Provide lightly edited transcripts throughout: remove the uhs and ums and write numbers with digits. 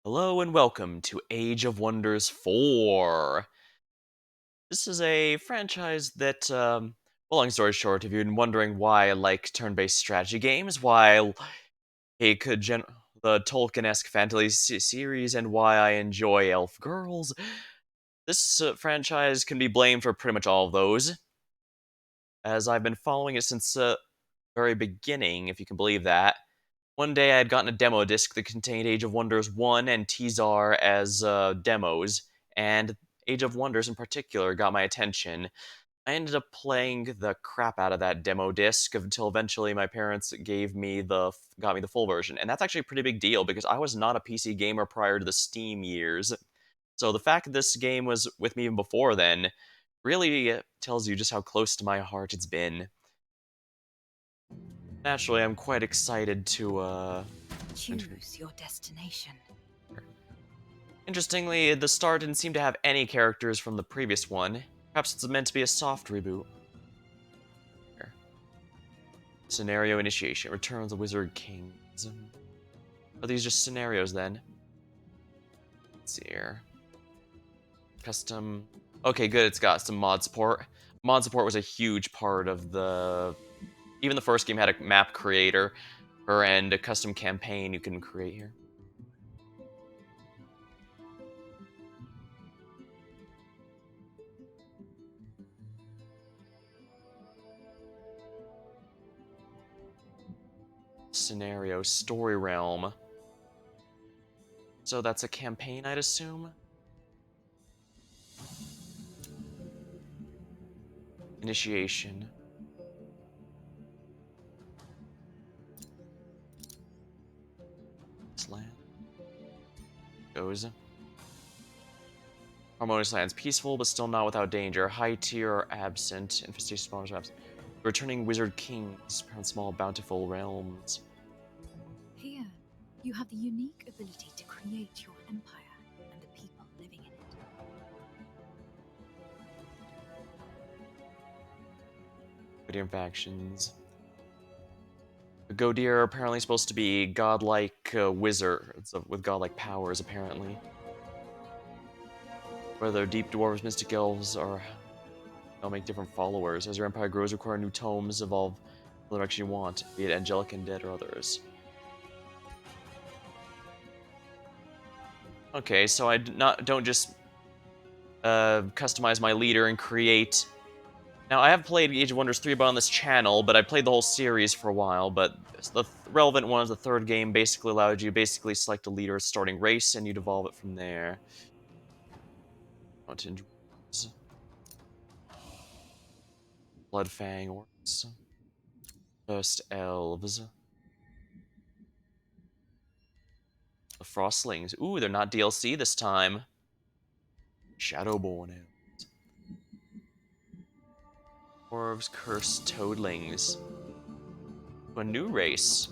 Hello and welcome to Age of Wonders 4. This is a franchise that, well, long story short, if you've been wondering why I like turn-based strategy games, why I like the Tolkien-esque fantasy series, and why I enjoy elf girls, this franchise can be blamed for pretty much all of those, as I've been following it since the very beginning, if you can believe that. One day I had gotten a demo disc that contained Age of Wonders 1 and Teazar as demos, and Age of Wonders in particular got my attention. I ended up playing the crap out of that demo disc until eventually my parents got me the full version, and that's actually a pretty big deal because I was not a PC gamer prior to the Steam years. So the fact that this game was with me even before then really tells you just how close to my heart it's been. Naturally, I'm quite excited to Choose your destination. Interestingly, the star didn't seem to have any characters from the previous one. Perhaps it's meant to be a soft reboot. Here. Scenario initiation. Return of the Wizard Kings. Are these just scenarios then? Let's see here. Custom. Okay, good. It's got some mod support. Mod support was a huge part of the. Even the first game had a map creator and a custom campaign you can create here. Scenario, story realm. So that's a campaign, I'd assume? Initiation. This land goes. Harmonious lands. Peaceful, but still not without danger. High tier are absent. Infestation spawners are absent. Returning wizard kings. Found small, bountiful realms. Here, you have the unique ability to create your empire and the people living in it. Godir factions. The Godir are apparently supposed to be godlike wizards with godlike powers, apparently. Whether deep dwarves, mystic elves, or they'll make different followers. As your empire grows, require new tomes, evolve the direction you want, be it angelic, undead, or others. Okay, so I don't just customize my leader and create. Now, I have played Age of Wonders 3 on this channel, but I played the whole series for a while, but the relevant one is the third game basically allowed you to select a leader starting race, and you'd evolve it from there. Mountain Dwarves. Bloodfang Orcs. First Elves. The Frostlings. Ooh, they're not DLC this time. Shadowborn Elves. Dwarves, Cursed Toadlings. A new race.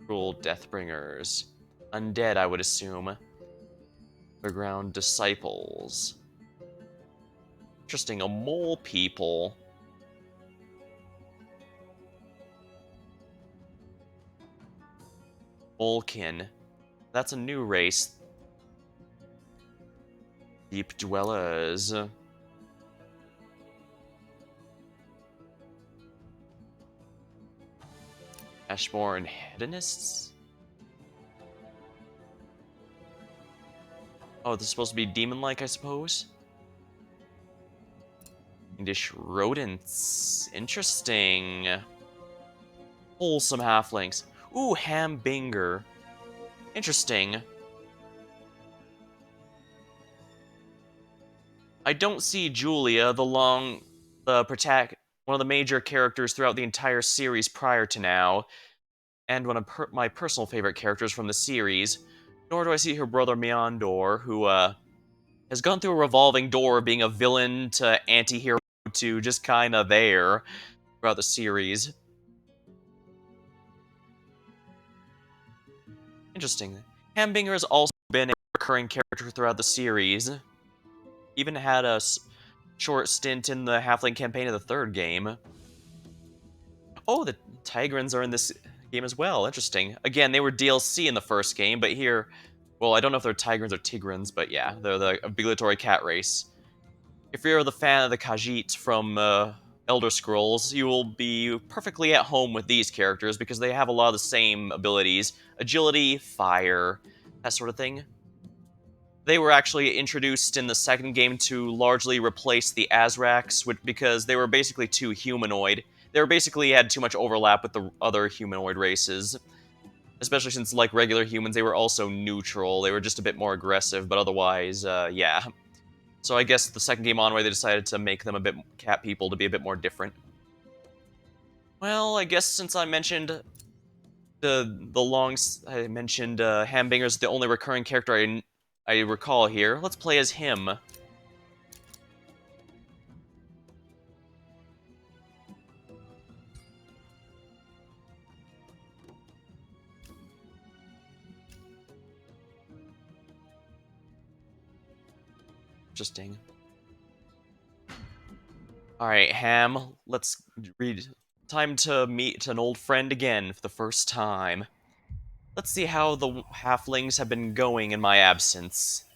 Cruel Deathbringers. Undead, I would assume. Underground Disciples. Interesting, a mole people. Molekin. That's a new race. Deep Dwellers. Ashborn Hedonists? Oh, this is supposed to be demon-like, I suppose? Fiendish rodents. Interesting. Wholesome halflings. Ooh, Hambinger. Interesting. I don't see Julia, one of the major characters throughout the entire series prior to now, and one of my personal favorite characters from the series, nor do I see her brother Meondor, who, has gone through a revolving door of being a villain to anti-hero to just kinda there throughout the series. Interesting. Hambinger has also been a recurring character throughout the series. Even had a short stint in the Halfling campaign of the third game. Oh, the Tigrans are in this game as well. Interesting. Again, they were DLC in the first game, but here Well, I don't know if they're Tigrans or Tigrans, but yeah, they're the obligatory cat race. If you're the fan of the Khajiit from Elder Scrolls, you will be perfectly at home with these characters because they have a lot of the same abilities: agility, fire, that sort of thing. They were actually introduced in the second game to largely replace the Azracs, because they were basically too humanoid. They were basically had too much overlap with the other humanoid races, especially since, like regular humans, they were also neutral. They were just a bit more aggressive, but otherwise, yeah. So I guess the second game onward, they decided to make them a bit cat people to be a bit more different. Well, I guess since I mentioned I mentioned Hambinger's the only recurring character I recall here. Let's play as him. Interesting. All right, Ham. Let's read. Time to meet an old friend again for the first time. Let's see how the halflings have been going in my absence.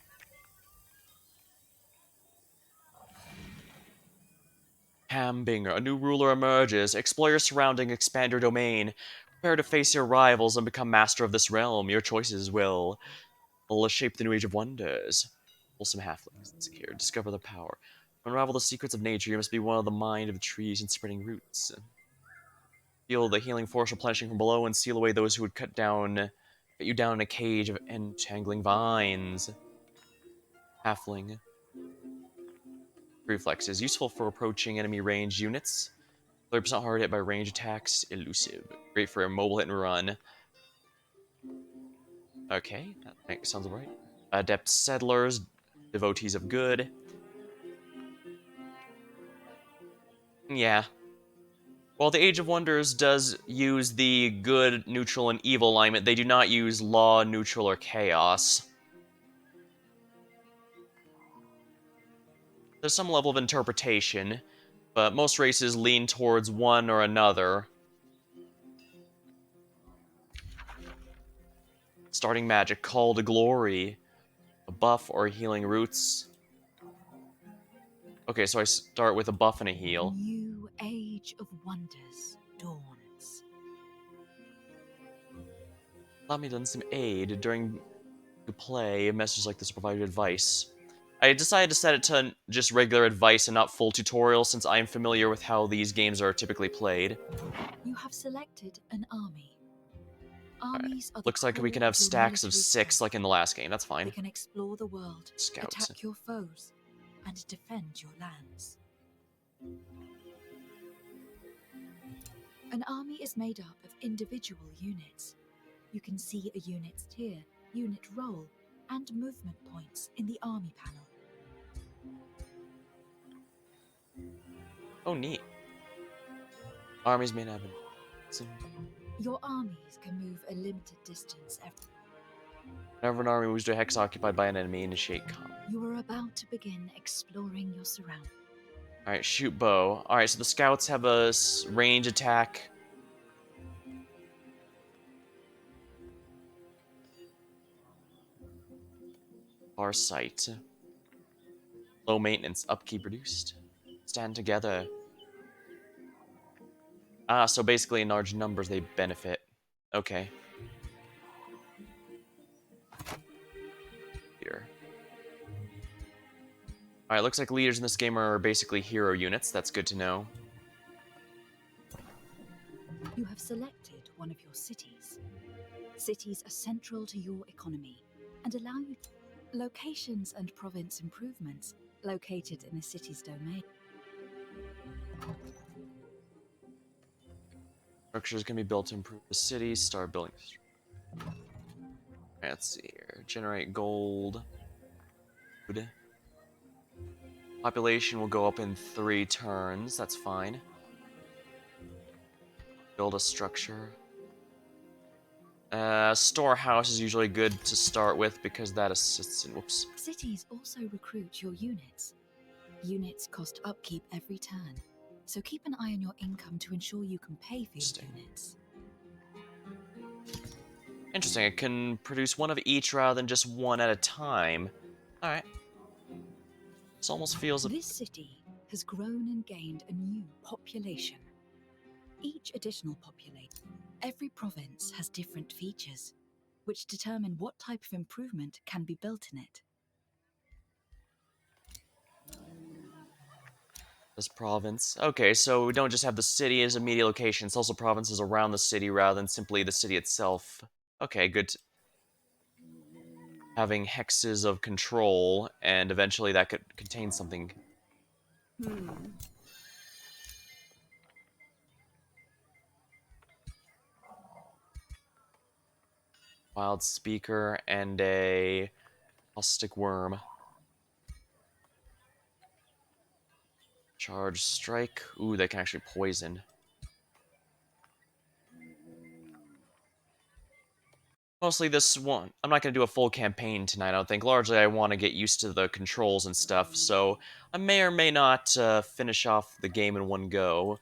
Hambinger, a new ruler emerges. Explore your surrounding, expand your domain. Prepare to face your rivals and become master of this realm. Your choices will shape the new age of wonders. Wholesome halflings. Let's see here. Discover the power. Unravel the secrets of nature. You must be one of the mind of the trees and spreading roots. Feel the healing force replenishing from below and seal away those who would cut you down in a cage of entangling vines. Halfling. Reflexes. Useful for approaching enemy range units. 30% hard hit by range attacks. Elusive. Great for a mobile hit and run. Okay, that sounds right. Adept settlers. Devotees of good. Yeah. While the Age of Wonders does use the good, neutral, and evil alignment, they do not use law, neutral, or chaos. There's some level of interpretation, but most races lean towards one or another. Starting magic, Call to Glory, a buff or healing roots. Okay, so I start with a buff and a A heal. new age of wonders dawns. Allow me to lend some aid during the play. Messages like this provide advice. I decided to set it to just regular advice and not full tutorial since I am familiar with how these games are typically played. You have selected an army. Alright. Armies are the Looks like we can core have of your stacks of military 6 like strength. in the last game. That's They fine. can explore the world, Scout. attack your foes, and defend your lands. An army is made up of individual units. You can see a unit's tier, unit role, and movement points in the army panel. Oh, neat. Armies may have Your armies can move a limited distance every. Whenever an army moves to a hex occupied by an enemy, initiate combat. You are about to begin exploring your surroundings. Alright, shoot bow. Alright, so the scouts have a range attack. Far sight. Low maintenance, upkeep reduced. Stand together. Ah, so basically in large numbers they benefit. Okay. Here. Alright, looks like leaders in this game are basically hero units. That's good to know. You have selected one of your cities. Cities are central to your economy and allow you locations and province improvements located in a city's domain. Structures can be built to improve the city. Start building. Let's see here. Generate gold. Good. Population will go up in 3 turns. That's fine. Build a structure. Storehouse is usually good to start with because that assists in. Whoops. Cities also recruit your units. Units cost upkeep every turn, so keep an eye on your income to ensure you can pay for your Interesting. units. Interesting, it can produce one of each rather than just one at a time. Alright. This almost feels a... This city has grown and gained a new population. Each additional population, every province has different features, which determine what type of improvement can be built in it. This province. Okay, so we don't just have the city as a media location, it's also provinces around the city rather than simply the city itself. Okay, good. Having hexes of control, and eventually that could contain something. Wild Speaker and a Caustic Worm. Charge Strike. Ooh, they can actually poison. Mostly this one. I'm not going to do a full campaign tonight, I don't think. Largely, I want to get used to the controls and stuff, so I may or may not finish off the game in one go.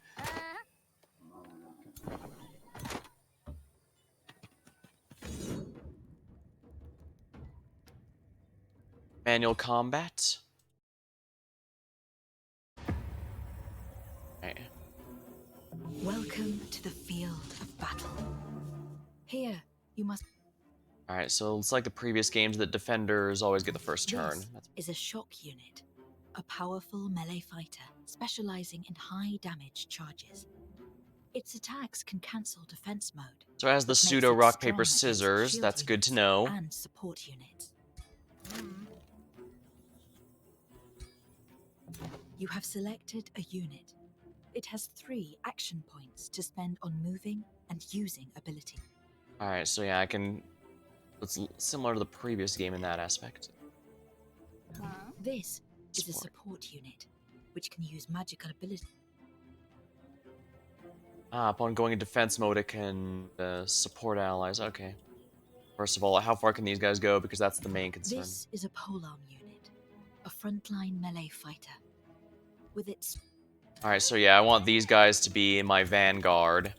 Manual combat. Okay. Welcome to the field of battle. Here, you must. Alright, so it's like the previous games that defenders always get the first turn. This is a shock unit, a powerful melee fighter specializing in high damage charges. Its attacks can cancel defense mode. So as the which makes pseudo it rock strong paper against scissors, shield that's good to units know. And support units. You have selected a unit. It has 3 action points to spend on moving and using ability. Alright, so yeah, I can... It's similar to the previous game in that aspect. This is a Support. support unit, which can use magical ability. Upon going in defense mode, it can support allies. Okay. First of all, how far can these guys go? Because that's the main concern. This is a polearm unit, a frontline melee fighter. With its Alright, so yeah, I want these guys to be in my vanguard.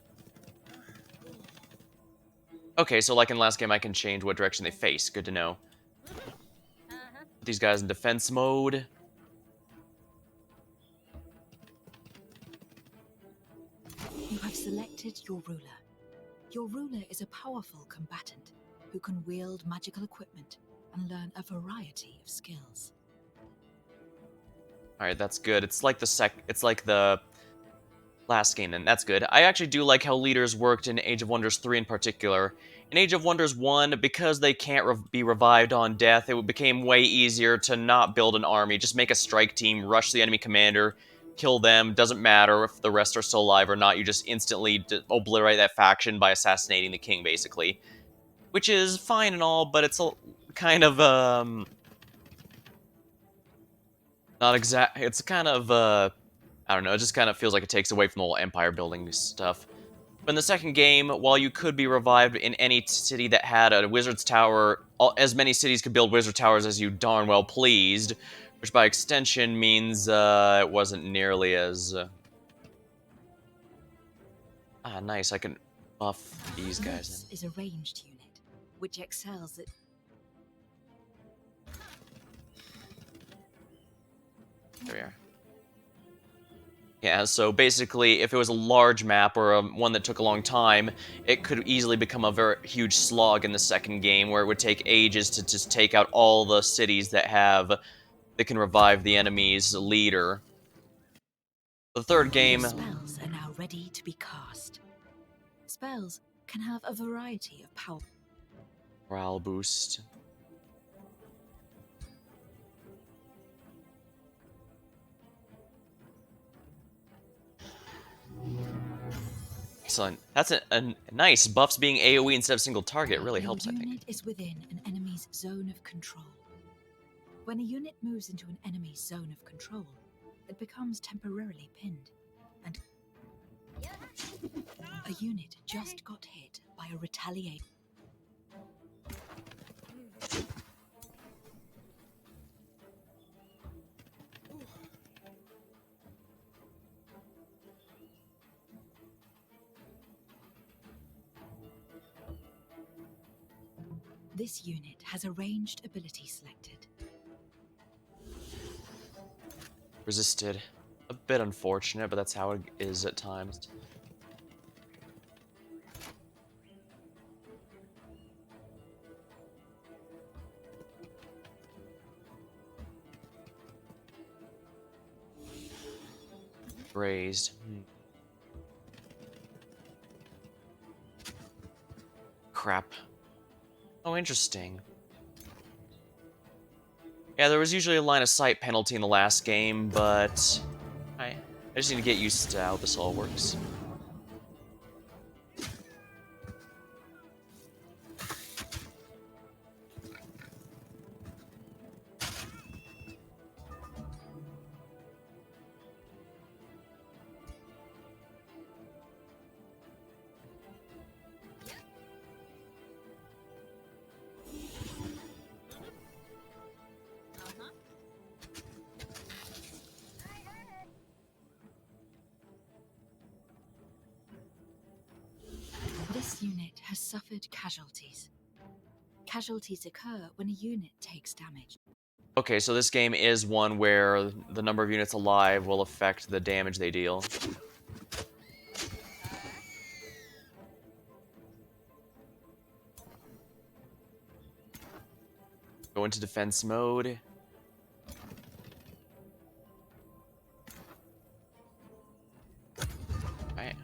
Okay, so like in last game, I can change what direction they face. Good to know. Put these guys in defense mode. You have selected your ruler. Your ruler is a powerful combatant who can wield magical equipment and learn a variety of skills. Alright, that's good. It's like the last game, and that's good. I actually do like how leaders worked in Age of Wonders 3 in particular. In Age of Wonders 1, because they can't be revived on death, it became way easier to not build an army. Just make a strike team, rush the enemy commander, kill them. Doesn't matter if the rest are still alive or not. You just instantly obliterate that faction by assassinating the king, basically. Which is fine and all, but it's a kind of, not exact. It's kind of, I don't know, it just kind of feels like it takes away from the whole empire building stuff. But in the second game, while you could be revived in any city that had a wizard's tower, as many cities could build wizard towers as you darn well pleased, which by extension means it wasn't nearly as... nice, I can buff these guys This in. is a ranged unit, which excels at There we are. Yeah, so basically, if it was a large map or one that took a long time, it could easily become a very huge slog in the second game, where it would take ages to just take out all the cities that can revive the enemy's leader. The third game... Your spells are now ready to be cast. Spells can have a variety of power. Morale boost. Excellent. That's a nice. Buffs being AoE instead of single target really helps, I Your think. unit is within an enemy's zone of control. When a unit moves into an enemy's zone of control, it becomes temporarily pinned, and a unit just got hit by a retaliate. This unit has a ranged ability selected. Resisted. A bit unfortunate, but that's how it is at times. Raised. Crap. Oh, interesting. Yeah, there was usually a line of sight penalty in the last game, but I just need to get used to how this all works. This unit has suffered casualties. Casualties occur when a unit takes damage. Okay, so this game is one where the number of units alive will affect the damage they deal. Go into defense mode. Right.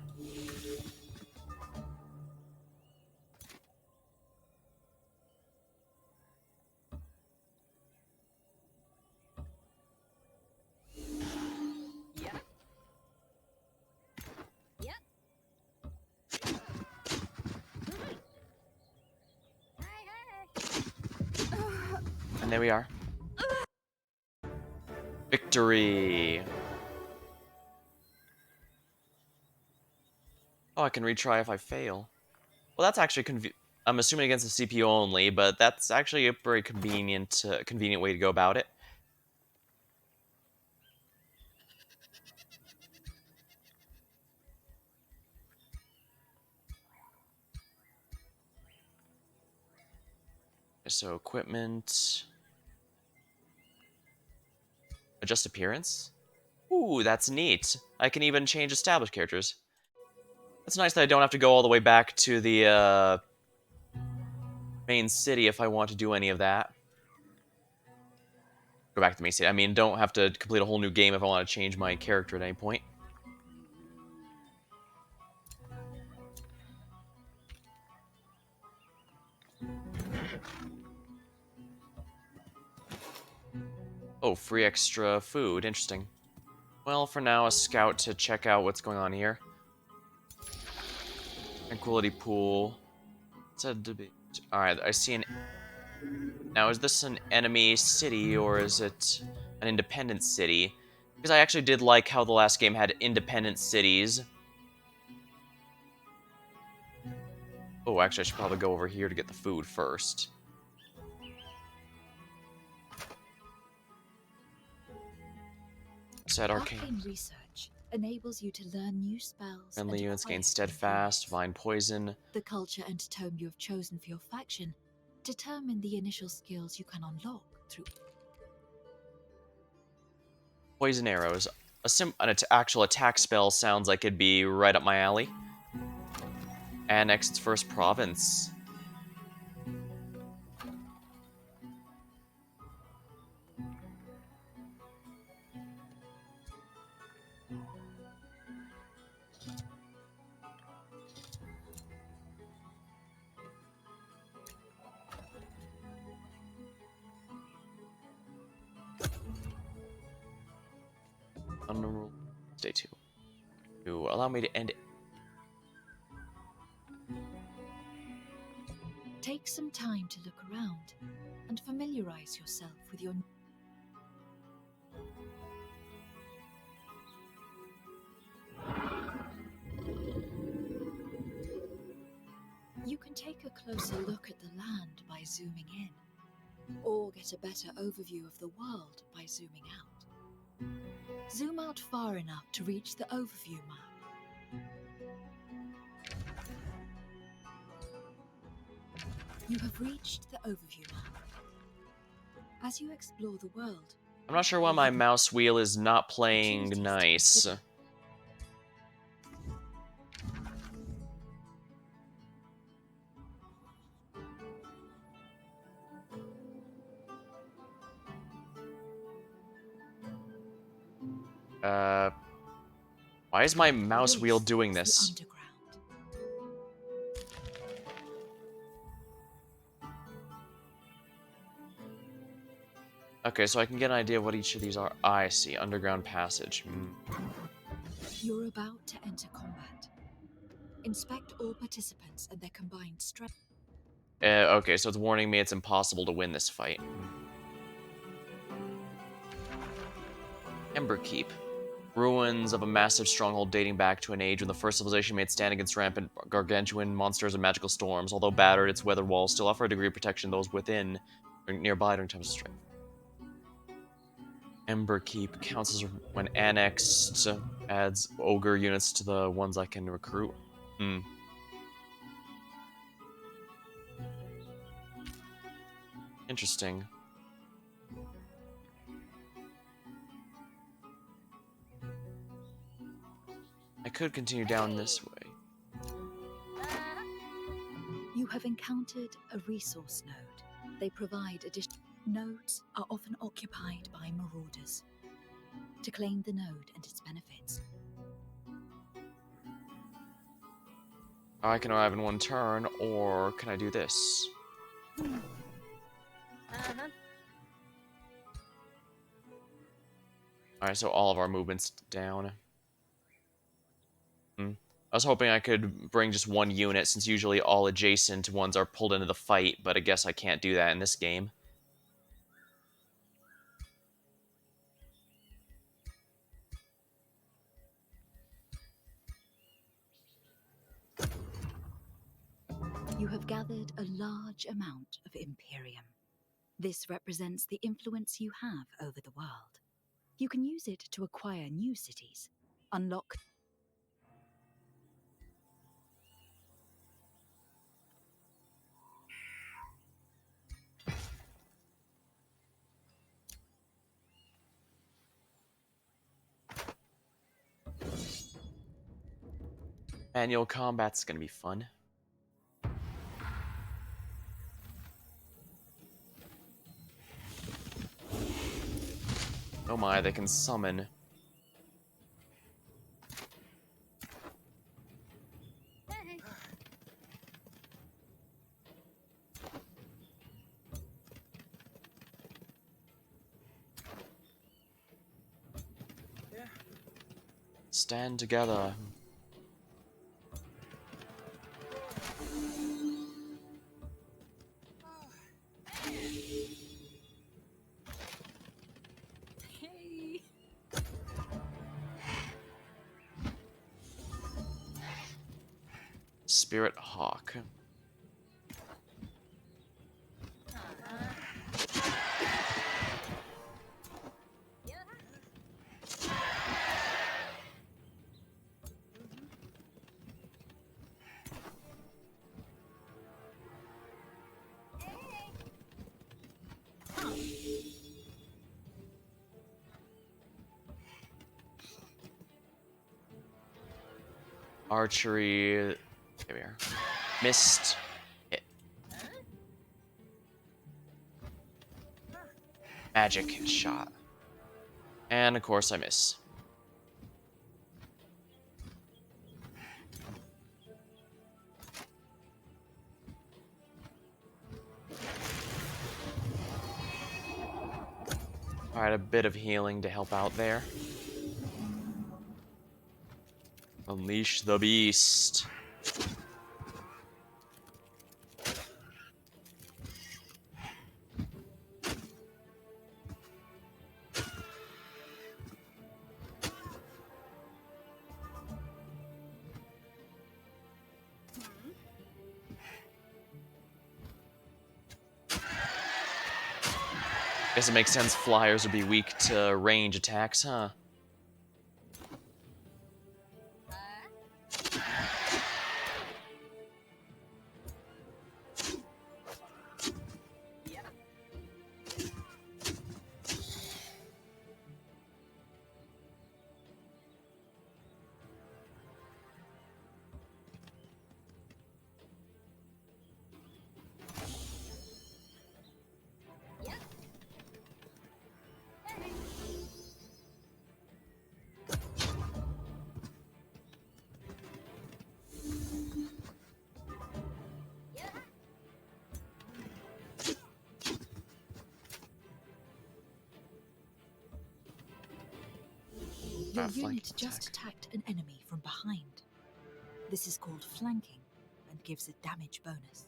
And there we are. Victory! Oh, I can retry if I fail. Well, that's actually I'm assuming against the CPU only, but that's actually a very convenient way to go about it. So equipment, adjust appearance. Ooh, that's neat. I can even change established characters. It's nice that I don't have to go all the way back to the main city if I want to do any of that. Go back to the main city. I mean, don't have to complete a whole new game if I want to change my character at any point. Oh, free extra food. Interesting. Well, for now, a scout to check out what's going on here. Tranquility pool. Said to be. Alright, I see an. Now, is this an enemy city or is it an independent city? Because I actually did like how the last game had independent cities. Oh, actually, I should probably go over here to get the food first. Set arcane. Arcane research enables you to learn new spells. Friendly and units gain quiet steadfast, influence. divine poison. The culture and tome you have chosen for your faction determine the initial skills you can unlock through. Poison arrows. An actual attack spell sounds like it'd be right up my alley. Annex its first province. Unruled. Stay 2. To allow me to end it. Take some time to look around and familiarize yourself with your. You can take a closer look at the land by zooming in, or get a better overview of the world by zooming out. Zoom out far enough to reach the overview map. You have reached the overview mark. As you explore the world, I'm not sure why my mouse wheel is not playing opportunities to nice. consider. Why is my mouse wheel doing Is this? the underground. Okay, so I can get an idea of what each of these are. I see. Underground passage. You're about to enter combat. Inspect all participants and their combined strength. Okay, so it's warning me it's impossible to win this fight. Emberkeep. Ruins of a massive stronghold dating back to an age when the first civilization made stand against rampant gargantuan monsters and magical storms. Although battered, its weathered walls still offer a degree of protection to those within or nearby during times of strife. Emberkeep counts as when annexed, adds ogre units to the ones I can recruit. Interesting. I could continue down this way. You have encountered a resource node. They provide additional nodes are often occupied by marauders. To claim the node and its benefits, I can arrive in one turn, or can I do this? Alright, so all of our movements down. I was hoping I could bring just one unit, since usually all adjacent ones are pulled into the fight, but I guess I can't do that in this game. you have gathered a large amount of Imperium. This represents the influence you have over the world. You can use it to acquire new cities, unlock Annual combat's gonna be fun. Oh my, they can summon. Stand together. Spirit Hawk. Archery. Here we are. Missed. Hit. Magic shot. And of course I miss. Alright, a bit of healing to help out there. Unleash the beast. Guess it makes sense flyers would be weak to range attacks, huh? Your flanking unit just attack. attacked an enemy from behind. This is called flanking and gives a damage bonus.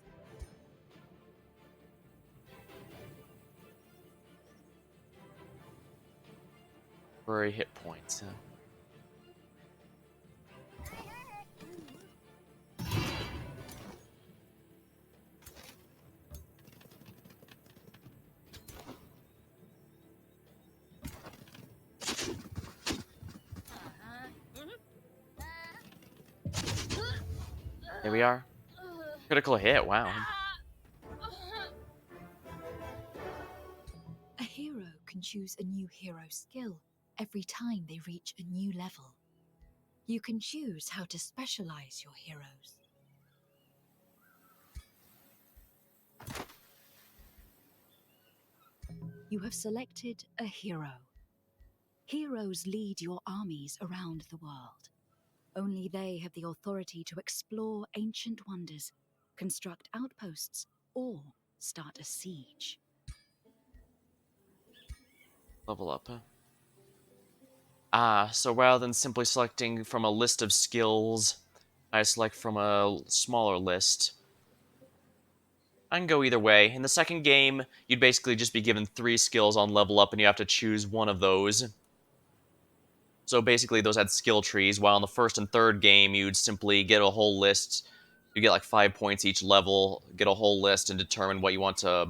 Temporary hit points. There we are. Critical hit, wow. A hero can choose a new hero skill every time they reach a new level. You can choose how to specialize your heroes. You have selected a hero. Heroes lead your armies around the world. Only they have the authority to explore ancient wonders, construct outposts, or start a siege. Level up, Ah, so rather than simply selecting from a list of skills, I select from a smaller list. I can go either way. In the second game, you'd basically just be given 3 skills on level up, and you have to choose one of those. So basically, those had skill trees, while in the first and third game, you'd simply get a whole list. You get like 5 points each level, get a whole list, and determine what you want to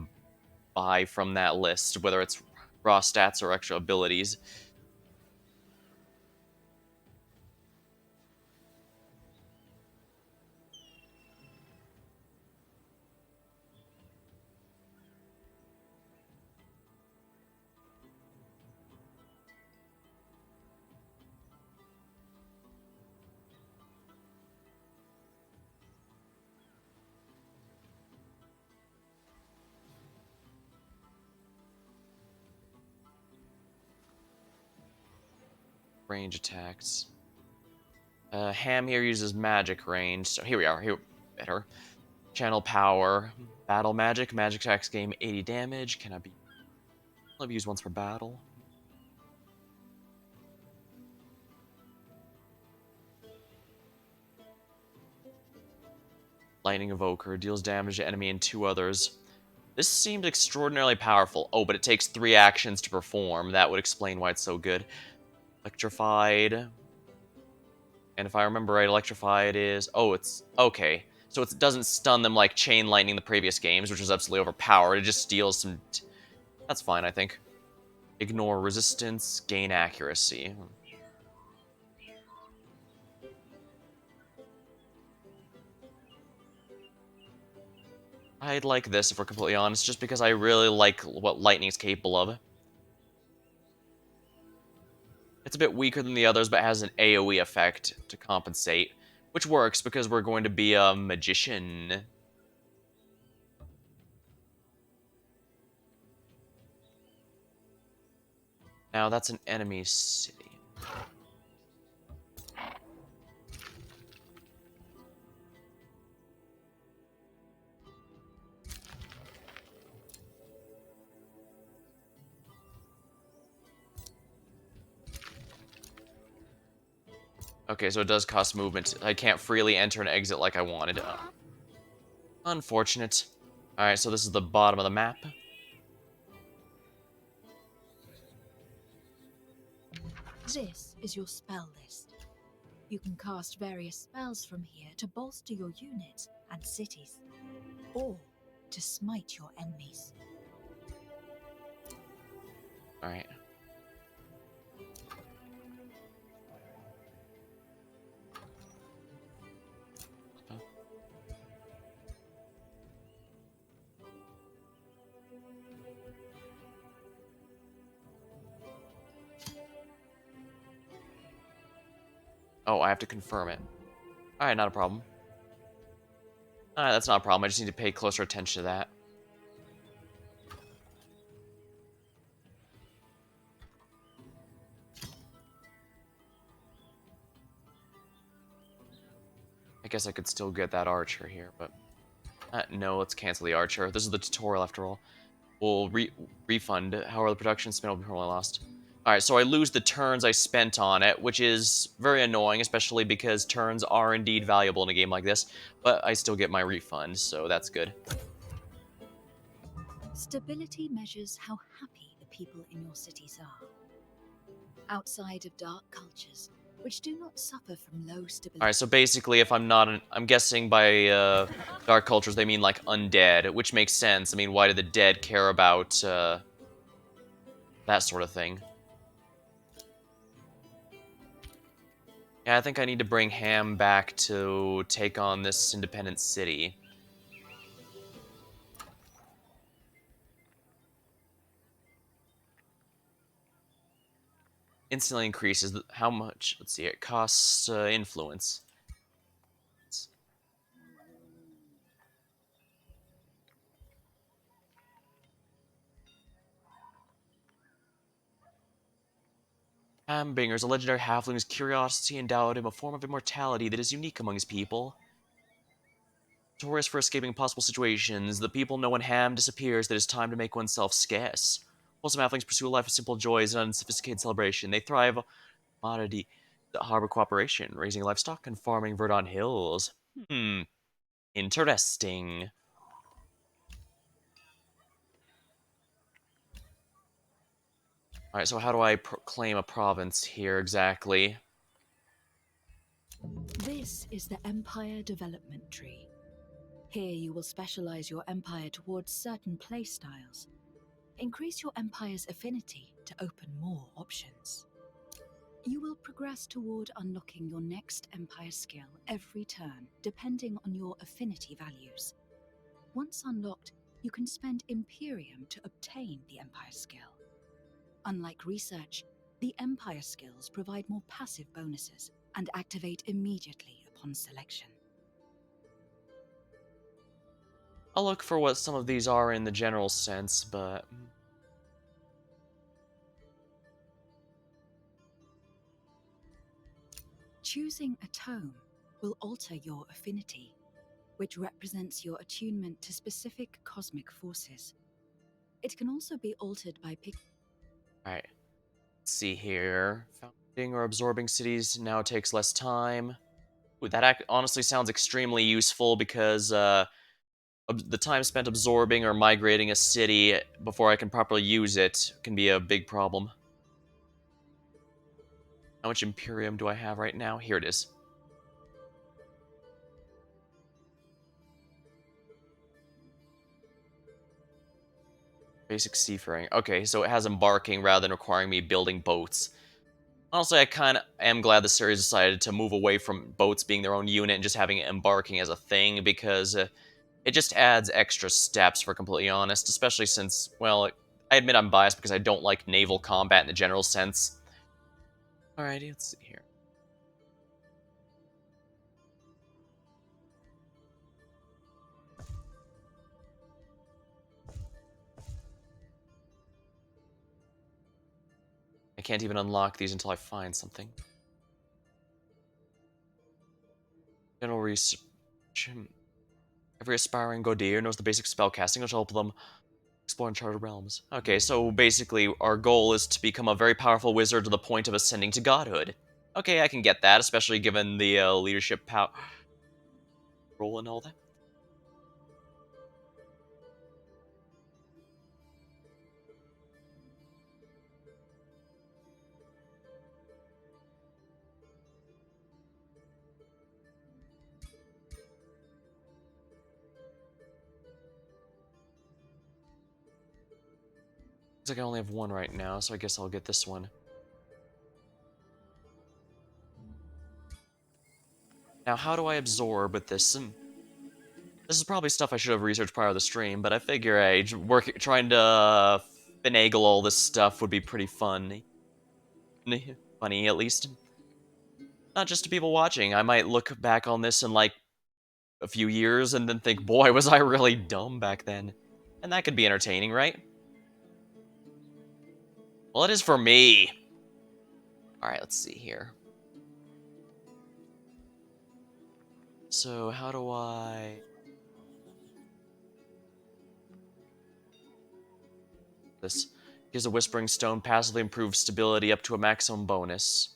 buy from that list, whether it's raw stats or extra abilities. Range attacks. Ham here uses magic range, so here we are. Here, better. Channel power. Battle magic. Magic attacks gain 80 damage. Can I be? I'll use once for battle. Lightning Evoker deals damage to enemy and 2 others. This seems extraordinarily powerful. Oh, but it takes 3 actions to perform. That would explain why it's so good. Electrified. And if I remember right, Electrified is... Oh, it's... Okay. So it doesn't stun them like Chain Lightning the previous games, which was absolutely overpowered. It just steals some... That's fine, I think. Ignore resistance, gain accuracy. I'd like this, if we're completely honest, just because I really like what Lightning's capable of. It's a bit weaker than the others, but has an AoE effect to compensate, which works because we're going to be a magician. Now, that's an enemy city. Okay, so it does cost movement. I can't freely enter and exit like I wanted. Unfortunate. Alright, so this is the bottom of the map. This is your spell list. You can cast various spells from here to bolster your units and cities, or to smite your enemies. Alright. Oh, I have to confirm it. Alright, not a problem. Alright, that's not a problem. I just need to pay closer attention to that. I guess I could still get that archer here, but... no, let's cancel the archer. This is the tutorial after all. We'll refund. However, the production spin will be permanently lost. Alright, so I lose the turns I spent on it, which is very annoying, especially because turns are indeed valuable in a game like this, but I still get my refund, so that's good. Stability measures how happy the people in your cities are. Outside of dark cultures, which do not suffer from low stability. Alright, so basically, if I'm not I'm guessing by dark cultures they mean like undead, which makes sense. I mean, why do the dead care about that sort of thing? Yeah, I think I need to bring Ham back to take on this independent city. Instantly increases how much? Let's see, it costs influence. Hambingers, a legendary halfling whose curiosity endowed him a form of immortality that is unique among his people. Notorious for escaping impossible situations, the people know when Ham disappears that it's time to make oneself scarce. Wholesome halflings pursue a life of simple joys and unsophisticated celebration. They thrive on commodity, the harbor cooperation, raising livestock and farming Verdant Hills. Interesting. Alright, so how do I claim a province here exactly? This is the Empire Development Tree. Here you will specialize your empire towards certain playstyles. Increase your empire's affinity to open more options. You will progress toward unlocking your next empire skill every turn, depending on your affinity values. Once unlocked, you can spend Imperium to obtain the empire skill. Unlike research, the empire skills provide more passive bonuses and activate immediately upon selection. I'll look for what some of these are in the general sense, but... Choosing a tome will alter your affinity, which represents your attunement to specific cosmic forces. It can also be altered by Alright, let's see here. Founding or absorbing cities now takes less time. Ooh, that honestly sounds extremely useful because the time spent absorbing or migrating a city before I can properly use it can be a big problem. How much Imperium do I have right now? Here it is. Basic seafaring. Okay, so it has embarking rather than requiring me building boats. Honestly, I kind of am glad the series decided to move away from boats being their own unit and just having it embarking as a thing, because it just adds extra steps, for completely honest, especially since, well, I admit I'm biased because I don't like naval combat in the general sense. Alrighty, let's see here. I can't even unlock these until I find something. General research. Every aspiring Godier knows the basic spellcasting, which will help them explore uncharted realms. Okay, so basically, our goal is to become a very powerful wizard to the point of ascending to godhood. Okay, I can get that, especially given the leadership power role and all that. Looks like I only have one right now, so I guess I'll get this one. Now, how do I absorb with this? This is probably stuff I should have researched prior to the stream, but I figure trying to finagle all this stuff would be pretty fun. Funny, at least. Not just to people watching. I might look back on this in, like, a few years and then think, boy, was I really dumb back then. And that could be entertaining, right? Well, it is for me. Alright, let's see here. So, how do I... this? Gives a Whispering Stone, passively improves stability up to a maximum bonus.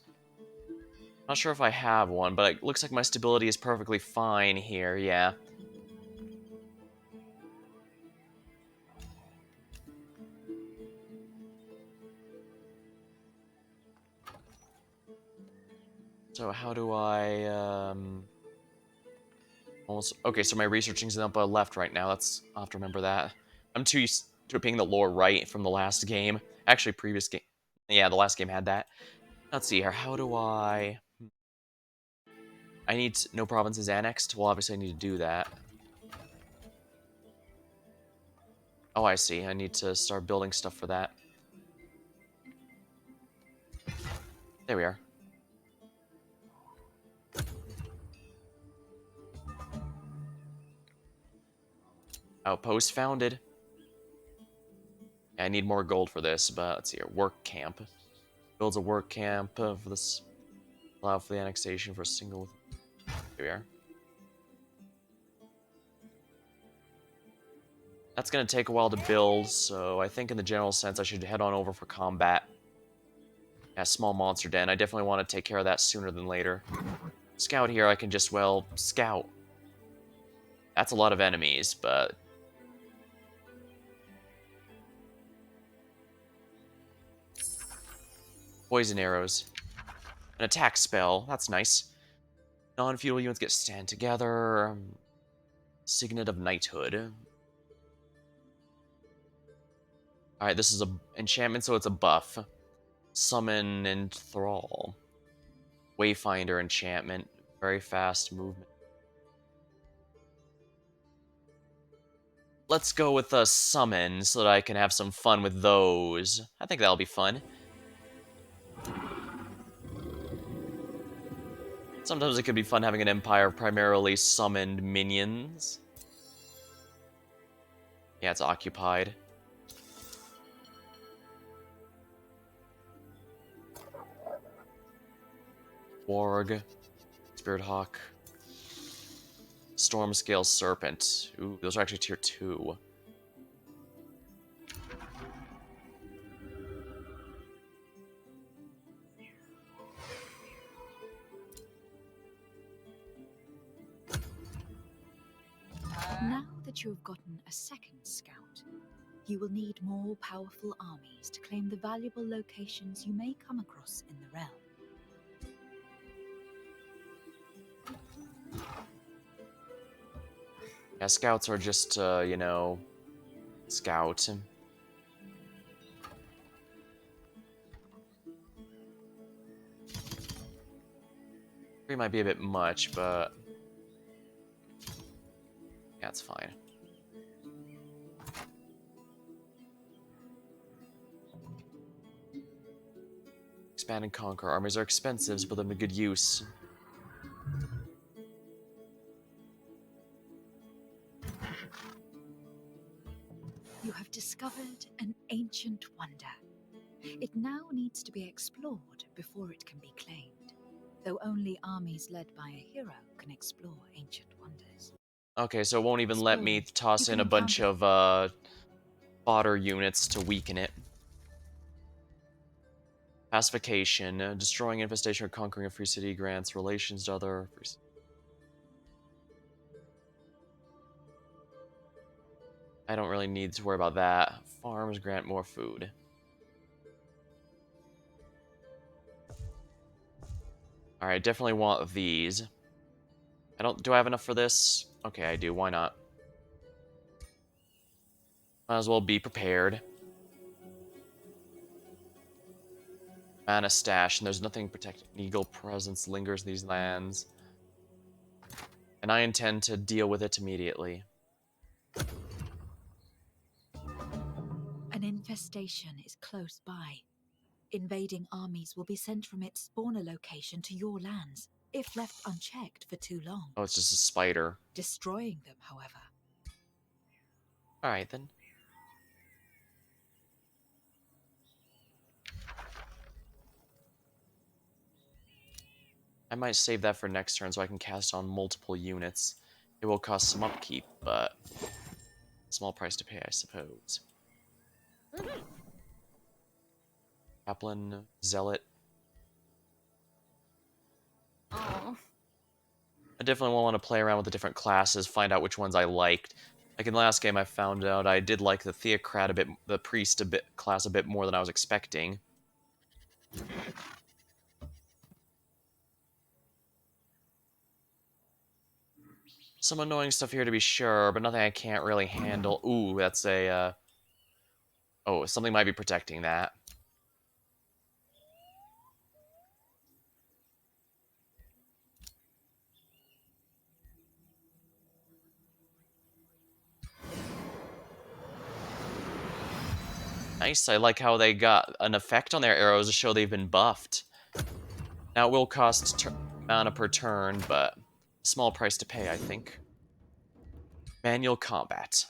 Not sure if I have one, but it looks like my stability is perfectly fine here, yeah. So how do I, almost... Okay, so my researching's up left right now. I'll have to remember that. I'm too used to it being the lower right from the last game. Actually, previous game. Yeah, the last game had that. Let's see here. How do I... I need no provinces annexed? Well, obviously I need to do that. Oh, I see. I need to start building stuff for that. There we are. Outpost founded. Yeah, I need more gold for this, but let's see here. Work camp. Builds a work camp for this. Allow for the annexation for a single... Here we are. That's going to take a while to build, so I think in the general sense I should head on over for combat. Yeah, small monster den. I definitely want to take care of that sooner than later. Scout here, I can just, well, scout. That's a lot of enemies, but... Poison arrows. An attack spell. That's nice. Non-feudal units get stand together. Signet of Knighthood. Alright, this is a enchantment, so it's a buff. Summon Enthrall. Wayfinder enchantment. Very fast movement. Let's go with a summon so that I can have some fun with those. I think that'll be fun. Sometimes it could be fun having an empire of primarily summoned minions. Yeah, it's occupied. Warg. Spirit Hawk. Stormscale Serpent. Ooh, those are actually tier 2. Now that you have gotten a second scout, you will need more powerful armies to claim the valuable locations you may come across in the realm. Yeah, scouts are just, you know, scout. Three might be a bit much, but... Yeah, it's fine. Expand and conquer. Armies are expensive, so put them to good use. You have discovered an ancient wonder. It now needs to be explored before it can be claimed, though only armies led by a hero can explore ancient wonders. Okay, so it won't even let me Exploring, toss you in can a bunch encounter of, fodder units to weaken it. Pacification. Destroying infestation or conquering a free city grants relations to other free cities. I don't really need to worry about that. Farms grant more food. Alright, definitely want these. Do I have enough for this? Okay, I do, why not? Might as well be prepared. Mana stash, and there's nothing protecting. Eagle presence lingers in these lands. And I intend to deal with it immediately. an infestation is close by. Invading armies will be sent from its spawner location to your lands, if left unchecked for too long. Oh, it's just a spider. Destroying them, however. Alright then. I might save that for next turn so I can cast on multiple units. It will cost some upkeep, but small price to pay, I suppose. Chaplain, Zealot. Oh. I definitely want to play around with the different classes, find out which ones I liked. Like in the last game, I found out I did like the Theocrat a bit, the Priest class a bit more than I was expecting. Some annoying stuff here to be sure, but nothing I can't really handle. Ooh, that's a, oh, something might be protecting that. Nice, I like how they got an effect on their arrows to show they've been buffed. Now it will cost mana per turn, but a small price to pay, I think. Manual combat.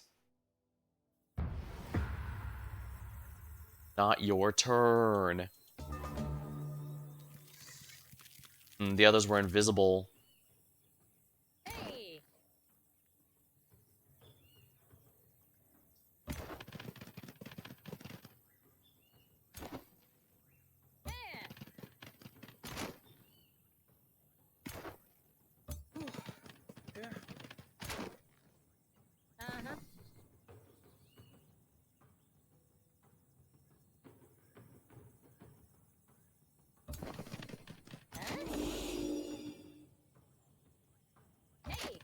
Not your turn. The others were invisible. Hey. Yeah. Uh-huh. Huh? Hey.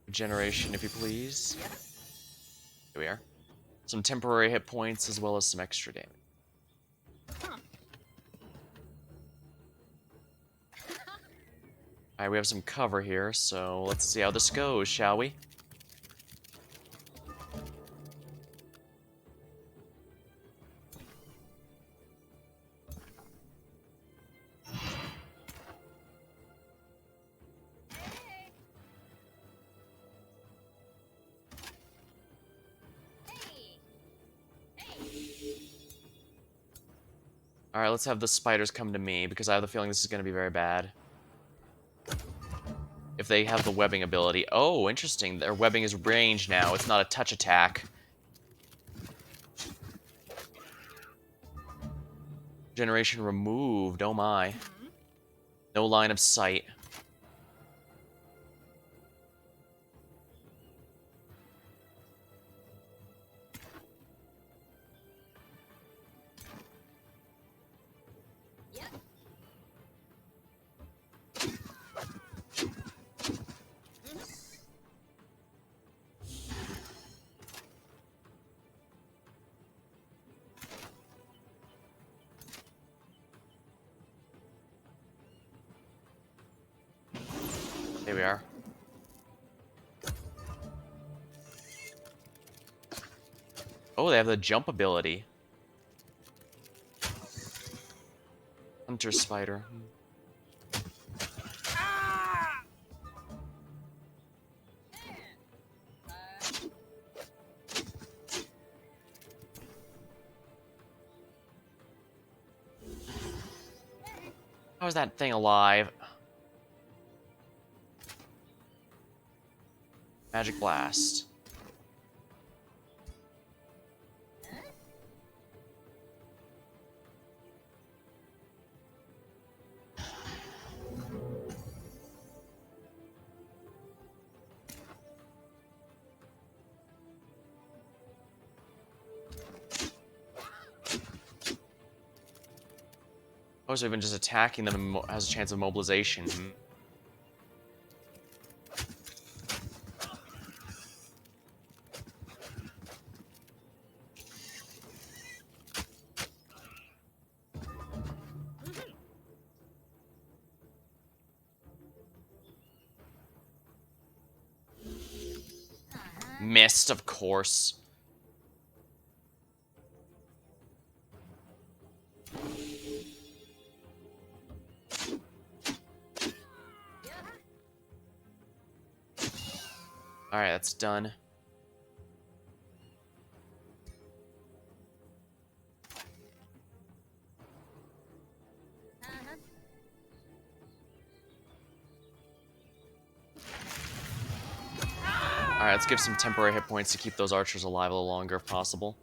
Regeneration, if you please. Yep. Here we are. Some temporary hit points as well as some extra damage. Huh. Alright, we have some cover here, so let's see how this goes, shall we? Hey. Hey. Hey. Alright, let's have the spiders come to me, because I have the feeling this is going to be very bad. If they have the webbing ability. Oh, interesting. Their webbing is ranged now. It's not a touch attack. Generation removed. Oh my. Hmm. No line of sight. Yep. There we are. Oh, they have the jump ability. Hunter spider. Ah! How is that thing alive? Magic blast. Oh, so even just attacking them has a chance of mobilization. Uh-huh. Missed, of course. Yep. Alright, that's done. Uh-huh. Alright, let's give some temporary hit points to keep those archers alive a little longer if possible.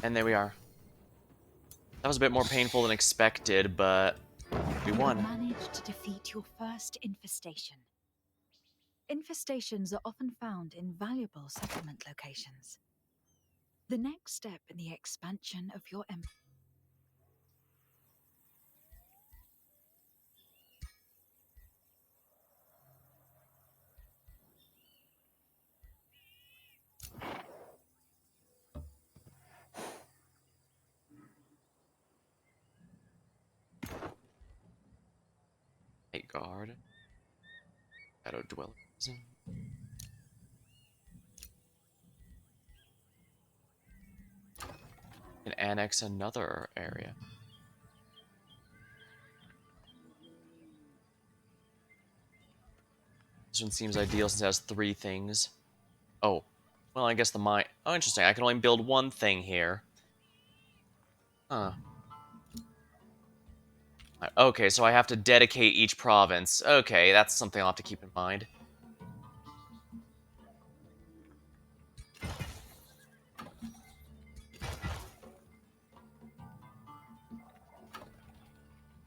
And there we are. That was a bit more painful than expected, but we You won. have managed to defeat your first infestation. Infestations are often found in valuable settlement locations. The next step in the expansion of your empire. Night Guard. Shadow Dwellers. And annex another area. This one seems ideal since it has 3 things. Oh. Well, I guess the mine... Oh, interesting. I can only build one thing here. Huh. Okay, so I have to dedicate each province. Okay, that's something I'll have to keep in mind.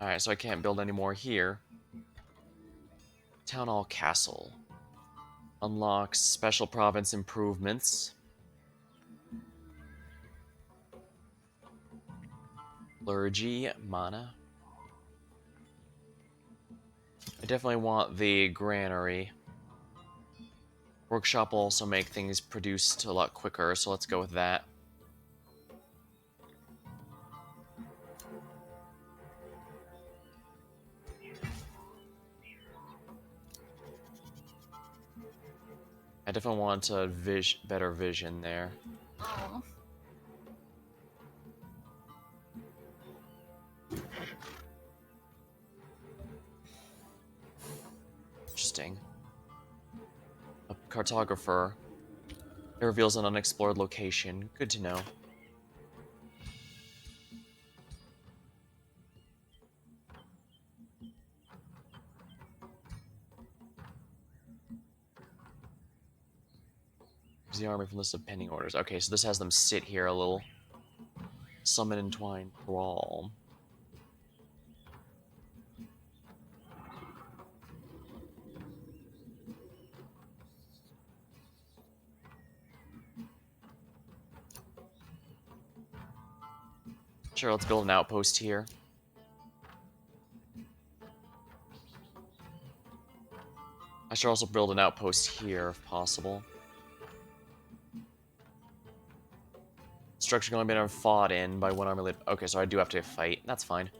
Alright, so I can't build any more here. Town Hall Castle. Unlocks special province improvements. Clergy, mana. I definitely want the granary. Workshop will also make things produced a lot quicker, so let's go with that. I definitely want a better vision there. Oh. Interesting. A cartographer. It reveals an unexplored location. Good to know. Here's the army from list of pending orders. Okay, so this has them sit here a little. Summon Entwine Thrall. Sure, let's build an outpost here. I should also build an outpost here if possible. Structure can only be fought in by one army lead. Okay, so I do have to fight. That's fine.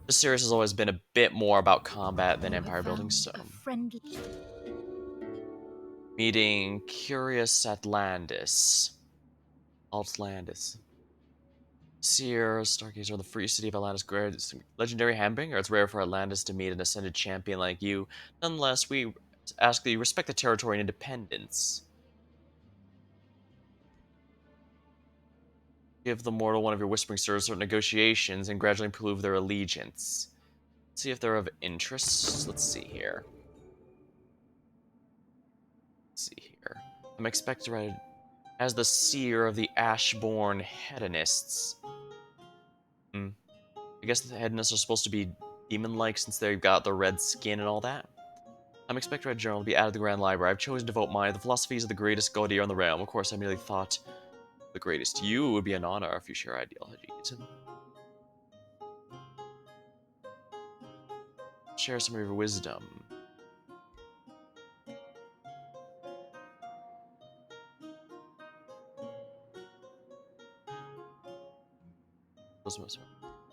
This series has always been a bit more about combat than You have empire building, found so... a friendly. Meeting Curious Atlantis. Altlandis. Seer, Stargazer, the free city of Atlantis. It's legendary handbringer. It's rare for Atlantis to meet an ascended champion like you. Nonetheless, we ask that you respect the territory and independence. Give the mortal one of your whispering stirs certain negotiations and gradually prove their allegiance. Let's see if they're of interest. Let's see here. Let's see here. I'm expected to write as the seer of the Ashborn Hedonists. I guess the Hedonists are supposed to be demon-like since they've got the red skin and all that. I'm expecting Red Journal to be added to the Grand Library. I've chosen to devote mine to the philosophies of the greatest god here in the realm. Of course, I merely thought the greatest. You would be an honor if you share ideologies. Share some of your wisdom.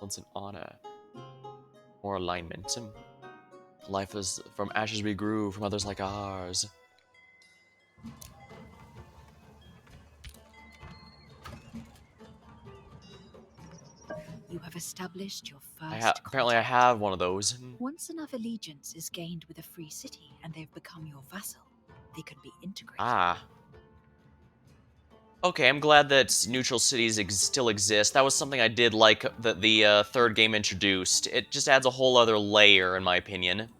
Once an honor. More alignment. Life is from ashes we grew, from others like ours. You have established your first Apparently I contact. have one of those. Once enough allegiance is gained with a free city, and they've become your vassal, they could be integrated. Ah. Okay, I'm glad that neutral cities still exist. That was something I did like that the third game introduced. It just adds a whole other layer, in my opinion.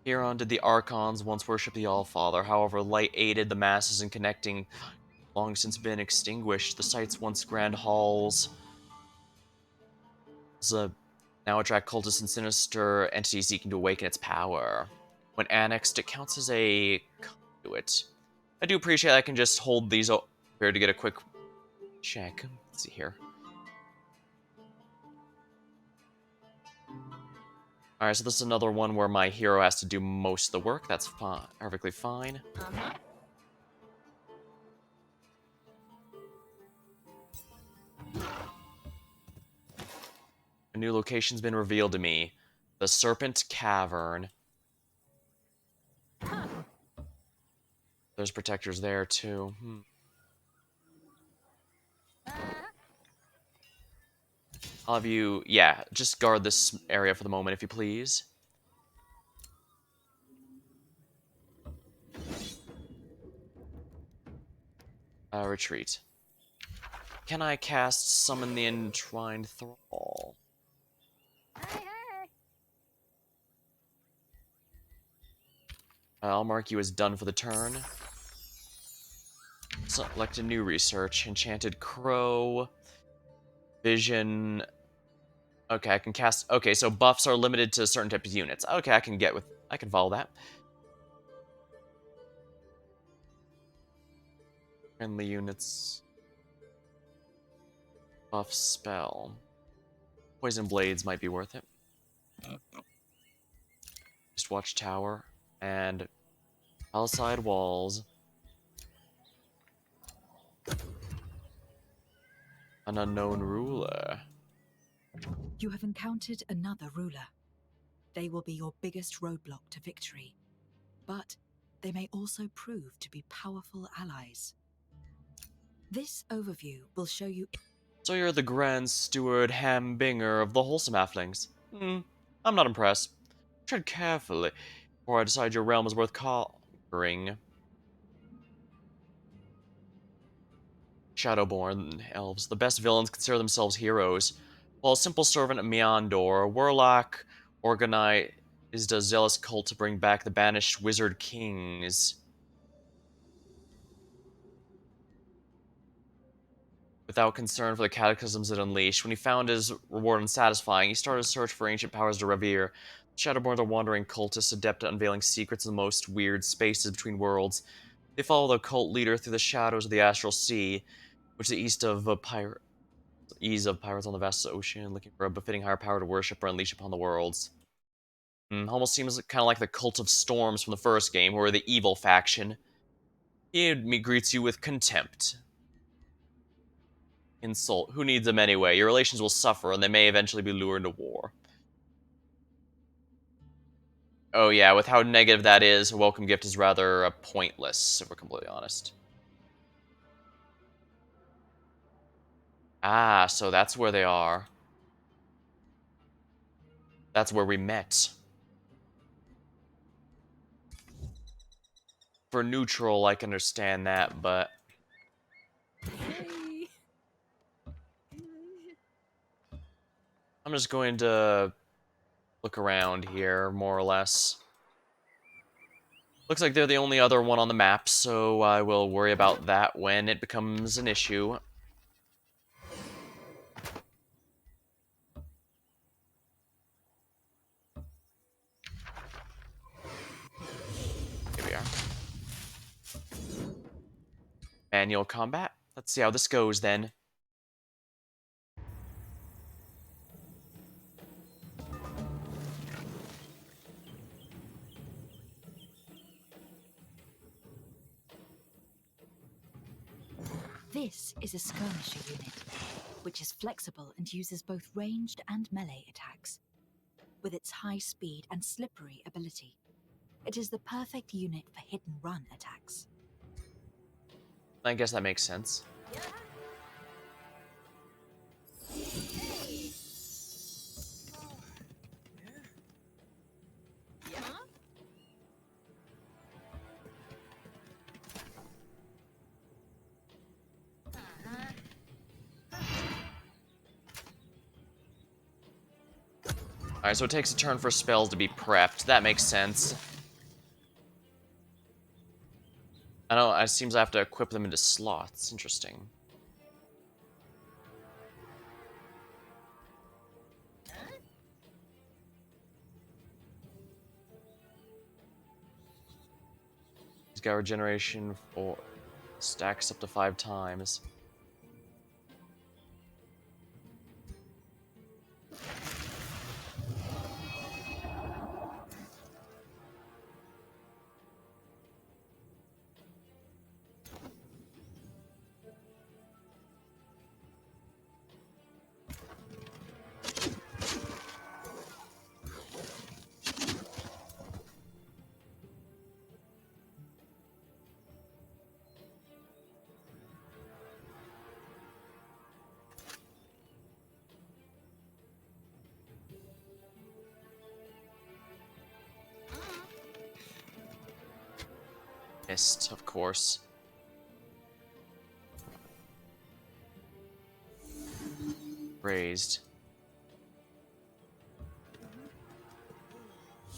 Hereon did the Archons once worship the Allfather. However, light aided the masses in connecting, long since been extinguished. The site's once grand halls now attract cultists and sinister entities seeking to awaken its power. When annexed, it counts as a conduit. I do appreciate I can just hold these here to get a quick check. Let's see here. Alright, so this is another one where my hero has to do most of the work. That's fine, perfectly fine. Uh-huh. A new location's been revealed to me. The Serpent Cavern. There's protectors there, too. I'll have you... Yeah, just guard this area for the moment, if you please. Retreat. Can I cast Summon the Entwined Thrall? Hey, hey. I'll mark you as done for the turn. Select a new research. Enchanted Crow. Vision. Okay, I can cast... Okay, so buffs are limited to certain types of units. Okay, I can follow that. Friendly units. Buff spell. Poison Blades might be worth it. Just Watch Tower. And Palisade Walls. An unknown ruler. You have encountered another ruler. They will be your biggest roadblock to victory, but they may also prove to be powerful allies. This overview will show you. So you're the Grand Steward Hambinger of the Wholesome Halflings. I'm not impressed. Tread carefully before I decide your realm is worth conquering. Shadowborn elves. The best villains consider themselves heroes, while a simple servant of Meondor, Warlock organized a zealous cult to bring back the banished wizard kings. Without concern for the cataclysms it unleashed, when he found his reward unsatisfying, he started a search for ancient powers to revere. Shadowborns are wandering cultists adept at unveiling secrets in the most weird spaces between worlds. They follow the cult leader through the shadows of the Astral Sea, which is the ease of pirates on the vast ocean, looking for a befitting higher power to worship or unleash upon the worlds. Almost seems kind of like the Cult of Storms from the first game, who are the evil faction. He greets you with contempt. Insult. Who needs them anyway? Your relations will suffer, and they may eventually be lured into war. Oh yeah, with how negative that is, a welcome gift is rather pointless, if we're completely honest. Ah, so that's where they are. That's where we met. For neutral, I can understand that, but... Hey. I'm just going to look around here, more or less. Looks like they're the only other one on the map, so I will worry about that when it becomes an issue. Here we are. Manual combat. Let's see how this goes then. This is a skirmisher unit, which is flexible and uses both ranged and melee attacks. With its high speed and slippery ability, It is the perfect unit for hit-and-run attacks. I guess that makes sense. Alright, so it takes a turn for spells to be prepped. That makes sense. I know, it seems I have to equip them into slots. Interesting. He's got regeneration for stacks up to 5 times. Missed, of course. Raised.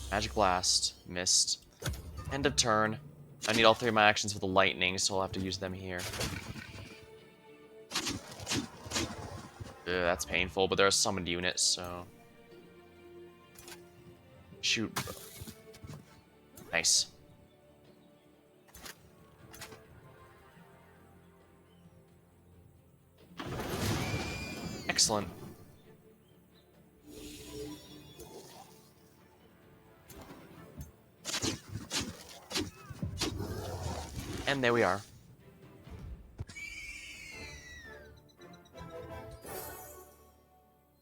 Magic Blast. Missed. End of turn. I need all 3 of my actions for the lightning, so I'll have to use them here. That's painful, but they're a summoned unit, so... Shoot. Nice. Excellent. And there we are.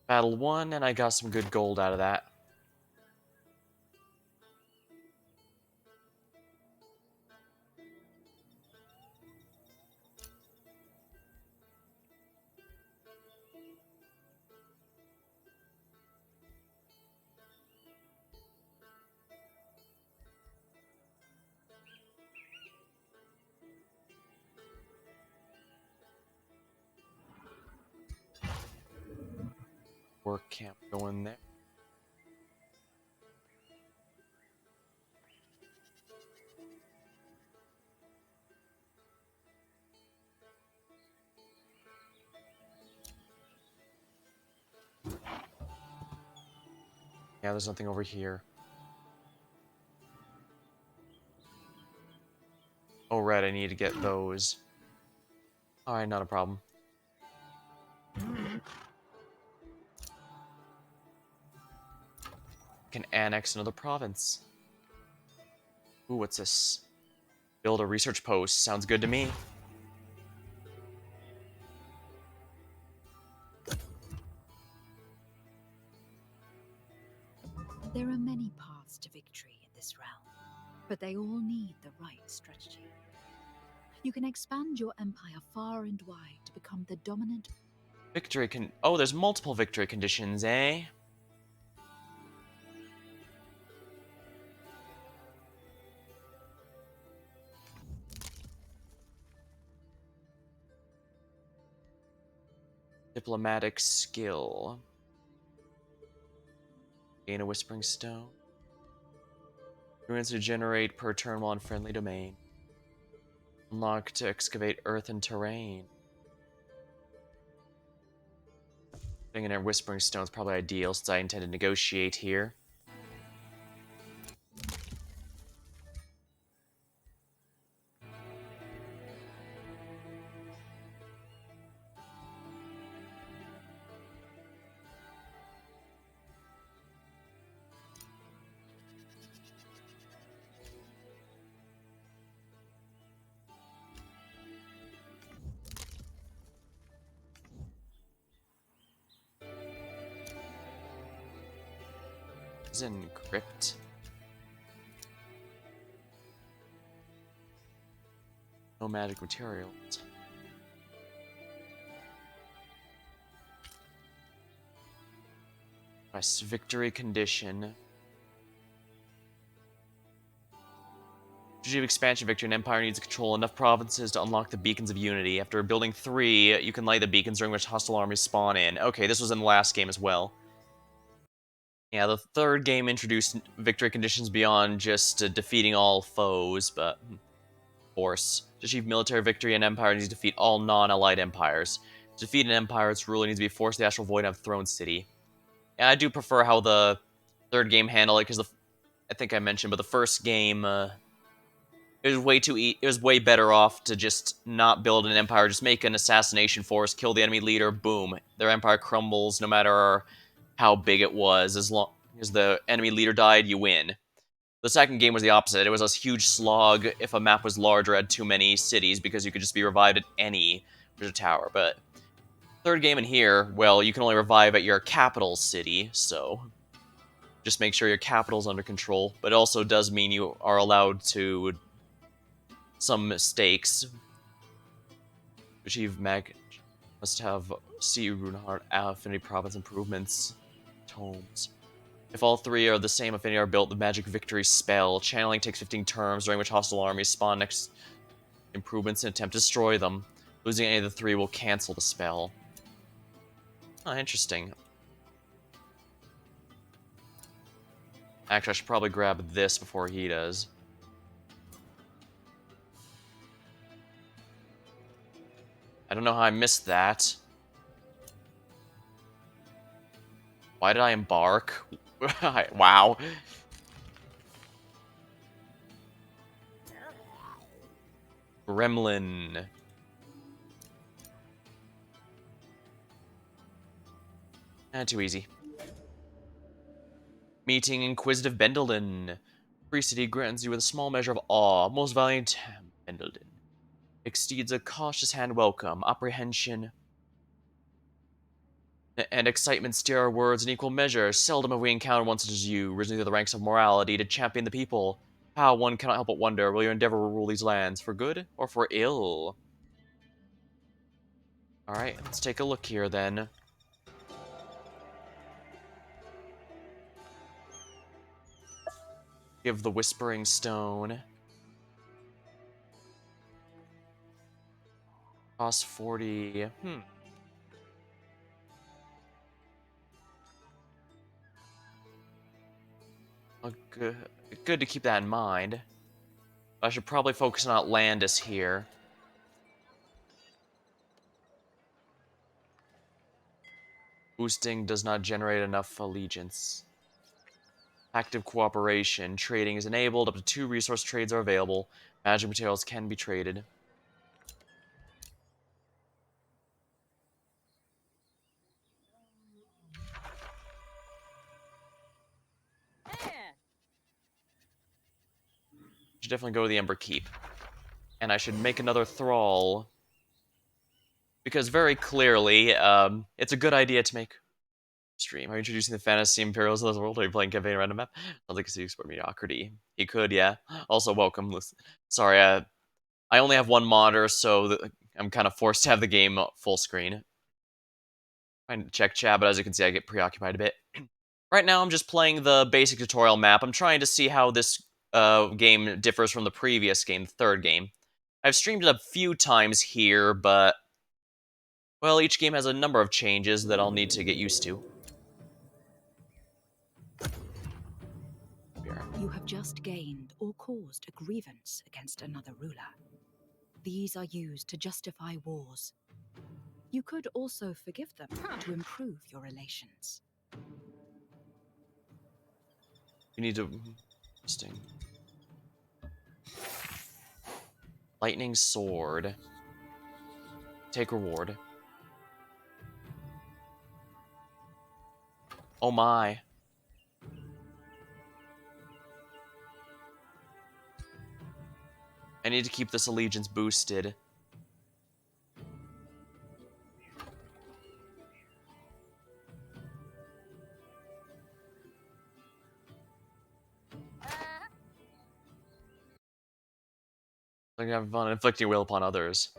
Battle 1, and I got some good gold out of that. Work camp going there. Yeah, there's nothing over here. Oh, right, I need to get those. Alright, not a problem. Can annex another province. Ooh, what's this? Build a research post. Sounds good to me. There are many paths to victory in this realm, but they all need the right strategy. You can expand your empire far and wide to become the dominant. Victory can... Oh, there's multiple victory conditions, eh? Diplomatic skill. Gain a Whispering Stone. Ruins to generate per turn while in friendly domain. Unlock to excavate earth and terrain. Putting in a Whispering Stone is probably ideal since I intend to negotiate here. Is in Crypt. No magic materials. Press victory condition. To achieve expansion victory, an empire needs to control enough provinces to unlock the Beacons of Unity. After building 3, you can light the beacons during which hostile armies spawn in. Okay, this was in the last game as well. Yeah, the third game introduced victory conditions beyond just defeating all foes, but of course. To achieve military victory, an empire needs to defeat all non-allied empires. To defeat an empire, its ruler needs to be forced to the Astral Void and have Throne City. And I do prefer how the third game handled it, because I think I mentioned, but the first game, it was way too it was way better off to just not build an empire, just make an assassination force, kill the enemy leader, boom. Their empire crumbles no matter how big it was. As long as the enemy leader died, you win. The second game was the opposite. It was a huge slog if a map was large or had too many cities, because you could just be revived at any tower. But third game in here, well, you can only revive at your capital city, so just make sure your capital's under control. But it also does mean you are allowed to some mistakes. Achieve mag must have C Runeheart Affinity Province improvements tomes. If all 3 are the same affinity are built, the Magic Victory spell. Channeling takes 15 turns, during which hostile armies spawn next improvements and attempt to destroy them. Losing any of the 3 will cancel the spell. Oh, interesting. Actually, I should probably grab this before he does. I don't know how I missed that. Why did I embark? Wow. Gremlin. Too easy. Meeting Inquisitive Bendelin. Free City grants you with a small measure of awe. Most valiant Bendelin. Exceeds a cautious hand welcome. Apprehension and excitement steer our words in equal measure. Seldom have we encountered one such as you, risen through the ranks of morality to champion the people. How, one cannot help but wonder, will your endeavor rule these lands, for good or for ill? Alright, let's take a look here then. Give the Whispering Stone. Cost 40. Well, good to keep that in mind. I should probably focus on Atlantis here. Boosting does not generate enough allegiance. Active cooperation. Trading is enabled. Up to 2 resource trades are available. Magic materials can be traded. Should definitely go to the Ember Keep. And I should make another Thrall. Because very clearly, it's a good idea to make stream. Are you introducing the fantasy Imperials of this world? Are you playing campaign random map? Sounds like a sport mediocrity. He could, yeah. Also, welcome. Listen. Sorry, I only have one monitor, so I'm kind of forced to have the game full screen. Trying to check chat, but as you can see, I get preoccupied a bit. Right now, I'm just playing the basic tutorial map. I'm trying to see how this game differs from the previous game, the third game. I've streamed it a few times here, but well, each game has a number of changes that I'll need to get used to. You have just gained or caused a grievance against another ruler. These are used to justify wars. You could also forgive them to improve your relations. You need to... Interesting. Lightning Sword. Take reward. Oh my. I need to keep this allegiance boosted. I can have fun inflicting will upon others.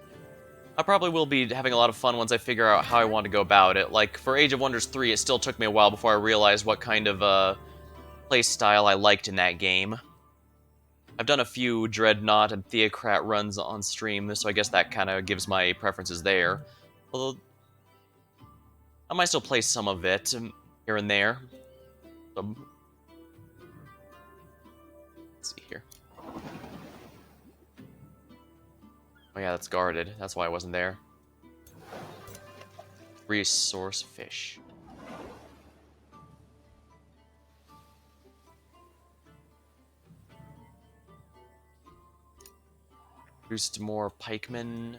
I probably will be having a lot of fun once I figure out how I want to go about it. Like, for Age of Wonders 3, it still took me a while before I realized what kind of, play style I liked in that game. I've done a few Dreadnought and Theocrat runs on stream, so I guess that kind of gives my preferences there. Although, I might still play some of it here and there. Let's see here. Oh yeah, that's guarded. That's why I wasn't there. Resource fish. Boost more pikemen.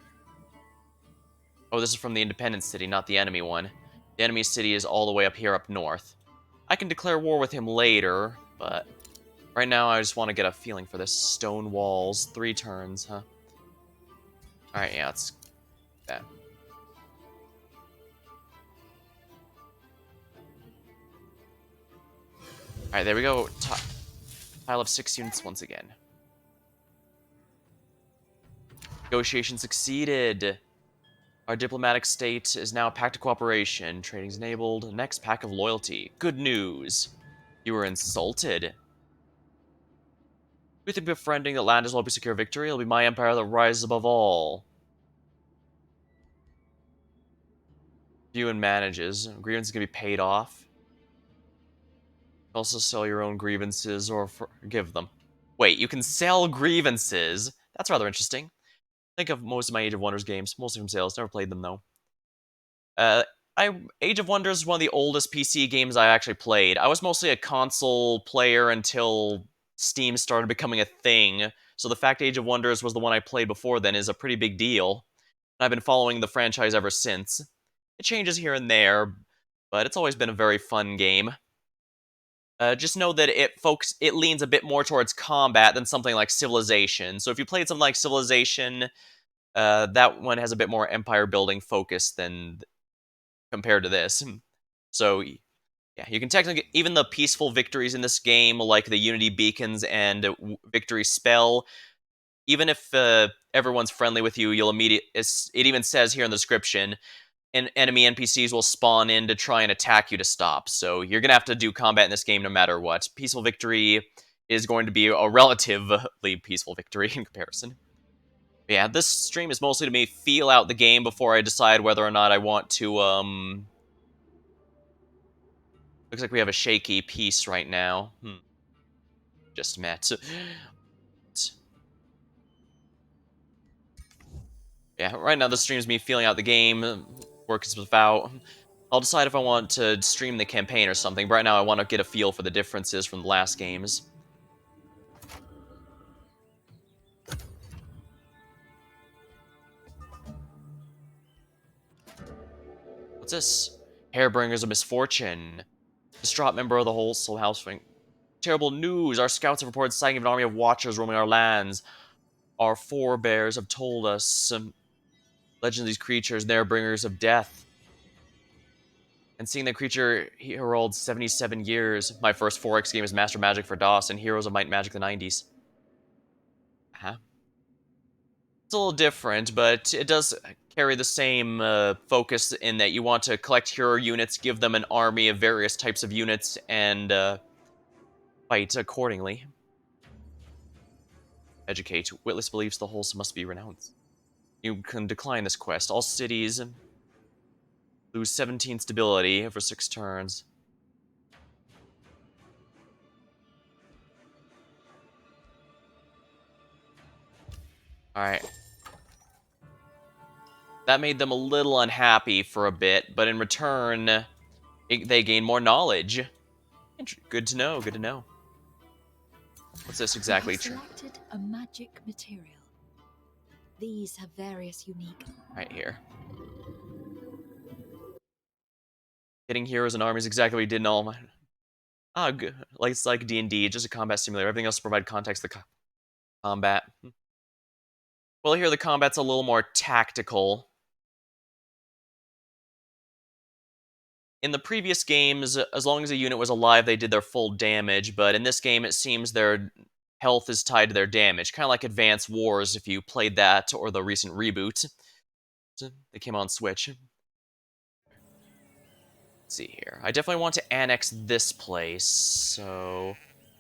Oh, this is from the Independent City, not the enemy one. The enemy city is all the way up here up north. I can declare war with him later, but right now I just want to get a feeling for this. Stone walls, 3 turns, huh? Alright, yeah, let's that. Alright, there we go. Pile of 6 units once again. Negotiation succeeded. Our diplomatic state is now a pact of cooperation. Trading's enabled. Next, pact of loyalty. Good news. You were insulted. You think befriending Atlantis will help you secure victory? It'll be my empire that rises above all. View and manages. Grievances can be paid off. Also sell your own grievances or forgive them. Wait, you can sell grievances? That's rather interesting. Think of most of my Age of Wonders games. Mostly from sales. Never played them, though. Age of Wonders is one of the oldest PC games I actually played. I was mostly a console player until Steam started becoming a thing, so the fact Age of Wonders was the one I played before then is a pretty big deal. And I've been following the franchise ever since. It changes here and there, but it's always been a very fun game. Just know that it leans a bit more towards combat than something like Civilization. So if you played something like Civilization, that one has a bit more empire building focus than compared to this. So yeah, you can technically even the peaceful victories in this game, like the Unity beacons and victory spell. Even if everyone's friendly with you, you'll immediately. It even says here in the description, and enemy NPCs will spawn in to try and attack you to stop. So you're gonna have to do combat in this game no matter what. Peaceful victory is going to be a relatively peaceful victory in comparison. Yeah, this stream is mostly to me feel out the game before I decide whether or not I want to. Looks like we have a shaky piece right now. Just met. Yeah, right now the stream's me feeling out the game, working stuff out. I'll decide if I want to stream the campaign or something, but right now I want to get a feel for the differences from the last games. What's this? Hairbringers of Misfortune. Distraught member of the whole Soul House Ring. Terrible news! Our scouts have reported sighting of an army of watchers roaming our lands. Our forebears have told us some legends of these creatures, they're bringers of death. And seeing the creature heralds 77 years, my first 4X game is Master Magic for DOS and Heroes of Might and Magic the 90s. Huh? It's a little different, but it does carry the same focus in that you want to collect hero units, give them an army of various types of units, and fight accordingly. Educate. Witless believes the wholesome must be renounced. You can decline this quest. All cities lose 17 stability for 6 turns. Alright. That made them a little unhappy for a bit, but in return, they gain more knowledge. Good to know, good to know. What's this exactly? You have selected a magic material. These have various unique... Right here. Getting heroes and armies exactly what we did in all my... Ah, good. Like, it's like D&D, just a combat simulator. Everything else to provide context to combat. Well, here the combat's a little more tactical. In the previous games, as long as a unit was alive, they did their full damage, but in this game, it seems they're health is tied to their damage, kind of like Advance Wars if you played that or the recent reboot. They came on Switch. Let's see here. I definitely want to annex this place, so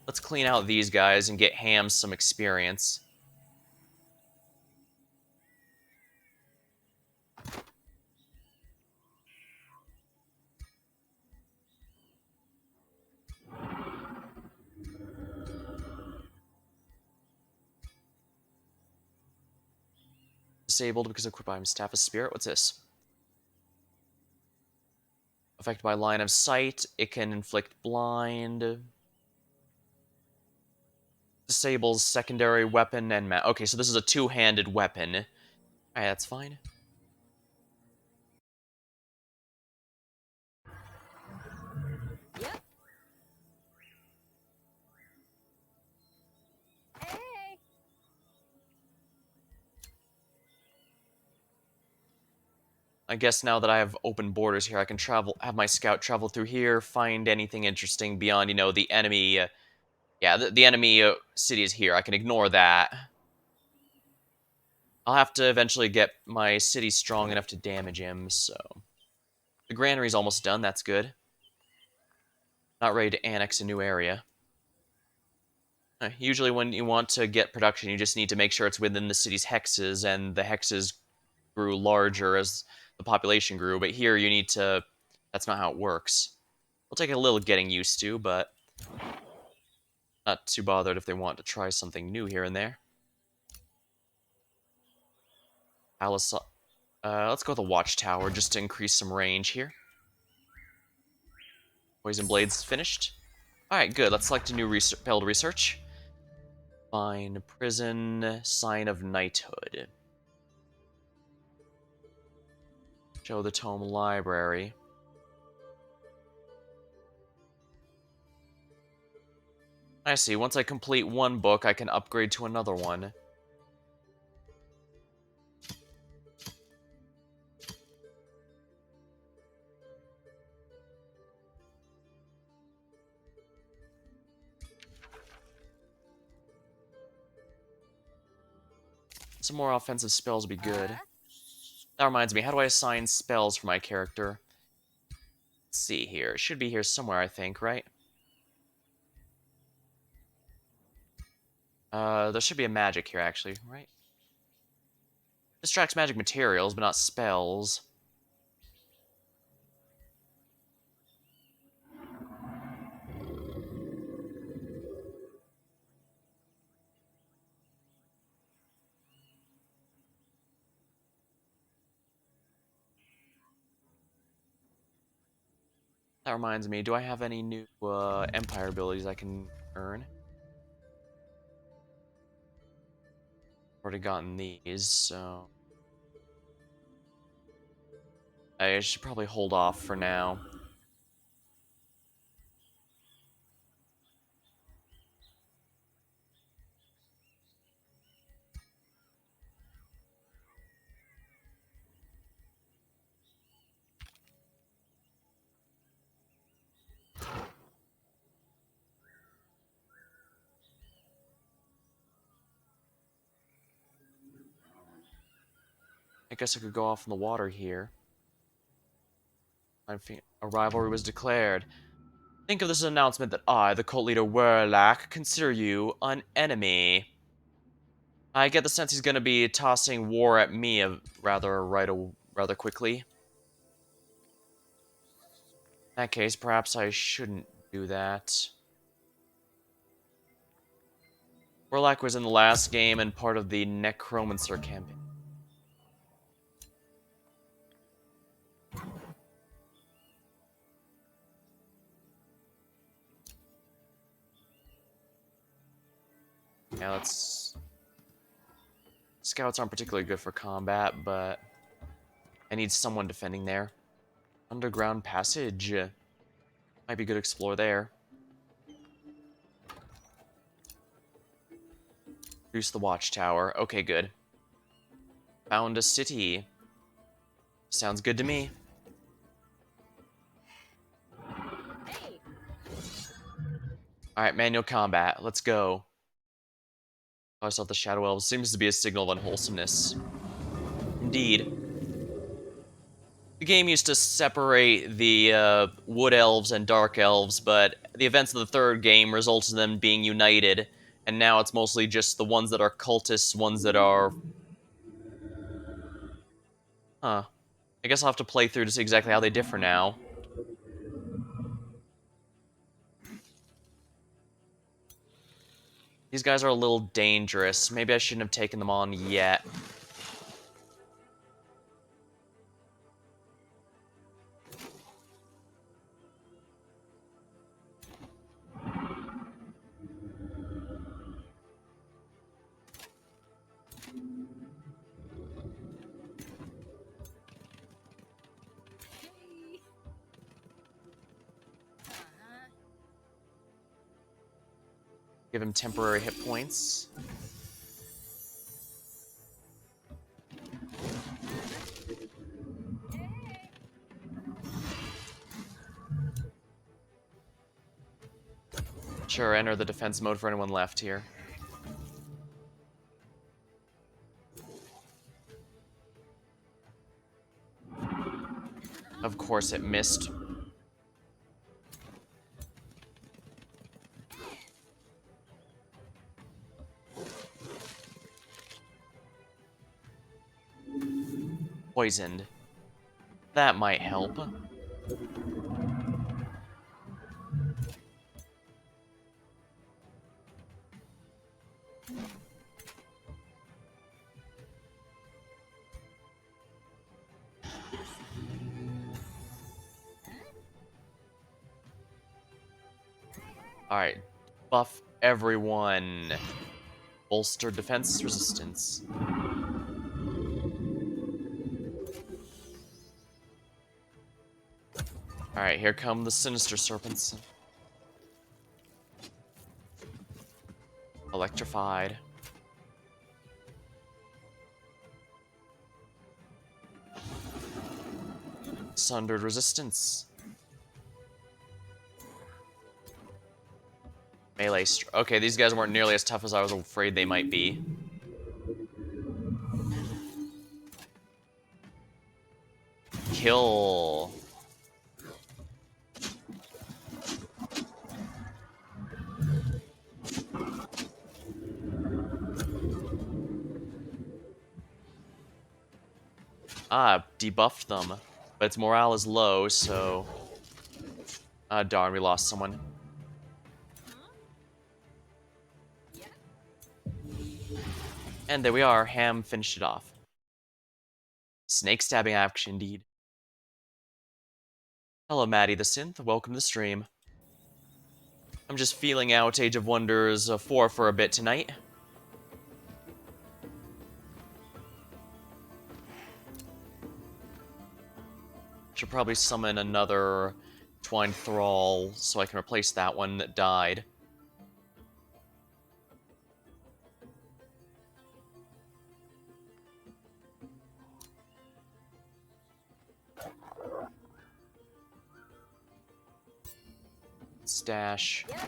let's clean out these guys and get Ham some experience. Disabled because equipped by Staff of Spirit. What's this? Affected by line of sight. It can inflict blind. Disables secondary weapon and okay, so this is a two-handed weapon. Alright, that's fine. Yep. Hey. I guess now that I have open borders here, I can have my scout travel through here, find anything interesting beyond, the enemy. Yeah, the enemy city is here. I can ignore that. I'll have to eventually get my city strong enough to damage him, so. The granary's almost done, that's good. Not ready to annex a new area. Usually when you want to get production, you just need to make sure it's within the city's hexes, and the hexes grew larger as the population grew, but here you need to... That's not how it works. It'll take a little getting used to, but not too bothered if they want to try something new here and there. Alice, let's go with the watchtower just to increase some range here. Poison Blade's finished. Alright, good. Let's select a new failed research. Fine. Prison. Sign of Knighthood. Show the Tome Library. I see. Once I complete one book, I can upgrade to another one. Some more offensive spells would be good. That reminds me, how do I assign spells for my character? Let's see here. It should be here somewhere, I think, right? There should be a magic here, actually, right? Distracts magic materials, but not spells. That reminds me, do I have any new Empire abilities I can earn? Already gotten these, so... I should probably hold off for now. I guess I could go off in the water here. A rivalry was declared. Think of this as an announcement that I, the cult leader Werlak, consider you an enemy. I get the sense he's going to be tossing war at me rather quickly. In that case, perhaps I shouldn't do that. Werlak was in the last game and part of the Necromancer campaign. Yeah, let's... Scouts aren't particularly good for combat, but I need someone defending there. Underground passage. Might be good to explore there. Reduce the watchtower. Okay, good. Found a city. Sounds good to me. Hey. Alright, manual combat. Let's go. I saw the Shadow Elves. Seems to be a signal of unwholesomeness. Indeed. The game used to separate the Wood Elves and Dark Elves, but the events of the third game resulted in them being united, and now it's mostly just the ones that are cultists, ones that are... Huh. I guess I'll have to play through to see exactly how they differ now. These guys are a little dangerous. Maybe I shouldn't have taken them on yet. Hey. Uh-huh. Give him temporary hit points. Hey. Sure, enter the defense mode for anyone left here. Of course it missed. Poisoned. That might help. Alright. Buff everyone. Bolster defense resistance. Alright, here come the Sinister Serpents. Electrified. Sundered resistance. Melee okay, these guys weren't nearly as tough as I was afraid they might be. Kill. Ah, debuffed them. But its morale is low, so... Ah, darn, we lost someone. Yeah. And there we are, Ham finished it off. Snake stabbing action, indeed. Hello, Maddie the Synth. Welcome to the stream. I'm just feeling out Age of Wonders 4 for a bit tonight. Should probably summon another Twined Thrall so I can replace that one that died. Stash. Yeah.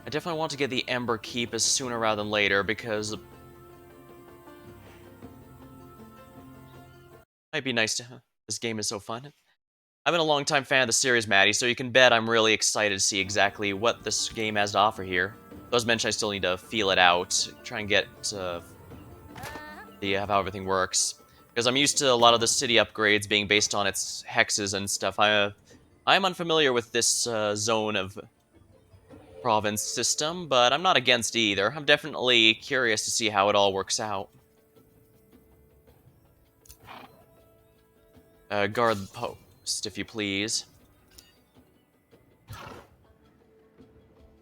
I definitely want to get the Ember Keep as sooner rather than later because it might be nice to... This game is so fun. I've been a long-time fan of the series, Maddie, so you can bet I'm really excited to see exactly what this game has to offer here. Though as mentioned, I still need to feel it out, try and get how everything works. Because I'm used to a lot of the city upgrades being based on its hexes and stuff. I'm unfamiliar with this zone of province system, but I'm not against either. I'm definitely curious to see how it all works out. Guard the post, if you please.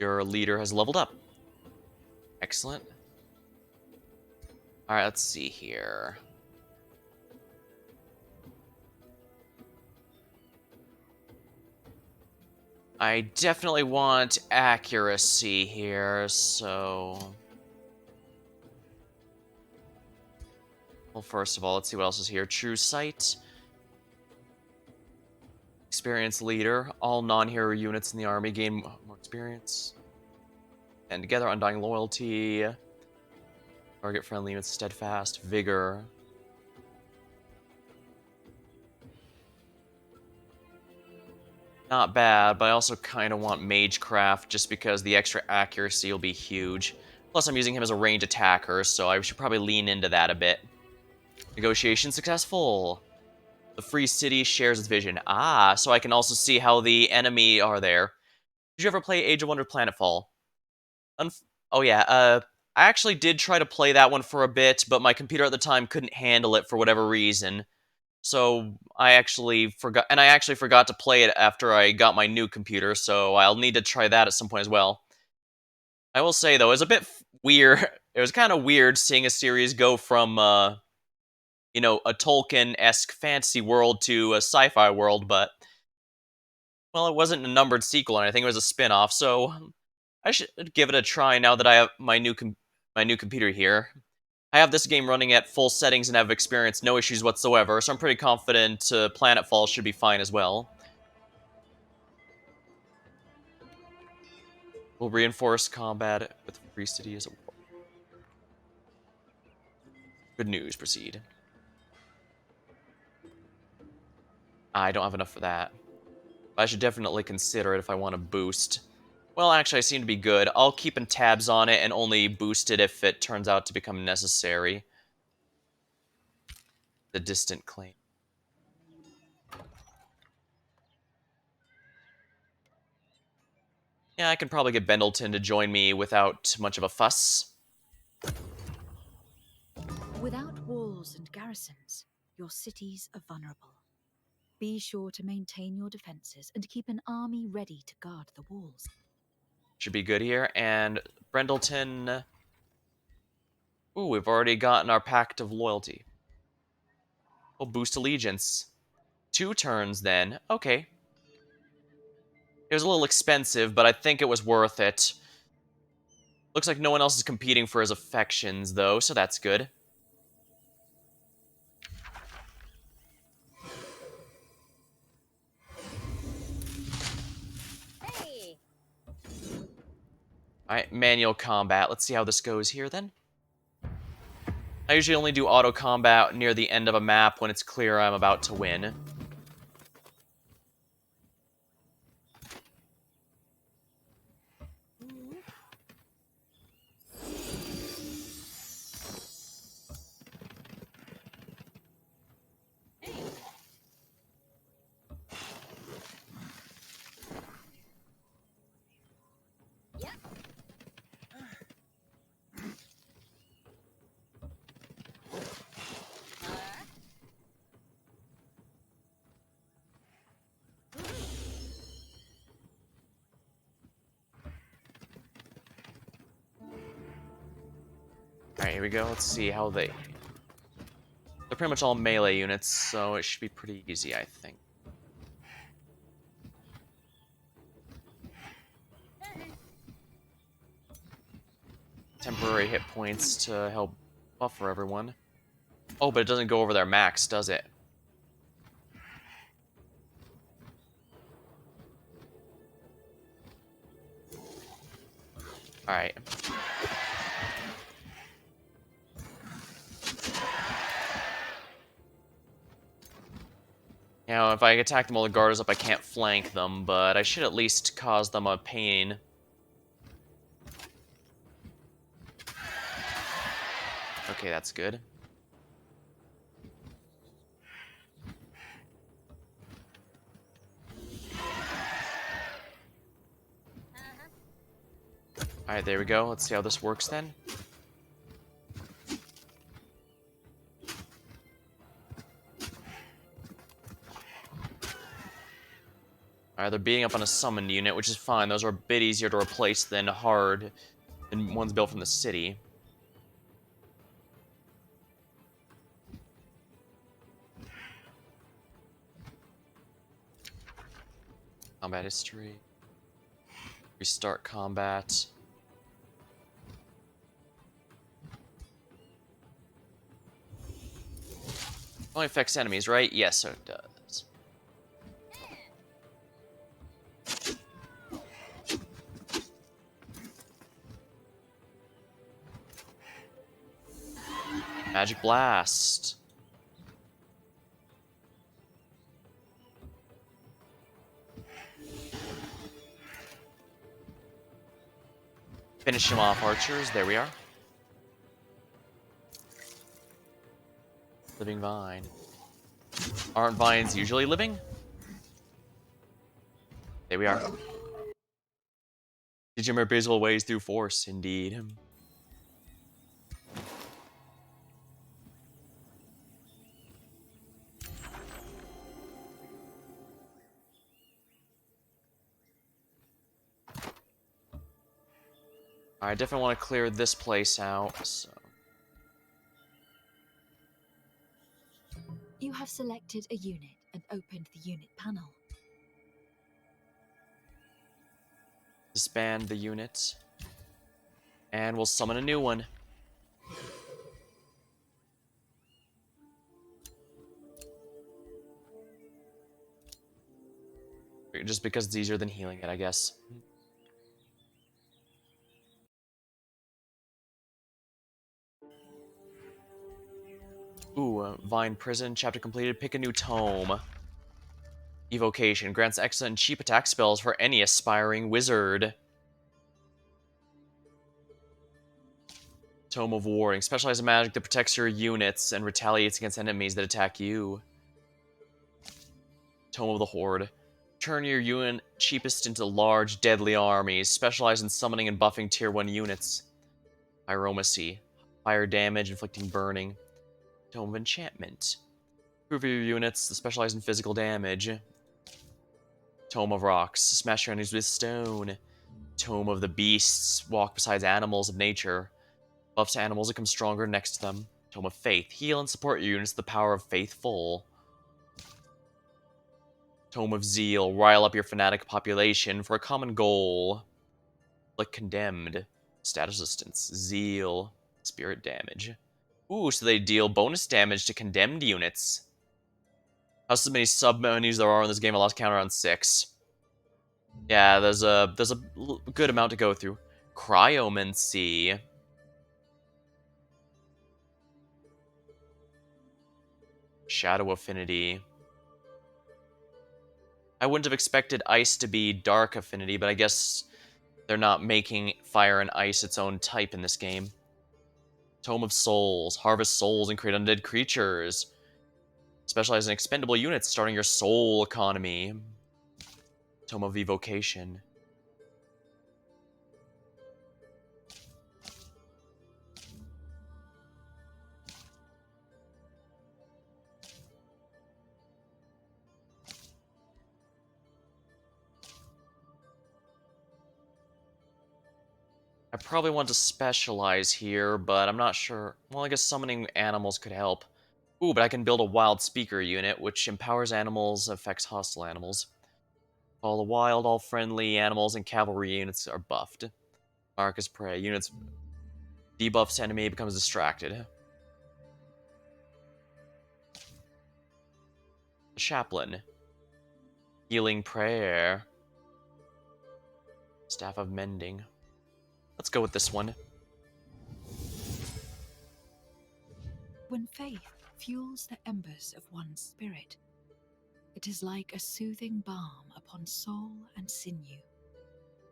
Your leader has leveled up. Excellent. Alright, let's see here. I definitely want accuracy here, so... Well, first of all, let's see what else is here. True Sight. Experience Leader. All non-hero units in the army gain more experience. And together, Undying Loyalty. Target friendly units, Steadfast. Vigor. Not bad, but I also kind of want Magecraft just because the extra accuracy will be huge. Plus, I'm using him as a ranged attacker, so I should probably lean into that a bit. Negotiation successful. The free city shares its vision. Ah, so I can also see how the enemy are there. Did you ever play Age of Wonder Planetfall? Oh yeah, I actually did try to play that one for a bit, but my computer at the time couldn't handle it for whatever reason. So I actually forgot to play it after I got my new computer, so I'll need to try that at some point as well. I will say though, it was a bit weird. It was kind of weird seeing a series go from a Tolkien-esque fantasy world to a sci-fi world, but well, it wasn't a numbered sequel or anything, it was a spin-off, so I should give it a try now that I have my new computer here. I have this game running at full settings and have experienced no issues whatsoever, so I'm pretty confident Planetfall should be fine as well. We'll reinforce combat with Free City as a war. Good news, proceed. I don't have enough for that. I should definitely consider it if I want to boost. Well, actually, I seem to be good. I'll keep in tabs on it and only boost it if it turns out to become necessary. The distant claim. Yeah, I can probably get Bendleton to join me without much of a fuss. Without walls and garrisons, your cities are vulnerable. Be sure to maintain your defenses and keep an army ready to guard the walls. Should be good here. And Brendleton... Ooh, we've already gotten our Pact of Loyalty. We'll boost Allegiance. 2 turns, then. Okay. It was a little expensive, but I think it was worth it. Looks like no one else is competing for his affections, though, so that's good. Hey! Alright, manual combat. Let's see how this goes here, then. I usually only do auto combat near the end of a map when it's clear I'm about to win. Alright, here we go. Let's see how they... They're pretty much all melee units, so it should be pretty easy, I think. Temporary hit points to help buffer everyone. Oh, but it doesn't go over their max, does it? Alright. You know, if I attack them while the guard is up, I can't flank them, but I should at least cause them a pain. Okay, that's good. Alright, there we go. Let's see how this works then. Alright, they're beating up on a summoned unit, which is fine. Those are a bit easier to replace than ones built from the city. Combat history. Restart combat. Only affects enemies, right? Yes, so it does. Magic Blast. Finish him off, archers. There we are. Living Vine. Aren't vines usually living? There we are. Teach him abysmal ways through force, indeed. I definitely want to clear this place out, so... You have selected a unit and opened the unit panel. Disband the unit. And we'll summon a new one. Just because it's easier than healing it, I guess. Ooh, Vine Prison, chapter completed. Pick a new tome. Evocation grants excellent and cheap attack spells for any aspiring wizard. Tome of Warring. Specialized magic that protects your units and retaliates against enemies that attack you. Tome of the Horde. Turn your unit cheapest into large, deadly armies. Specialize in summoning and buffing tier 1 units. Pyromancy. Fire damage, inflicting burning. Tome of Enchantment. Improve your units that specialize in physical damage. Tome of Rocks. Smash your enemies with stone. Tome of the Beasts. Walk beside animals of nature. Buffs to animals that come stronger next to them. Tome of Faith. Heal and support your units with the power of Faithful. Tome of Zeal. Rile up your fanatic population for a common goal. Like Condemned. Status resistance. Zeal. Spirit damage. Ooh, so they deal bonus damage to condemned units. How so many sub-menus there are in this game? I lost count around 6. Yeah, there's a good amount to go through. Cryomancy. Shadow Affinity. I wouldn't have expected ice to be dark affinity, but I guess they're not making fire and ice its own type in this game. Tome of Souls. Harvest souls and create undead creatures. Specialize in expendable units, starting your soul economy. Tome of Evocation. I probably want to specialize here, but I'm not sure. Well, I guess summoning animals could help. Ooh, but I can build a wild speaker unit, which empowers animals, affects hostile animals. All the wild, all friendly animals and cavalry units are buffed. Mark as prey. Units debuffs enemy becomes distracted. Chaplain. Healing prayer. Staff of mending. Let's go with this one. When faith fuels the embers of one's spirit, it is like a soothing balm upon soul and sinew.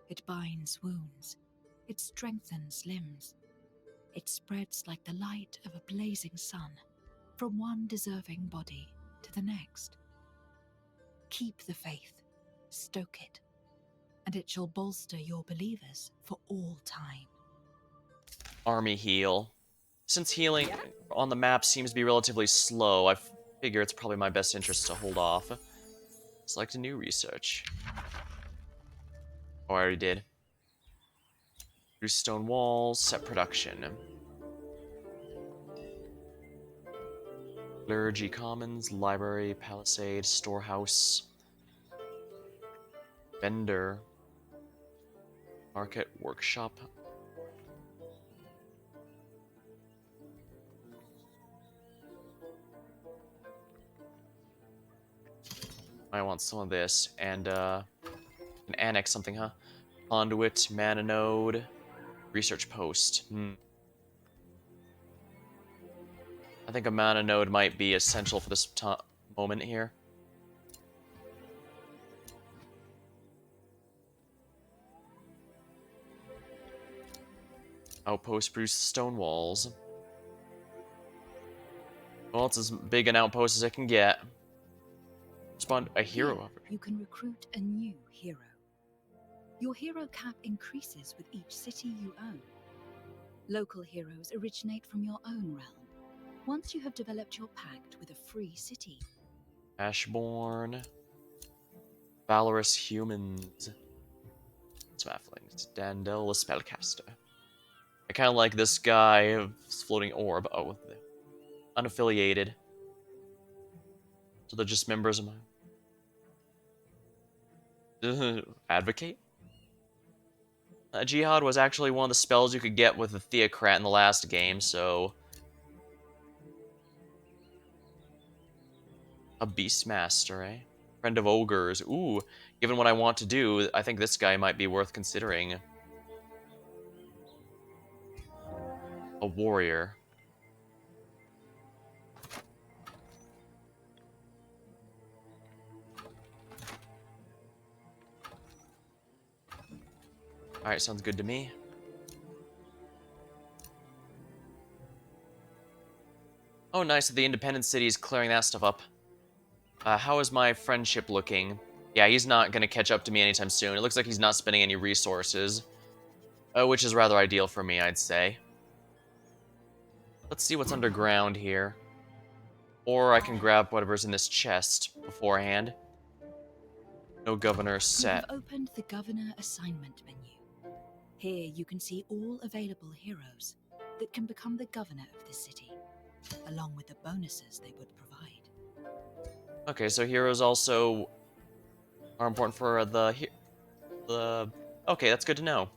It binds wounds, it strengthens limbs, it spreads like the light of a blazing sun from one deserving body to the next. Keep the faith, stoke it, and it shall bolster your believers for all time. Army heal. Since healing on the map seems to be relatively slow, I figure it's probably my best interest to hold off. Select a new research. Oh, I already did. Reduce stone walls, set production. Clergy Commons, Library, Palisade, Storehouse. Vendor. Market workshop. I want some of this and an annex something, huh? Conduit, mana node, research post. I think a mana node might be essential for this moment here. Outpost produce stone walls. Well, it's as big an outpost as I can get. Spawned a hero. Here, you can recruit a new hero. Your hero cap increases with each city you own. Local heroes originate from your own realm, once you have developed your pact with a free city. Ashborn. Valorous humans. Swafflings. Dandel, a spellcaster. I kind of like this guy, floating orb. Oh, unaffiliated. So they're just members of my... Advocate? Jihad was actually one of the spells you could get with the Theocrat in the last game, so... A Beastmaster, eh? Friend of Ogres. Ooh, given what I want to do, I think this guy might be worth considering. A warrior. Alright, sounds good to me. Oh, nice that the Independent City is clearing that stuff up. How is my friendship looking? Yeah, he's not going to catch up to me anytime soon. It looks like he's not spending any resources. Which is rather ideal for me, I'd say. Let's see what's underground here. Or I can grab whatever's in this chest beforehand. No governor set. You have opened the Governor Assignment menu. Here you can see all available heroes that can become the governor of this city, along with the bonuses they would provide. Okay, so heroes also are important for the... Okay, that's good to know.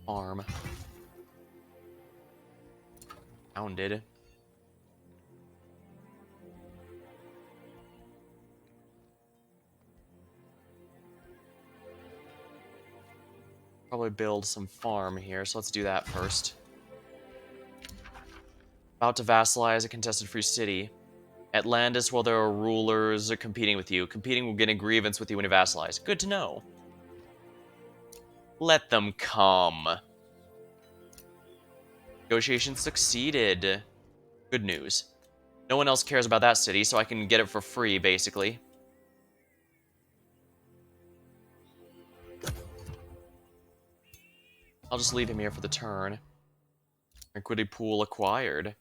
Farm. Founded. Probably build some farm here, so let's do that first. About to vassalize a contested free city. Atlantis, while there are rulers competing with you. Competing will get a grievance with you when you vassalize. Good to know. Let them come. Negotiations succeeded. Good news. No one else cares about that city, so I can get it for free, basically. I'll just leave him here for the turn. Equity pool acquired.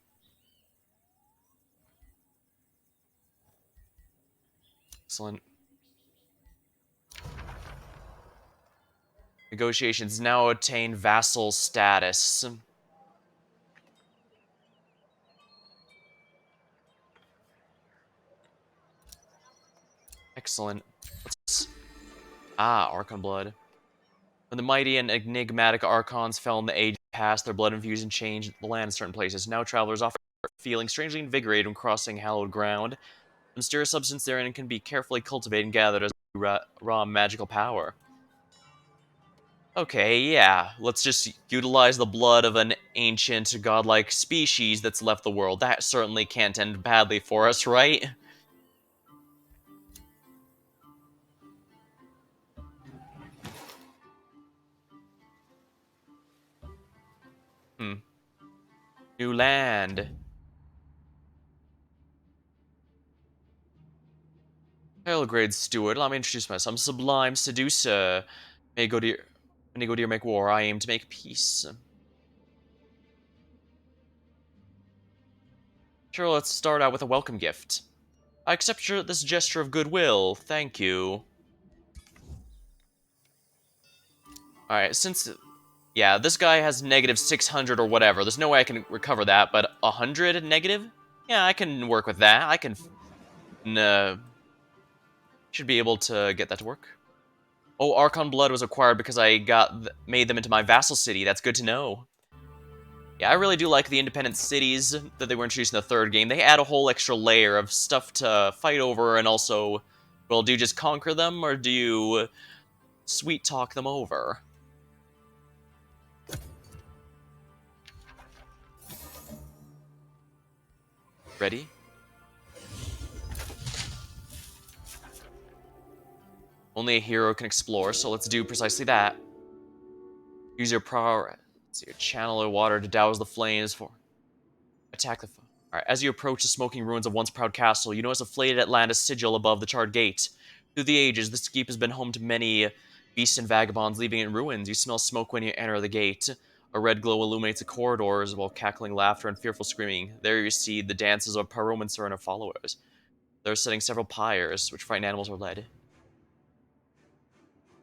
Excellent. Negotiations now attain vassal status. Excellent. Archon blood. When the mighty and enigmatic Archons fell in the age past, their blood infusion changed the land in certain places. Now travelers often feeling strangely invigorated when crossing hallowed ground. The mysterious substance therein can be carefully cultivated and gathered as raw magical power. Okay, yeah, let's just utilize the blood of an ancient godlike species that's left the world. That certainly can't end badly for us, right? New land. Helgrade Steward, allow me to introduce myself. I'm Sublime Seducer. May go dear make war, I aim to make peace. Sure, let's start out with a welcome gift. I accept this gesture of goodwill. Thank you. Alright, since... Yeah, this guy has negative 600 or whatever. There's no way I can recover that, but 100 negative? Yeah, I can work with that. I can... Should be able to get that to work. Oh, Archon Blood was acquired because I made them into my vassal city. That's good to know. Yeah, I really do like the independent cities that they were introduced in the third game. They add a whole extra layer of stuff to fight over, and also, well, do you just conquer them, or do you sweet talk them over? Ready? Only a hero can explore, so let's do precisely that. Use your power, let's see, your channel of water to douse the flames for attack the foe. Alright, as you approach the smoking ruins of once proud castle, you notice a flayed Atlantis sigil above the charred gate. Through the ages, this keep has been home to many beasts and vagabonds, leaving it in ruins. You smell smoke when you enter the gate. A red glow illuminates the corridors, while cackling laughter and fearful screaming. There you see the dances of Pyromancer and her followers. They're setting several pyres, which frightened animals are led.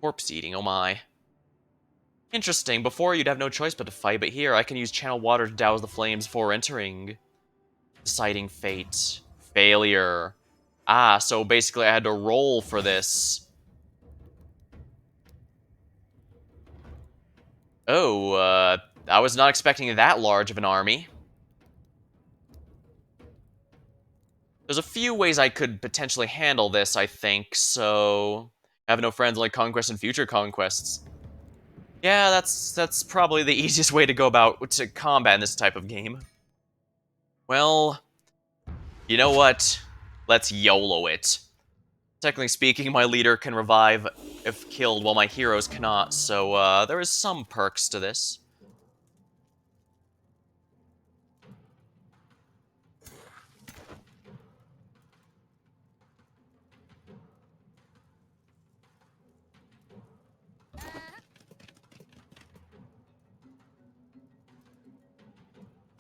Corpse eating, oh my. Interesting, before you'd have no choice but to fight, but here I can use channel water to douse the flames before entering. Deciding fate. Failure. Ah, so basically I had to roll for this. Oh, I was not expecting that large of an army. There's a few ways I could potentially handle this, I think, so... Have no friends like conquest and future conquests. Yeah, that's probably the easiest way to go about to combat this type of game. Well, you know what? Let's YOLO it. Technically speaking, my leader can revive if killed, while my heroes cannot, so there is some perks to this.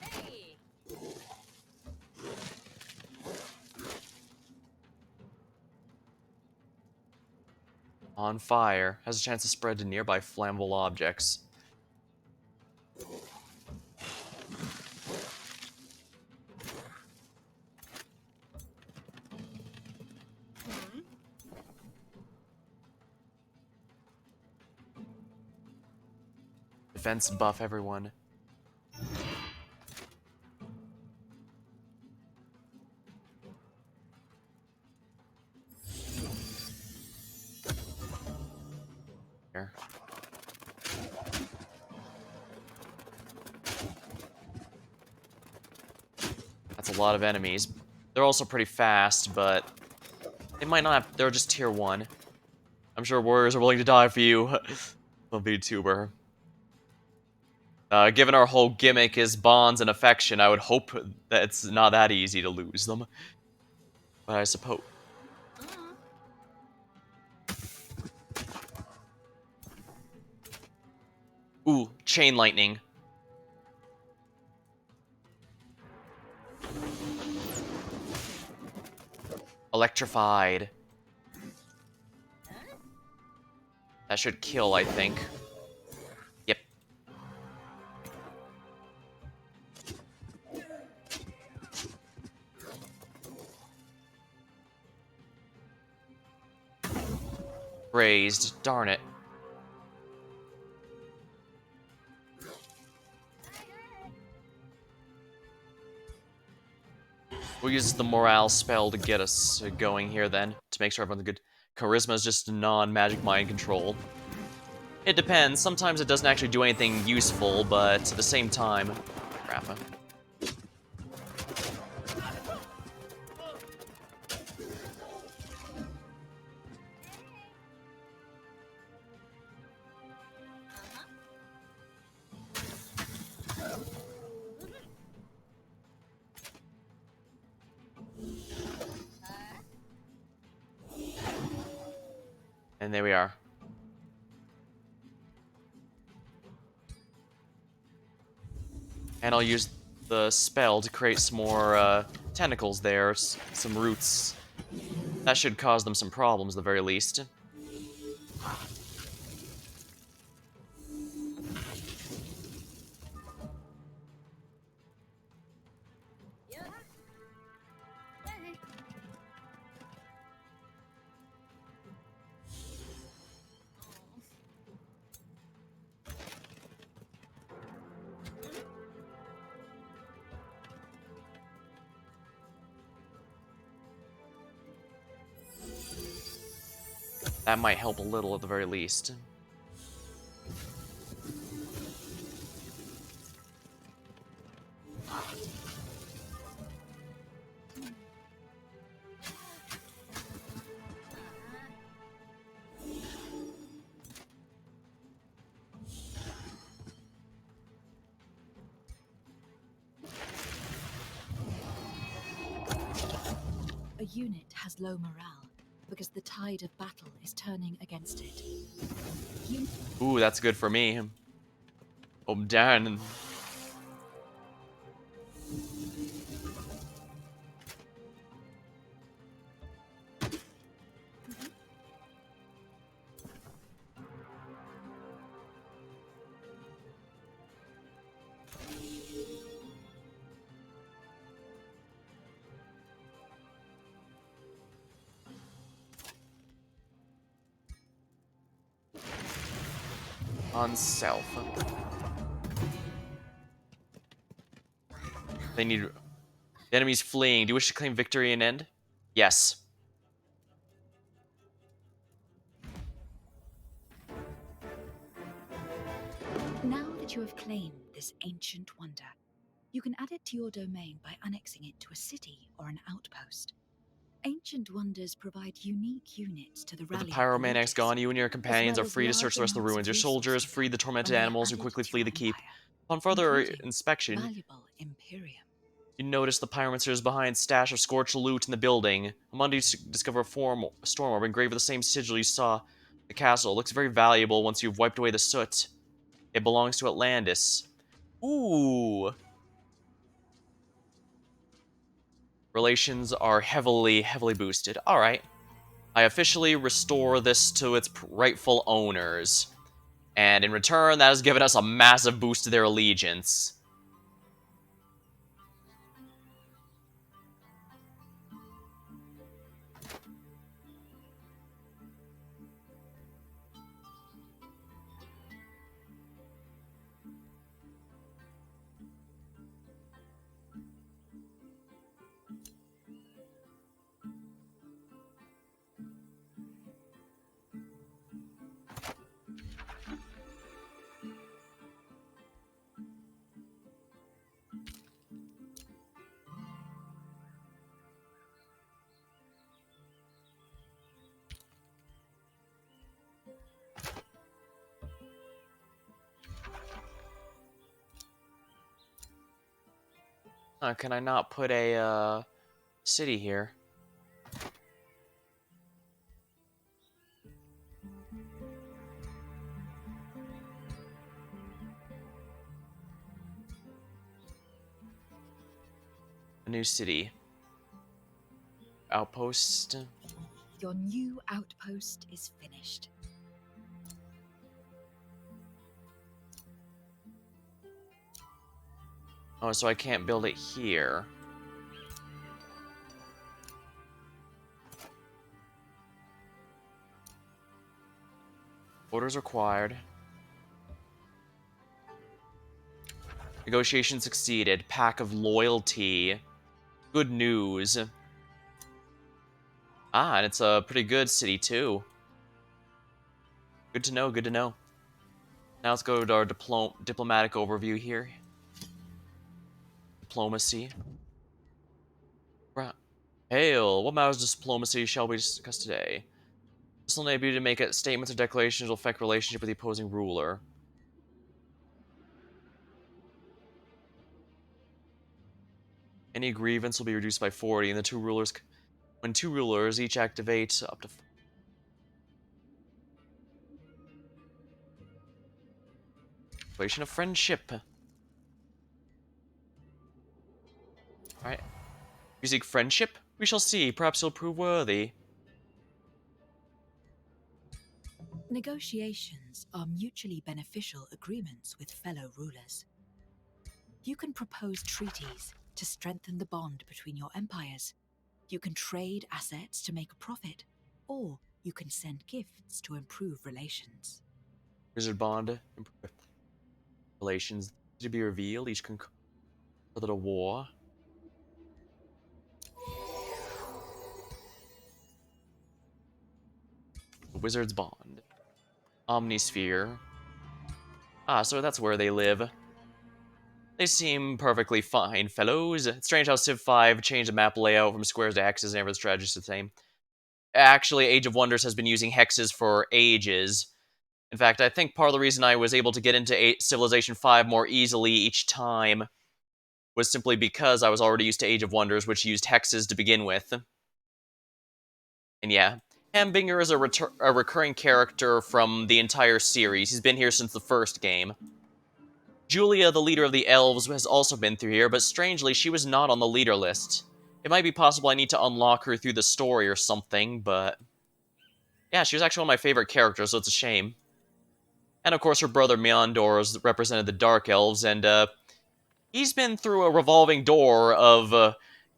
Hey. On fire, has a chance to spread to nearby flammable objects. Defense buff everyone. Here. That's a lot of enemies. They're also pretty fast, but they might not have, they're just tier 1. I'm sure warriors are willing to die for you. A VTuber. Given our whole gimmick is bonds and affection, I would hope that it's not that easy to lose them. But I suppose... Ooh, chain lightning. Electrified. That should kill, I think. Yep. Raised. Darn it. We'll use the morale spell to get us going here then, to make sure everyone's good. Charisma is just non-magic mind control. It depends. Sometimes it doesn't actually do anything useful, but at the same time... Crap. And there we are. And I'll use the spell to create some more tentacles there, some roots. That should cause them some problems, at the very least. That might help a little at the very least. A unit has low morale because the tide of battle is turning against it. Ooh, that's good for me. Oh, darn. On self. They need... The enemy's fleeing. Do you wish to claim victory and end? Yes. Now that you have claimed this ancient wonder, you can add it to your domain by annexing it to a city or an outpost. Ancient wonders provide unique units to the With the rally of pyromaniacs religious, gone, you and your as companions well are as free to search large the rest of the amounts ruins. of Your soldiers resources free the tormented when they are animals and added quickly to flee your the keep. empire, Upon further including inspection, valuable Imperium. you notice the pyromancers behind stash of scorched loot in the building. Among you discover a storm orb engraved with the same sigil you saw in the castle. It looks very valuable once you've wiped away the soot. It belongs to Atlantis. Ooh. Relations are heavily boosted. Alright. I officially restore this to its rightful owners. And in return, that has given us a massive boost to their allegiance. Can I not put a, city here? A new city. Outpost. Your new outpost is finished. Oh, so I can't build it here. Orders required. Negotiation succeeded. Pack of loyalty. Good news. Ah, and it's a pretty good city, too. Good to know, good to know. Now let's go to our diplomatic overview here. Diplomacy. Right. Hail! What matters of diplomacy shall we discuss today? This will enable you to make statements or declarations that will affect relationship with the opposing ruler. Any grievance will be reduced by 40, and the two rulers... When two rulers each activate up to... Relation of friendship. Alright. You seek friendship? We shall see. Perhaps you'll prove worthy. Negotiations are mutually beneficial agreements with fellow rulers. You can propose treaties to strengthen the bond between your empires. You can trade assets to make a profit, or you can send gifts to improve relations. Wizard bond. Relations to be revealed. Each can further the war. The Wizard's Bond. Omnisphere. Ah, so that's where they live. They seem perfectly fine, fellows. It's strange how Civ 5 changed the map layout from squares to hexes and everyone's strategies the same. Actually, Age of Wonders has been using hexes for ages. In fact, I think part of the reason I was able to get into Civilization 5 more easily each time was simply because I was already used to Age of Wonders, which used hexes to begin with. And yeah, Hambinger is a recurring character from the entire series. He's been here since the first game. Julia, the leader of the elves, has also been through here, but strangely, she was not on the leader list. It might be possible I need to unlock her through the story or something, but yeah, she was actually one of my favorite characters, so it's a shame. And of course, her brother Meondor has represented the Dark Elves, and he's been through a revolving door of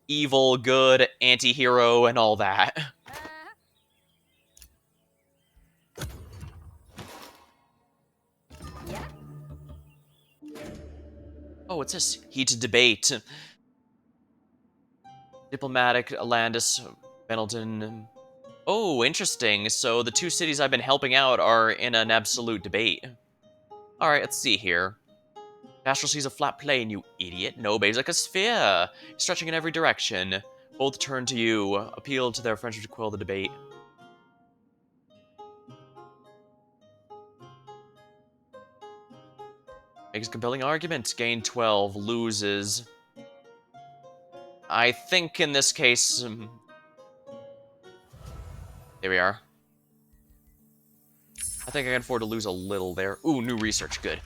evil, good, anti-hero, and all that. Yeah. Oh, what's this? Heated debate. Diplomatic, Alandis, Pendleton. Oh, interesting. So the two cities I've been helping out are in an absolute debate. Alright, let's see here. Astral sees a flat plane, you idiot. No, behaves like a sphere, stretching in every direction. Both turn to you, appeal to their friendship to quell the debate. Makes a compelling argument. Gain 12, loses. I think in this case... there we are. I think I can afford to lose a little there. Ooh, new research, good.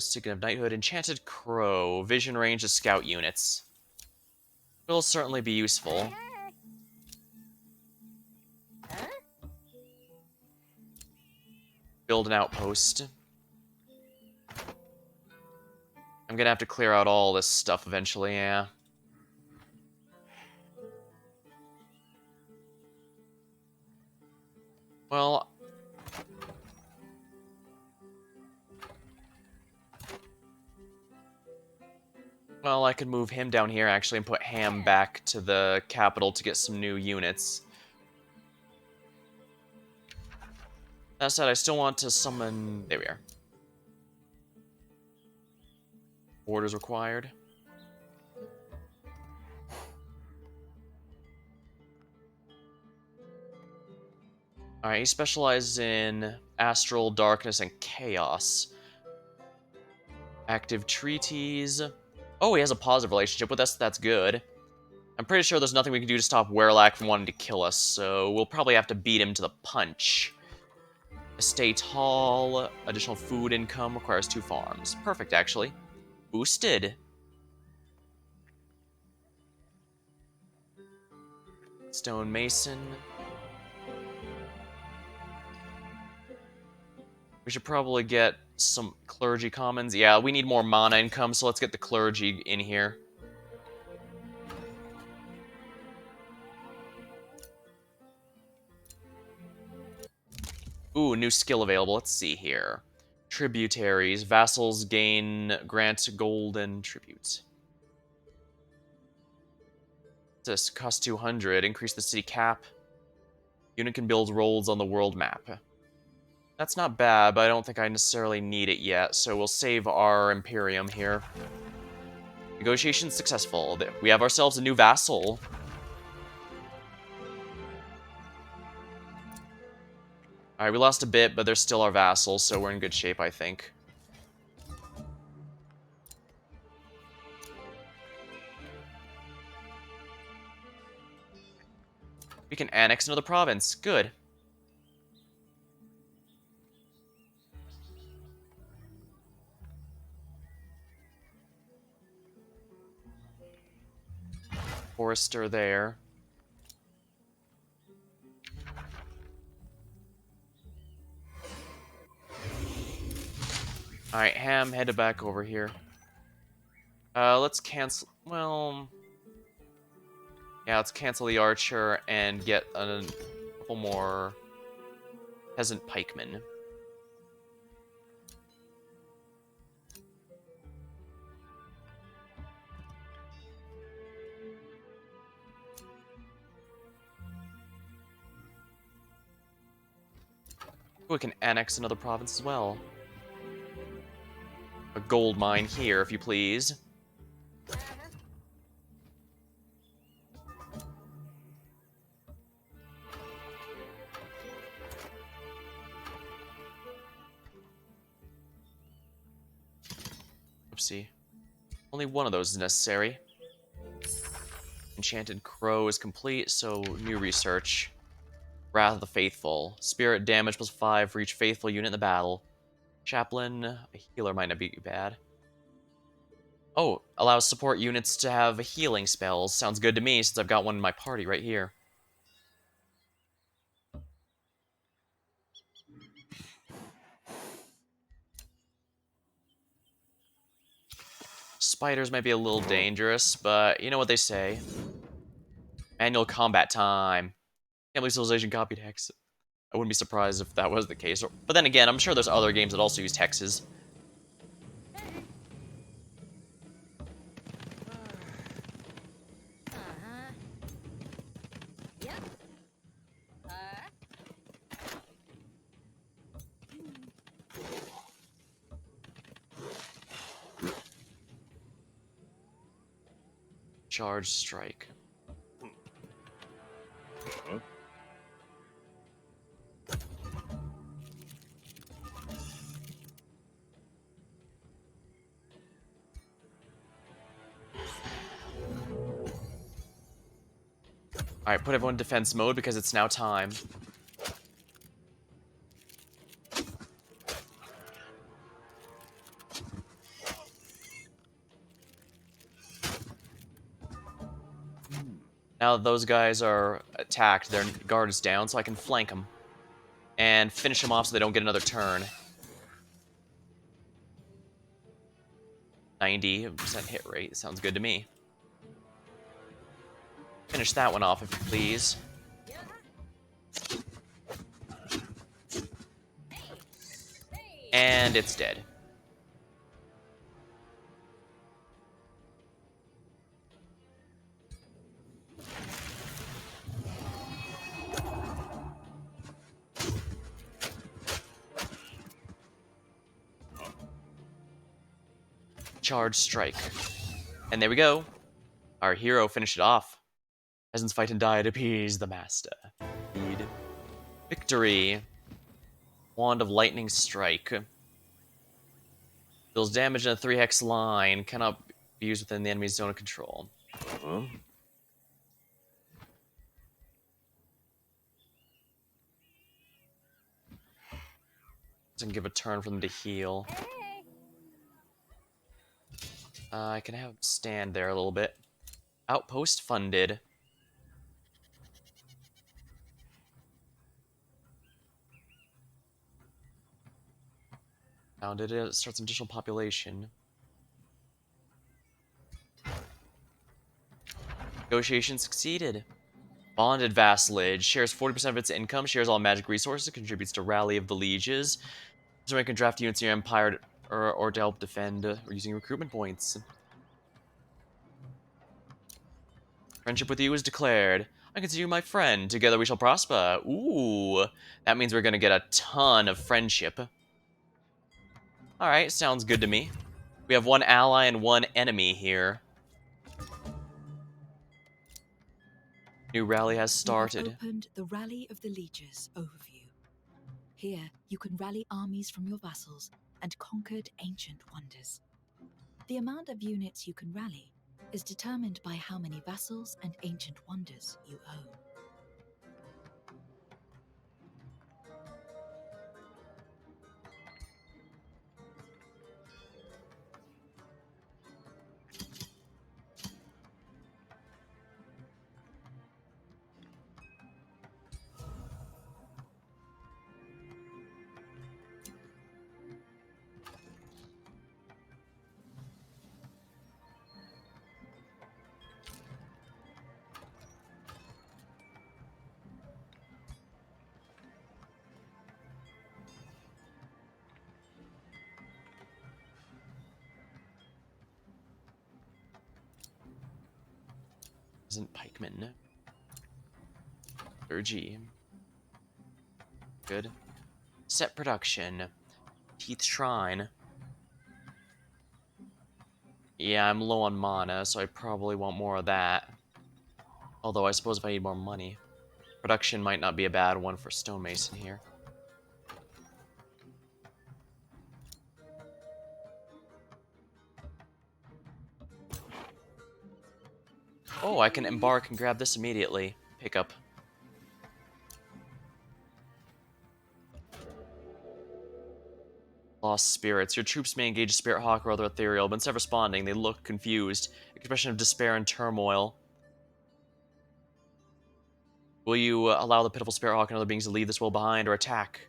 Signet of Knighthood, Enchanted Crow, vision range of scout units. Will certainly be useful. Huh? Build an outpost. I'm gonna have to clear out all this stuff eventually, yeah. Well... well, I could move him down here, actually, and put Ham back to the capital to get some new units. That said, I still want to summon... there we are. Orders required. Alright, he specializes in Astral, Darkness, and Chaos. Active treaties. Oh, he has a positive relationship with us. That's good. I'm pretty sure there's nothing we can do to stop Werelak from wanting to kill us, so we'll probably have to beat him to the punch. Estate Hall. Additional food income requires 2 farms. Perfect, actually. Boosted. Stone Mason. We should probably get some clergy commons. Yeah, we need more mana income, so let's get the clergy in here. Ooh, new skill available. Let's see here. Tributaries. Vassals grant golden tribute. This cost 200. Increase the city cap. Unit can build rolls on the world map. That's not bad, but I don't think I necessarily need it yet, so we'll save our Imperium here. Negotiation successful. We have ourselves a new vassal. Alright, we lost a bit, but they're still our vassals, so we're in good shape, I think. We can annex another province. Good. Forester there. Alright, Ham, headed back over here. Let's cancel... well... yeah, let's cancel the archer and get a couple more peasant pikemen. We can annex another province as well. A gold mine here, if you please. Oopsie. Only one of those is necessary. Enchanted Crow is complete, so new research. Wrath of the Faithful. Spirit damage +5 for each faithful unit in the battle. Chaplain, a healer might not be bad. Oh, allows support units to have healing spells. Sounds good to me since I've got one in my party right here. Spiders might be a little dangerous, but you know what they say. Manual combat time. Family Civilization copied Hex. I wouldn't be surprised if that was the case. But then again, I'm sure there's other games that also use hexes. Uh-huh. Yep. Charge strike. Alright, put everyone in defense mode because it's now time. Now that those guys are attacked, their guard is down, so I can flank them. And finish them off so they don't get another turn. 90% hit rate, sounds good to me. Finish that one off if you please. And it's dead. Charge strike. And there we go. Our hero finished it off. Peasants fight and die to appease the master. Indeed. Victory. Wand of Lightning Strike. Deals damage in a 3-hex line. Cannot be used within the enemy's zone of control. Doesn't give a turn for them to heal. I can have him stand there a little bit. Outpost funded. Founded it. Starts additional population. Negotiation succeeded. Bonded vassalage. Shares 40% of its income. Shares all magic resources. Contributes to Rally of the Lieges. So I can draft units in your empire or to help defend using recruitment points. Friendship with you is declared. I consider you my friend. Together we shall prosper. Ooh, that means we're gonna get a ton of friendship. Alright, sounds good to me. We have one ally and one enemy here. New rally has You have started. opened the Rally of the Lieges overview. Here, you can rally armies from your vassals and conquered ancient wonders. The amount of units you can rally is determined by how many vassals and ancient wonders you own. Isn't pikeman. Clergy. Good. Set production. Teeth Shrine. Yeah, I'm low on mana, so I probably want more of that. Although I suppose if I need more money. Production might not be a bad one for Stonemason here. Oh, I can embark and grab this immediately. Pick up. Lost spirits. Your troops may engage a spirit hawk or other ethereal, but instead of responding, they look confused. Expression of despair and turmoil. Will you allow the pitiful spirit hawk and other beings to leave this world behind or attack?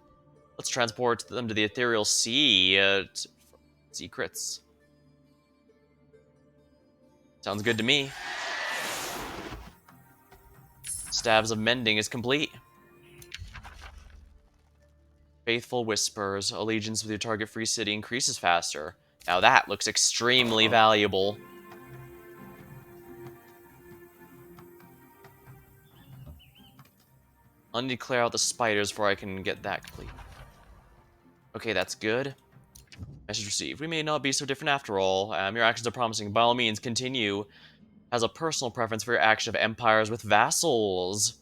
Let's transport them to the ethereal sea. Secrets. Sounds good to me. Stabs of Mending is complete. Faithful Whispers. Allegiance with your target free city increases faster. Now that looks extremely valuable. I'll need to clear out the spiders before I can get that complete. Okay, that's good. Message received. We may not be so different after all. Your actions are promising. By all means, continue. Has a personal preference for your action of empires with vassals.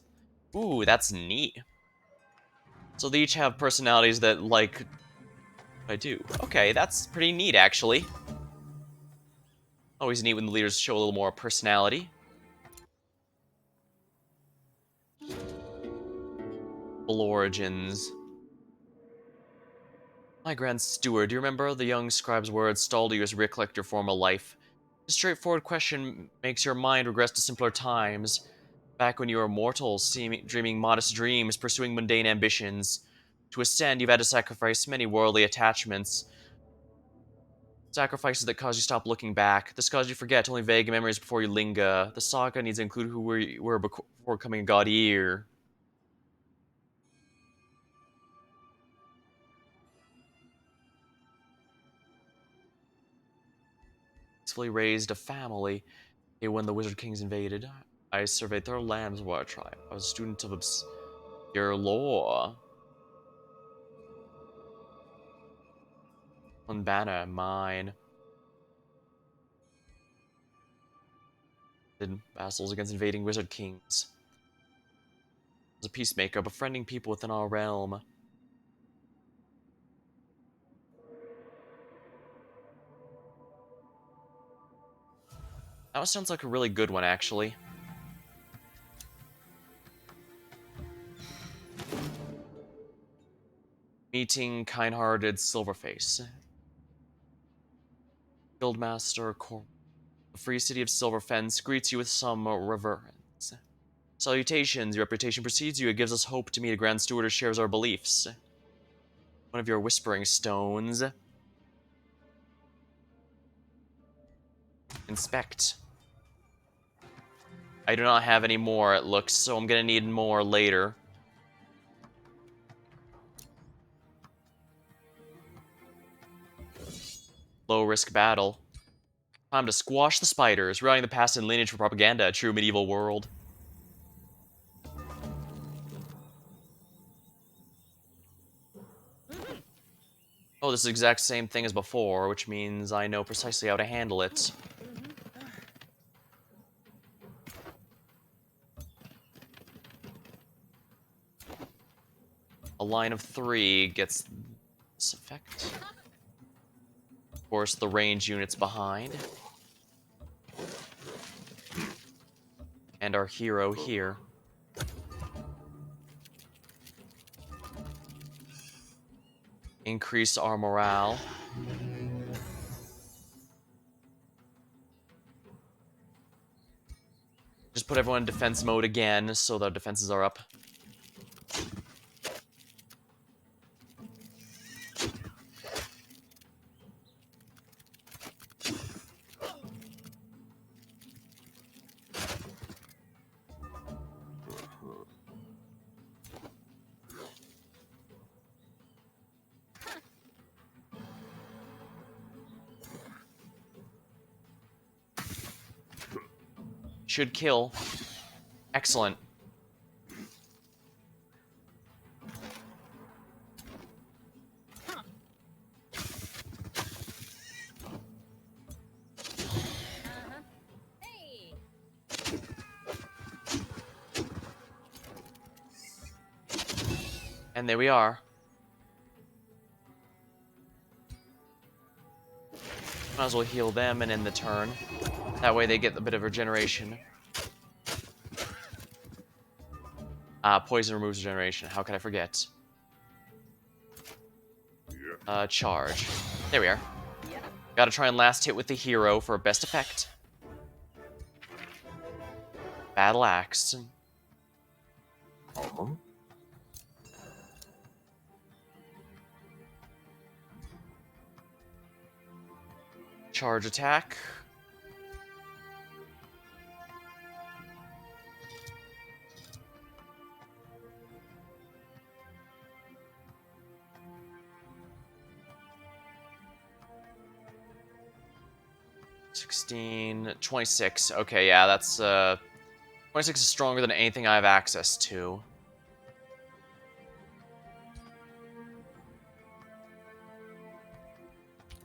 Ooh, that's neat. So they each have personalities that like I do. Okay, that's pretty neat, actually. Always neat when the leaders show a little more personality. Full origins. My grand steward, do you remember the young scribe's words, stall to you as recollect your former life? This straightforward question makes your mind regress to simpler times, back when you were mortal, dreaming modest dreams, pursuing mundane ambitions. To ascend, you've had to sacrifice many worldly attachments, sacrifices that cause you stop looking back. This cause you forget only vague memories before you linger. The saga needs to include who you were before becoming a god ear. Peacefully raised a family. When the Wizard Kings invaded, I surveyed their lands while I tried. I was a student of obscure lore. Banner, mine. Did vassals against invading Wizard Kings. I was a peacemaker, befriending people within our realm. That one sounds like a really good one, actually. Meeting kind-hearted Silverface. Guildmaster Corm. The free city of Silverfence greets you with some reverence. Salutations, your reputation precedes you. It gives us hope to meet a Grand Steward who shares our beliefs. One of your whispering stones. Inspect. I do not have any more, it looks, so I'm gonna need more later. Low-risk battle. Time to squash the spiders, rewriting the past and lineage for propaganda, a true medieval world. Oh, this is the exact same thing as before, which means I know precisely how to handle it. A line of 3 gets this effect. Of course, the range units behind. And our hero here. Increase our morale. Just put everyone in defense mode again, so their defenses are up. Should kill. Excellent. And there we are. Might as well heal them and end the turn. That way they get a bit of regeneration. Poison removes regeneration. How could I forget? Charge. There we are. Gotta try and last hit with the hero for best effect. Battle Axe. Charge attack. $16, 26. Okay, yeah, that's 26 is stronger than anything I have access to.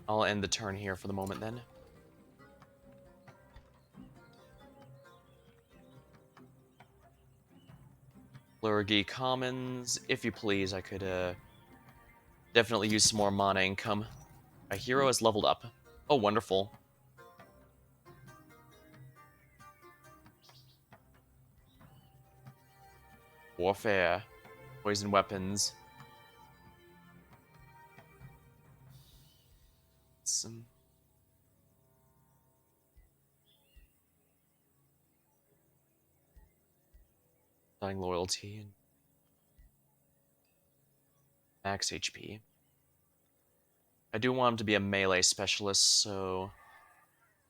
I'll end the turn here for the moment then. Lurgy commons, if you please. I could definitely use some more mana income. My hero has leveled up. Oh, wonderful. Warfare. Poison weapons. Some... Dying loyalty. And max HP. I do want him to be a melee specialist, so...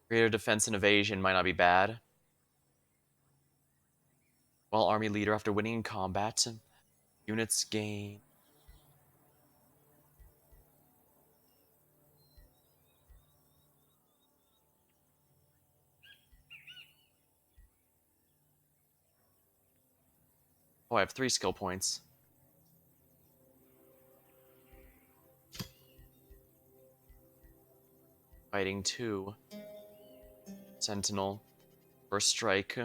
Greater defense and evasion might not be bad. While army leader after winning in combat. Units gain... Oh, I have 3 skill points. Fighting 2. Sentinel. First strike.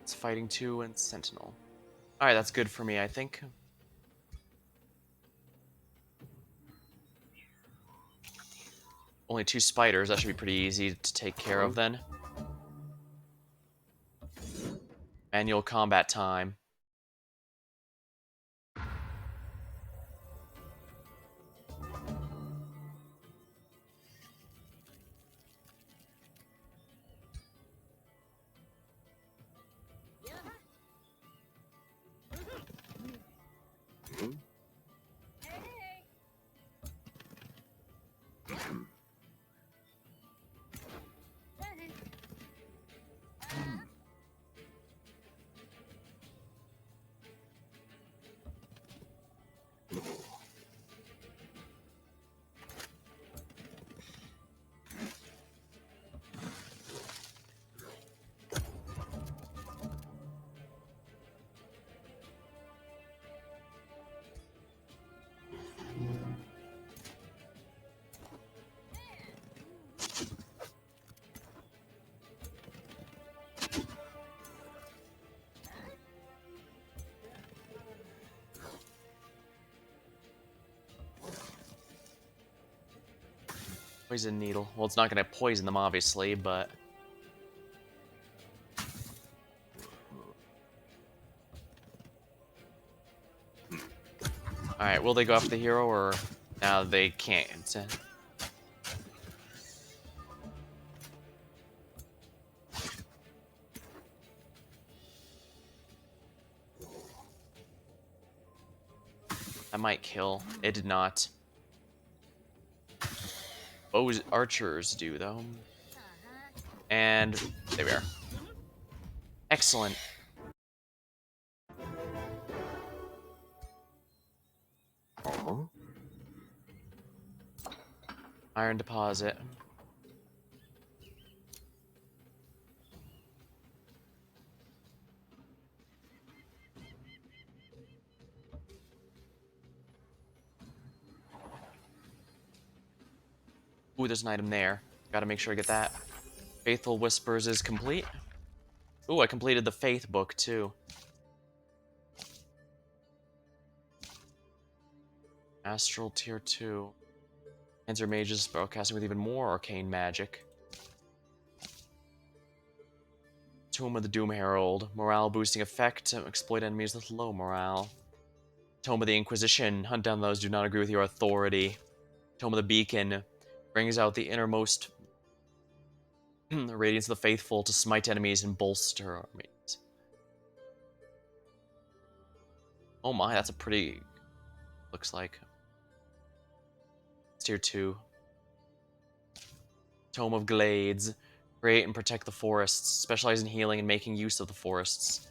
It's fighting 2 and Sentinel. Alright, that's good for me, I think. Only 2 spiders, that should be pretty easy to take care of then. Manual combat time. Poison needle. Well, it's not gonna poison them, obviously, but... Alright, will they go after the hero, or... No, they can't. That might kill. It did not. Bows archers do, though. Uh-huh. And there we are. Excellent. Iron deposit. Ooh, there's an item there. Gotta make sure I get that. Faithful Whispers is complete. Ooh, I completed the Faith book, too. Astral Tier 2. Answer mages, spellcasting with even more arcane magic. Tome of the Doom Herald. Morale boosting effect. Exploit enemies with low morale. Tome of the Inquisition. Hunt down those who do not agree with your authority. Tome of the Beacon. Brings out the innermost the radiance of the faithful to smite enemies and bolster armies. Oh my, that's a pretty... looks like. It's tier 2. Tome of Glades. Create and protect the forests. Specialize in healing and making use of the forests.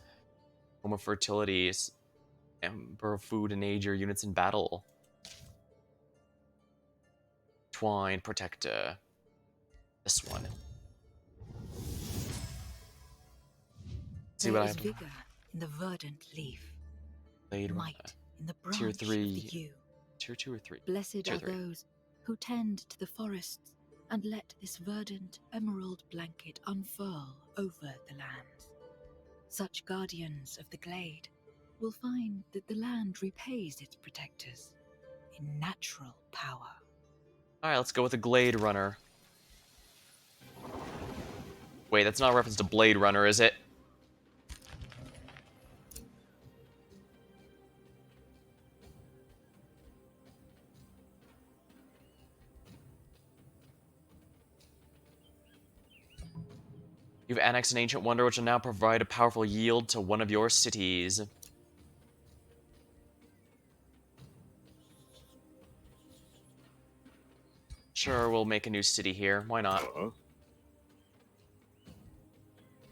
Tome of Fertilities. Ember of Food and aid your units in battle. Twine Protector. This one. See what I have to... vigor in the verdant leaf, Blade might in the branch Tier of the 3. yew. Tier 2 or 3? Blessed Tier are 3. those who tend to the forests and let this verdant emerald blanket unfurl over the lands. Such guardians of the glade will find that the land repays its protectors in natural power. Alright, let's go with the Glade Runner. Wait, that's not a reference to Blade Runner, is it? You've annexed an ancient wonder which will now provide a powerful yield to one of your cities. Sure, we'll make a new city here. Why not?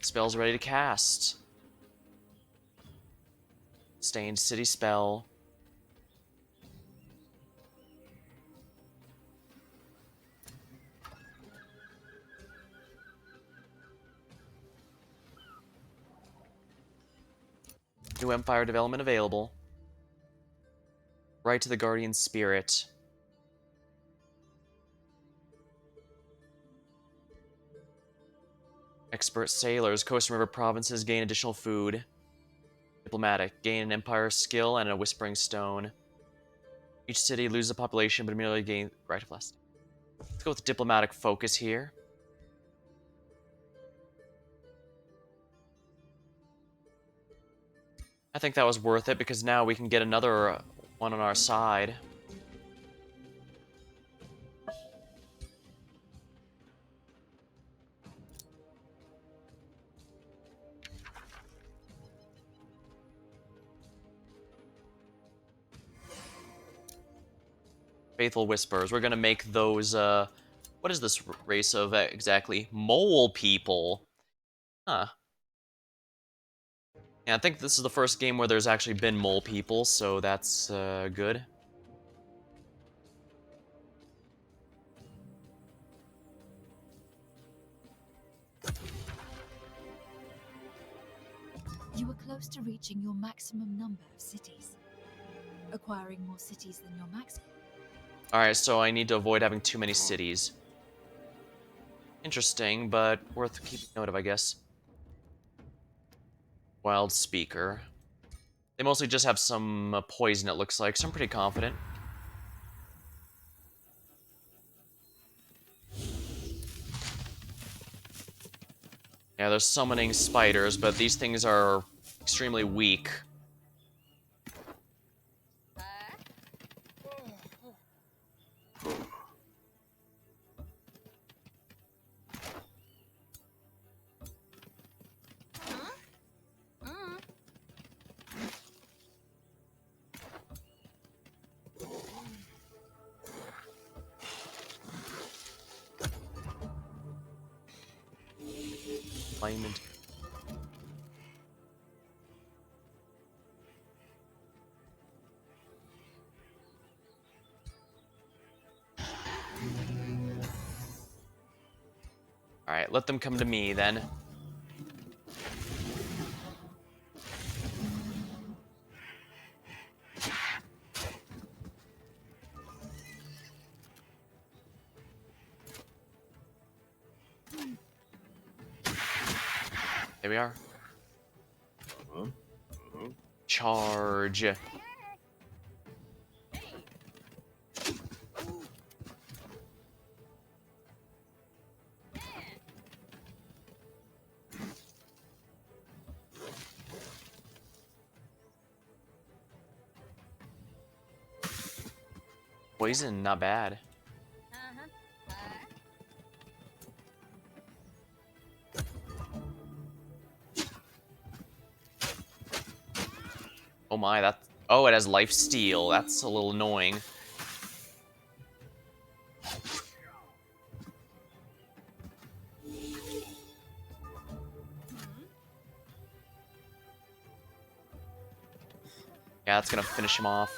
Spell's ready to cast. Stained City spell. New Empire development available. Right to the Guardian Spirit. Expert sailors. Coast and river provinces gain additional food. Diplomatic. Gain an Empire skill and a Whispering Stone. Each city loses a population but immediately gain right of last. Let's go with diplomatic focus here. I think that was worth it because now we can get another one on our side. Faithful Whispers. We're gonna make those, what is this race of exactly? Mole people. Huh. Yeah, I think this is the first game where there's actually been mole people, so that's, good. You were close to reaching your maximum number of cities. Acquiring more cities than your maximum. Alright, so I need to avoid having too many cities. Interesting, but worth keeping note of, I guess. Wild Speaker. They mostly just have some poison, it looks like, so I'm pretty confident. Yeah, they're summoning spiders, but these things are extremely weak. Alignment. Alright, let them come to me then. There we are. Charge. Poison, not bad. Oh my, that. Oh, it has life steal. That's a little annoying. Yeah, that's gonna finish him off.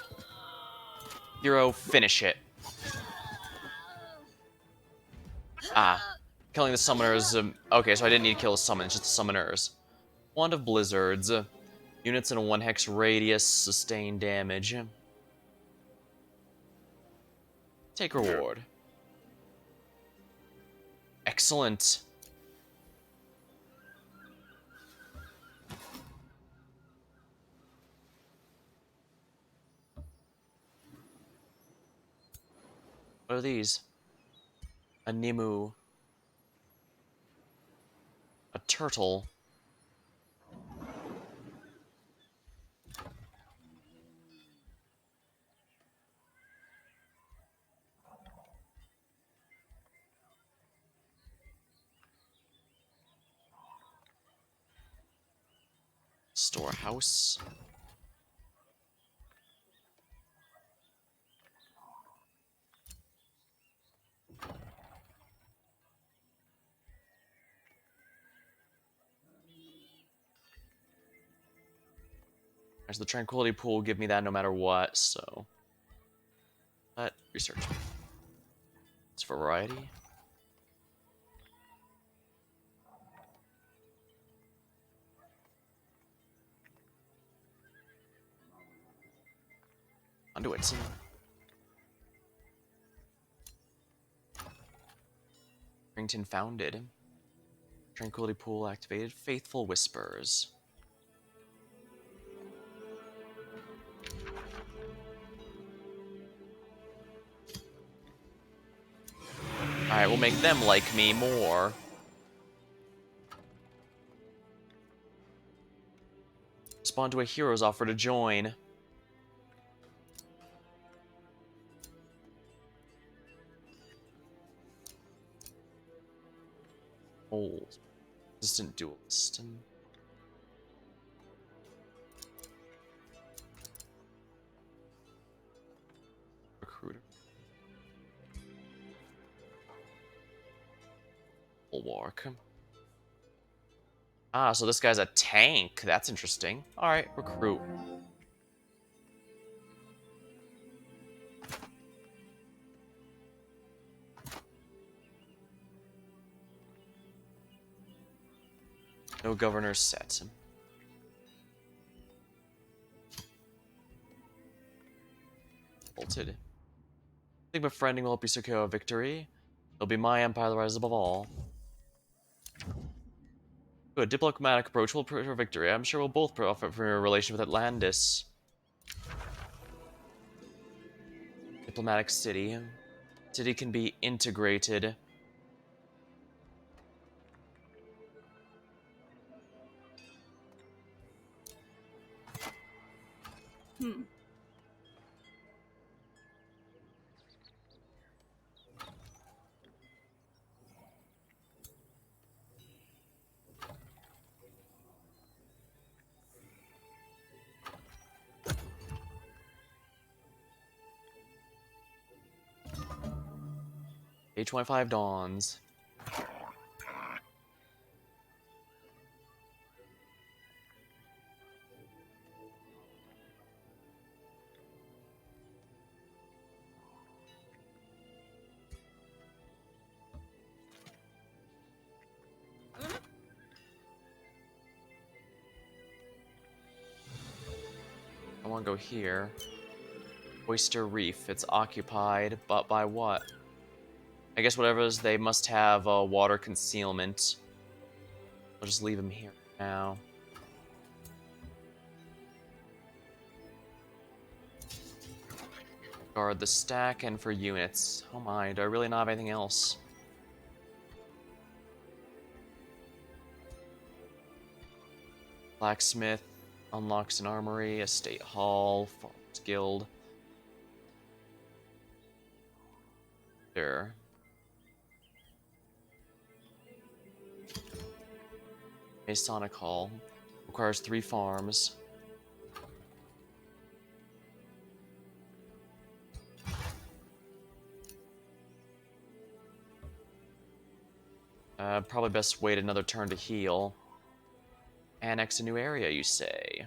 Hero, finish it. Ah. Killing the summoners. Okay, so I didn't need to kill the summons, just the summoners. Wand of Blizzards. Units in a 1 hex radius sustain damage. Take reward. Excellent. What are these? A Nimu. A turtle. Storehouse. There's the Tranquility Pool, give me that no matter what, so. But, research. It's for variety. Conduits. Rington founded. Tranquility Pool activated. Faithful Whispers. Alright, we'll make them like me more. Respond to a hero's offer to join. Old. Resistant duelist. Recruiter. Bulwark. Ah, so this guy's a tank. That's interesting. Alright, recruit. No governor set. Bolted. I think befriending will help you secure a victory. It'll be my empire that rises above all. Good. Diplomatic approach will prove a victory. I'm sure we'll both profit from your relation with Atlantis. Diplomatic city. City can be integrated. Day 25 dawns. I want to go here. Oyster Reef. It's occupied, but by what? I guess whatever it is, they must have water concealment. I'll just leave them here now. Guard the stack, and for units. Oh my, do I really not have anything else? Blacksmith unlocks an armory, a state hall, Farmers Guild. There. Masonic Hall. Requires 3 farms. Probably best wait another turn to heal. Annex a new area, you say?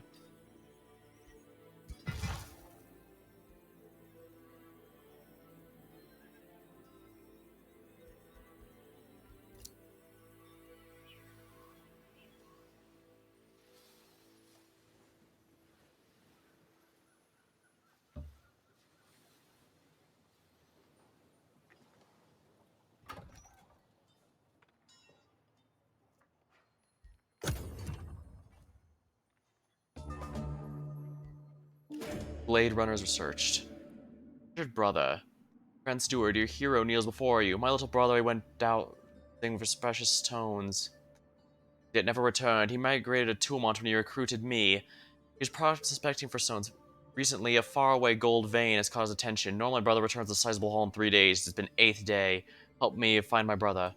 Blade Runners researched. Dear brother, Grand Steward, your hero kneels before you. My little brother went out for precious stones, yet never returned. He migrated to Tumont when he recruited me. He was prospecting for stones. Recently, a faraway gold vein has caused attention. Normally, my brother returns a sizable haul in 3 days. It's been 8th day. Help me find my brother.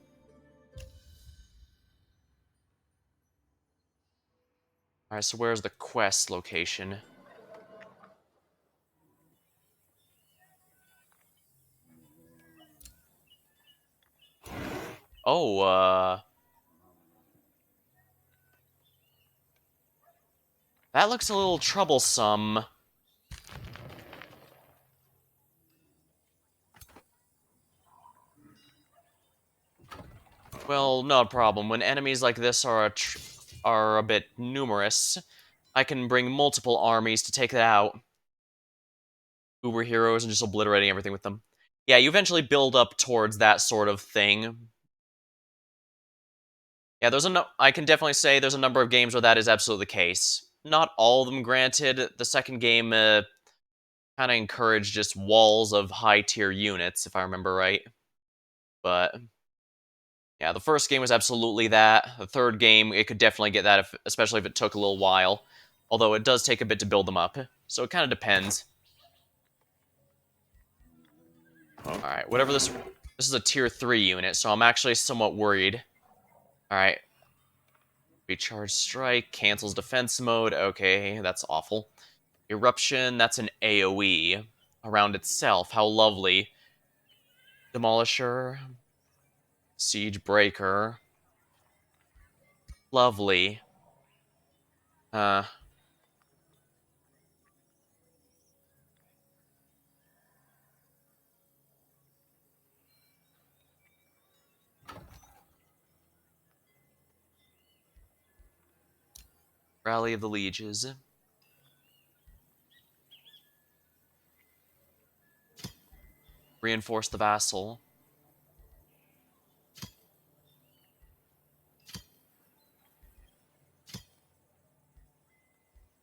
Alright, so where's the quest location? Oh, that looks a little troublesome. Well, no problem. When enemies like this are a bit numerous, I can bring multiple armies to take that out. Uber heroes and just obliterating everything with them. Yeah, you eventually build up towards that sort of thing. Yeah, I can definitely say there's a number of games where that is absolutely the case. Not all of them, granted. The second game kind of encouraged just walls of high-tier units, if I remember right. But yeah, the first game was absolutely that. The third game, it could definitely get that, especially if it took a little while. Although it does take a bit to build them up, so it kind of depends. Alright, whatever this is a tier 3 unit, so I'm actually somewhat worried. Alright. Recharge Strike, cancels defense mode, okay, that's awful. Eruption, that's an AoE around itself, how lovely. Demolisher, Siege Breaker, lovely. Rally of the Lieges. Reinforce the Vassal.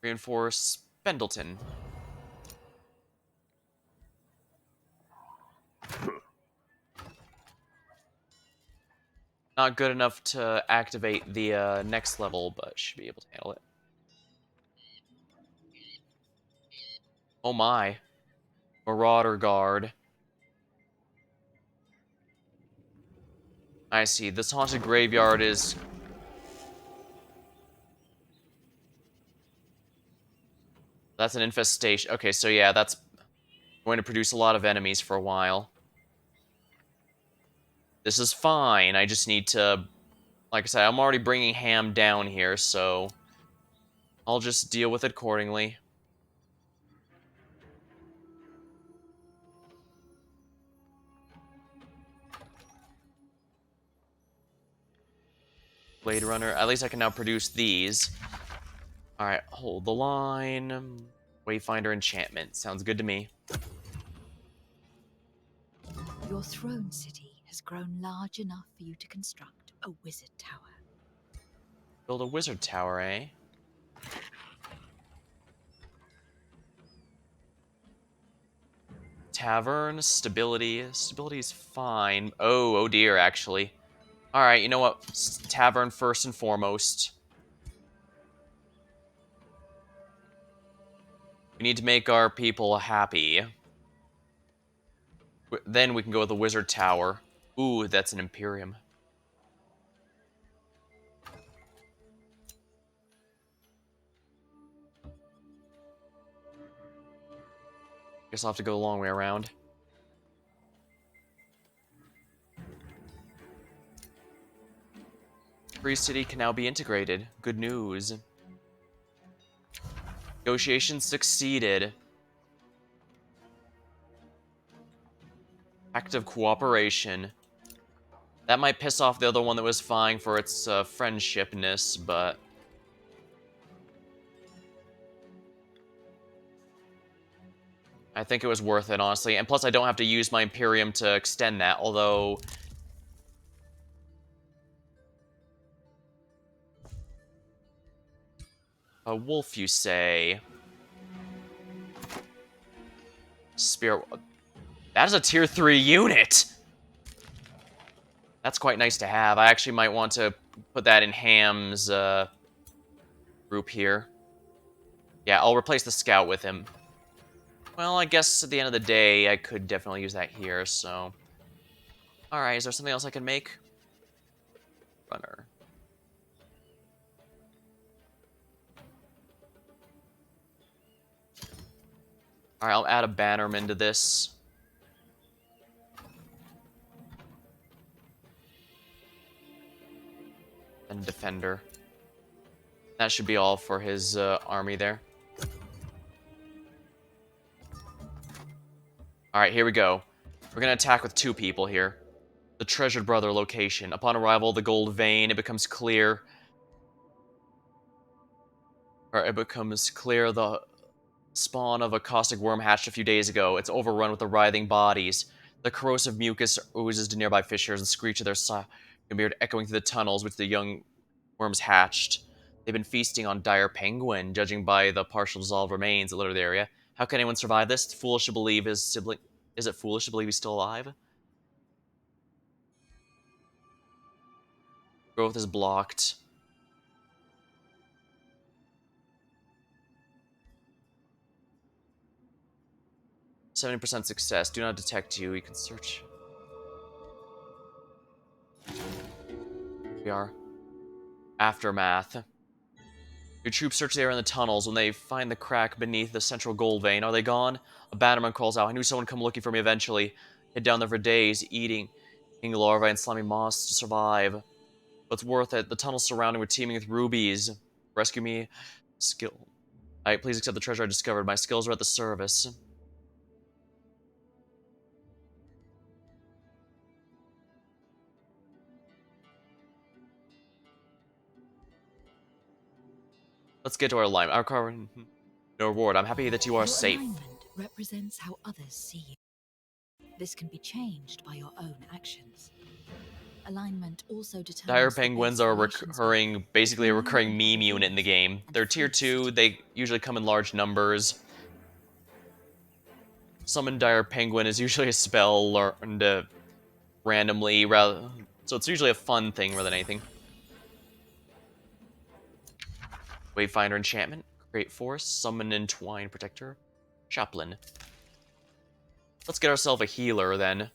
Reinforce Pendleton. Not good enough to activate the next level, but should be able to handle it. Oh my. Marauder Guard. I see. This haunted graveyard is... That's an infestation. Okay, so yeah, that's going to produce a lot of enemies for a while. This is fine. I just need to... Like I said, I'm already bringing Ham down here, so... I'll just deal with it accordingly. Blade Runner. At least I can now produce these. Alright, hold the line. Wayfinder enchantment. Sounds good to me. Your throne city has grown large enough for you to construct a wizard tower. Build a wizard tower, eh? Tavern, stability. Stability is fine. Oh dear, actually. Alright, you know what? Tavern first and foremost. We need to make our people happy. Then we can go with the wizard tower. Ooh, that's an Imperium. Guess I'll have to go the long way around. Free City can now be integrated. Good news. Negotiations succeeded. Act of cooperation. That might piss off the other one that was vying for its friendshipness, but... I think it was worth it, honestly. And plus, I don't have to use my Imperium to extend that, although... A wolf, you say? Spirit... That is a tier 3 unit! That's quite nice to have. I actually might want to put that in Ham's group here. Yeah, I'll replace the scout with him. Well, I guess at the end of the day, I could definitely use that here, so... Alright, is there something else I can make? Runner. Alright, I'll add a bannerman to this. And defender. That should be all for his army there. Alright, here we go. We're gonna attack with 2 people here. The Treasured Brother location. Upon arrival of the Gold Vein, it becomes clear... the spawn of a caustic worm hatched a few days ago. It's overrun with the writhing bodies. The corrosive mucus oozes to nearby fissures and screech of their can be heard echoing through the tunnels which the young worms hatched. They've been feasting on dire penguin, judging by the partial dissolved remains that litter the area. How can anyone survive this? It's foolish to believe his sibling... Is it foolish to believe he's still alive? Growth is blocked. %70 success. Do not detect you. You can search. We are. Aftermath. Your troops search the area in the tunnels. When they find the crack beneath the central gold vein, are they gone? A bannerman calls out. I knew someone would come looking for me eventually. Hid down there for days, eating larvae and slimy moss to survive. But it's worth it. The tunnels surrounding were teeming with rubies. Rescue me. Skill. Alright, please accept the treasure I discovered. My skills are at the service. Let's get to our alignment. Our car... No reward. I'm happy that you are Your safe. alignment represents how others see you. This can be changed by your own actions. Alignment also determines... Dire the penguins best are relations basically a between recurring you meme and unit in the game. They're tier 2, they usually come in large numbers. Summon Dire Penguin is usually a spell learned randomly, so it's usually a fun thing rather than anything. Wayfinder enchantment, Great Force, Summon Entwine Protector. Chaplain. Let's get ourselves a healer, then.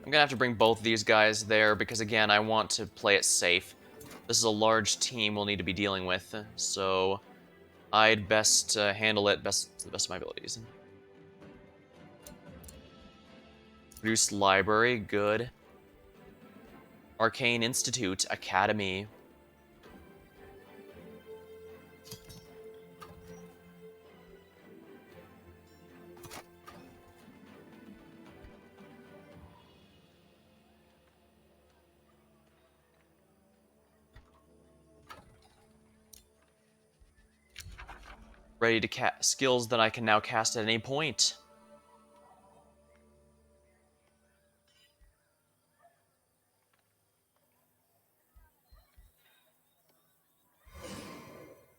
I'm gonna have to bring both these guys there, because again, I want to play it safe. This is a large team we'll need to be dealing with, so I'd best handle it to the best of my abilities. Produce library, good. Arcane Institute, Academy. Ready to cast skills that I can now cast at any point.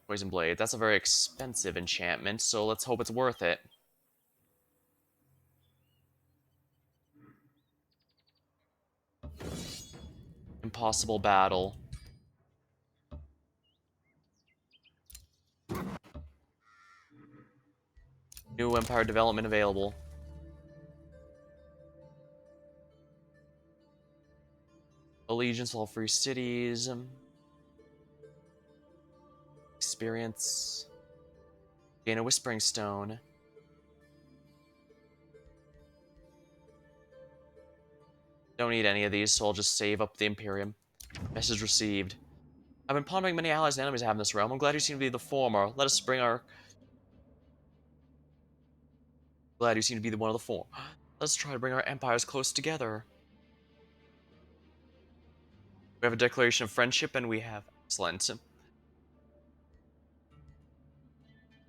Poison Blade, that's a very expensive enchantment, so let's hope it's worth it. Impossible Battle. New Empire development available. Allegiance, all free cities. Experience. Gain a Whispering Stone. Don't need any of these, so I'll just save up the Imperium. Message received. I've been pondering many allies and enemies I have in this realm. I'm glad you seem to be the former. Let us bring our... Glad you seem to be the one of the former. Let's try to bring our empires close together. We have a declaration of friendship, and we have... Excellent.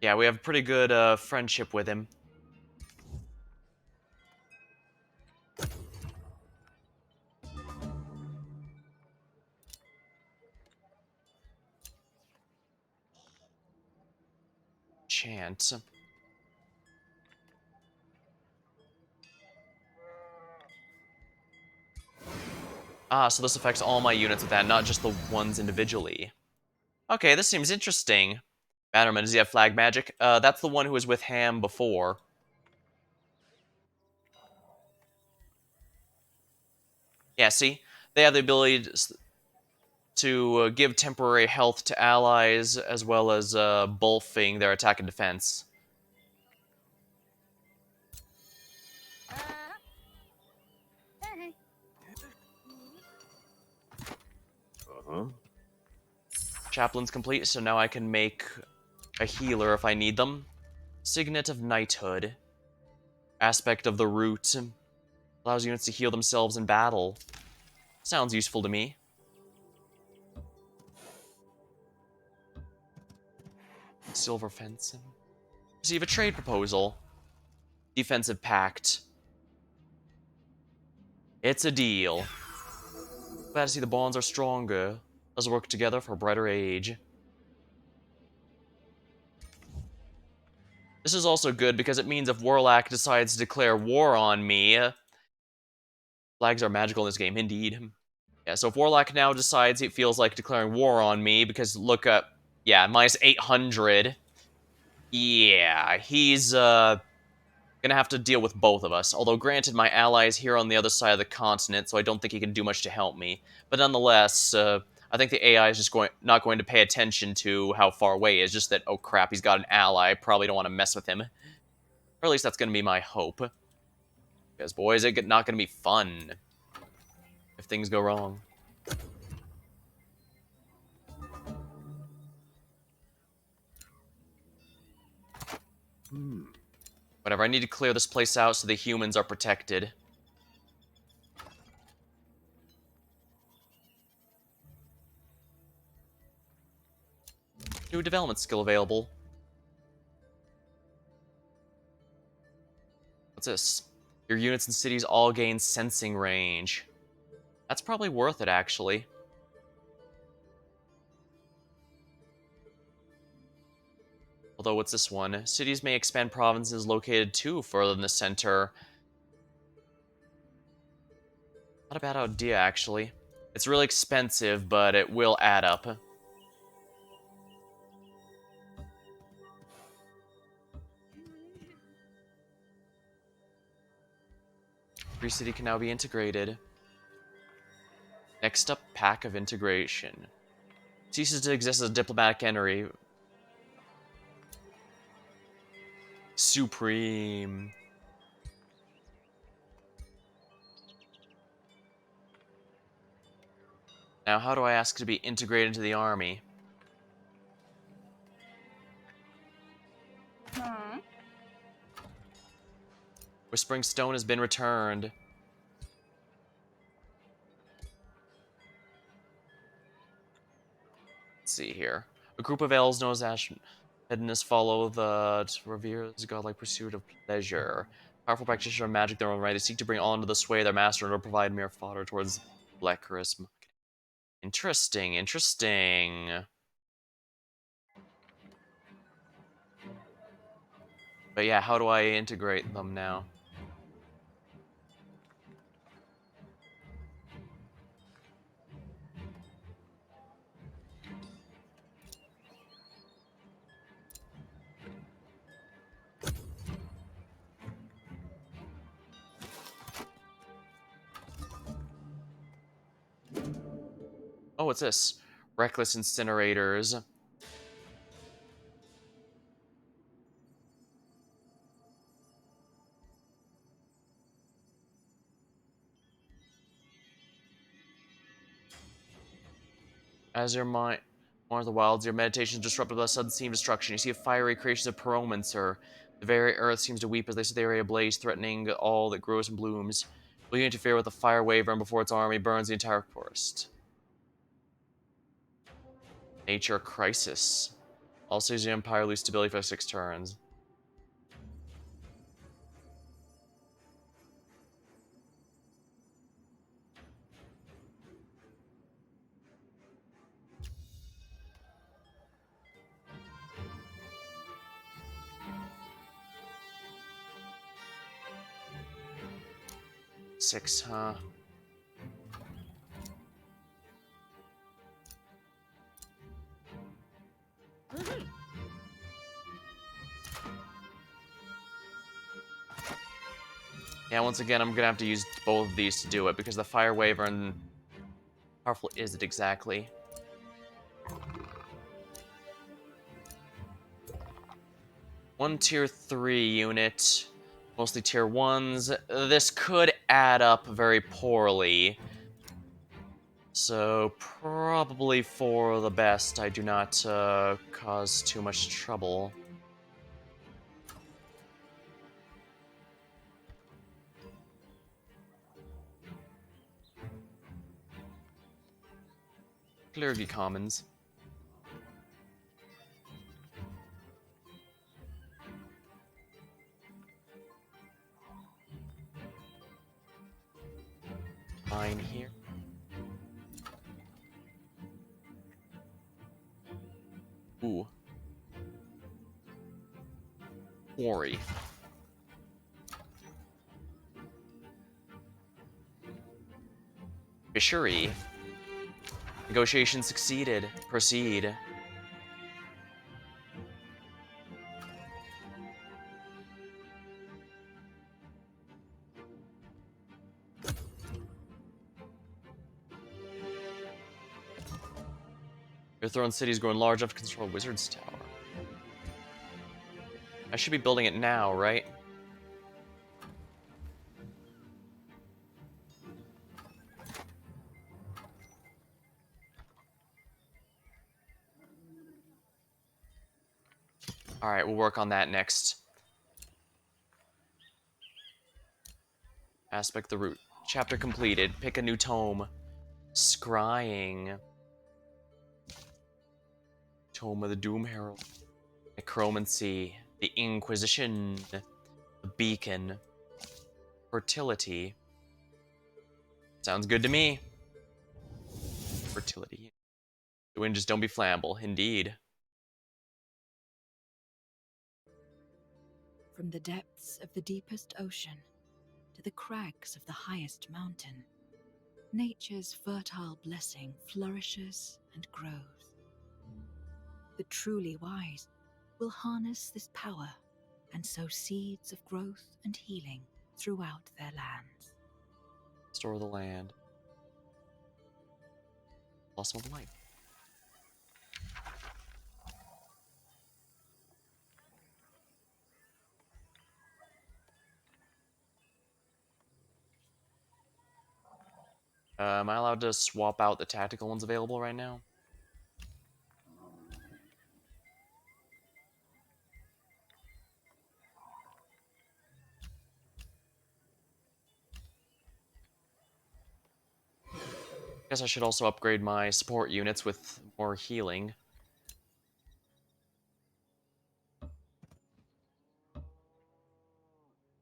Yeah, we have pretty good friendship with him. Chant. Ah, so this affects all my units with that, not just the ones individually. Okay, this seems interesting. Bannerman, does he have flag magic? That's the one who was with Ham before. Yeah, see? They have the ability to give temporary health to allies, as well as buffing their attack and defense. Uh, hey. Uh-huh. Chaplain's complete, so now I can make a healer if I need them. Signet of Knighthood. Aspect of the Root. Allows units to heal themselves in battle. Sounds useful to me. Silver Fence. Receive a trade proposal. Defensive Pact. It's a deal. Glad to see the bonds are stronger. Let's work together for a brighter age. This is also good because it means if Warlock decides to declare war on me... Flags are magical in this game, indeed. Yeah, so if Warlock now decides it feels like declaring war on me, because look up... Yeah, minus 800. Yeah, he's gonna have to deal with both of us. Although, granted, my ally is here on the other side of the continent, so I don't think he can do much to help me. But nonetheless, I think the AI is just not going to pay attention to how far away he is. Just that, oh crap, he's got an ally. I probably don't want to mess with him. Or at least that's going to be my hope. Because, boys, it's not going to be fun if things go wrong. Whatever, I need to clear this place out so the humans are protected. New development skill available. What's this? Your units and cities all gain sensing range. That's probably worth it, actually. Although, what's this one? Cities may expand provinces located too further in the center. Not a bad idea, actually. It's really expensive, but it will add up. Every city can now be integrated. Next up, Pack of Integration. Ceases to exist as a diplomatic entity. Supreme. Now, how do I ask to be integrated into the army? Whispering Stone has been returned. Let's see here. A group of elves known as Ashhedonists follow the revere's godlike pursuit of pleasure. Powerful practitioners of magic their own right. They seek to bring all into the sway of their master and to provide mere fodder towards lecherous. Interesting, interesting. But yeah, how do I integrate them now? Oh, what's this? Reckless incinerators. As your mind more of the wilds, your meditation is disrupted by a sudden scene of destruction. You see a fiery creation of pyromancer. The very earth seems to weep as they see the area ablaze, threatening all that grows and blooms. Will you interfere with the fire wyvern before its army burns the entire forest? Nature crisis. Also use the Empire lose stability for 6 turns. Six, huh? Yeah, once again, I'm gonna have to use both of these to do it because the fire wyvern, powerful is it exactly? One tier 3 unit, mostly tier 1s. This could add up very poorly. So, probably for the best, I do not cause too much trouble. Clergy Commons. Fine here. Ooh. Quarry. Fishery. Negotiation succeeded. Proceed. Your throne city is growing large enough to control Wizard's Tower. I should be building it now, right? Alright, we'll work on that next. Aspect the root. Chapter completed. Pick a new tome. Scrying. Tome of the Doom Herald. Necromancy. The Inquisition. The Beacon. Fertility. Sounds good to me. Fertility. The wind just don't be flammable. Indeed. From the depths of the deepest ocean to the crags of the highest mountain, nature's fertile blessing flourishes and grows. The truly wise will harness this power and sow seeds of growth and healing throughout their lands. Store the land. Blossom of life. Am I allowed to swap out the tactical ones available right now? Guess I should also upgrade my support units with more healing.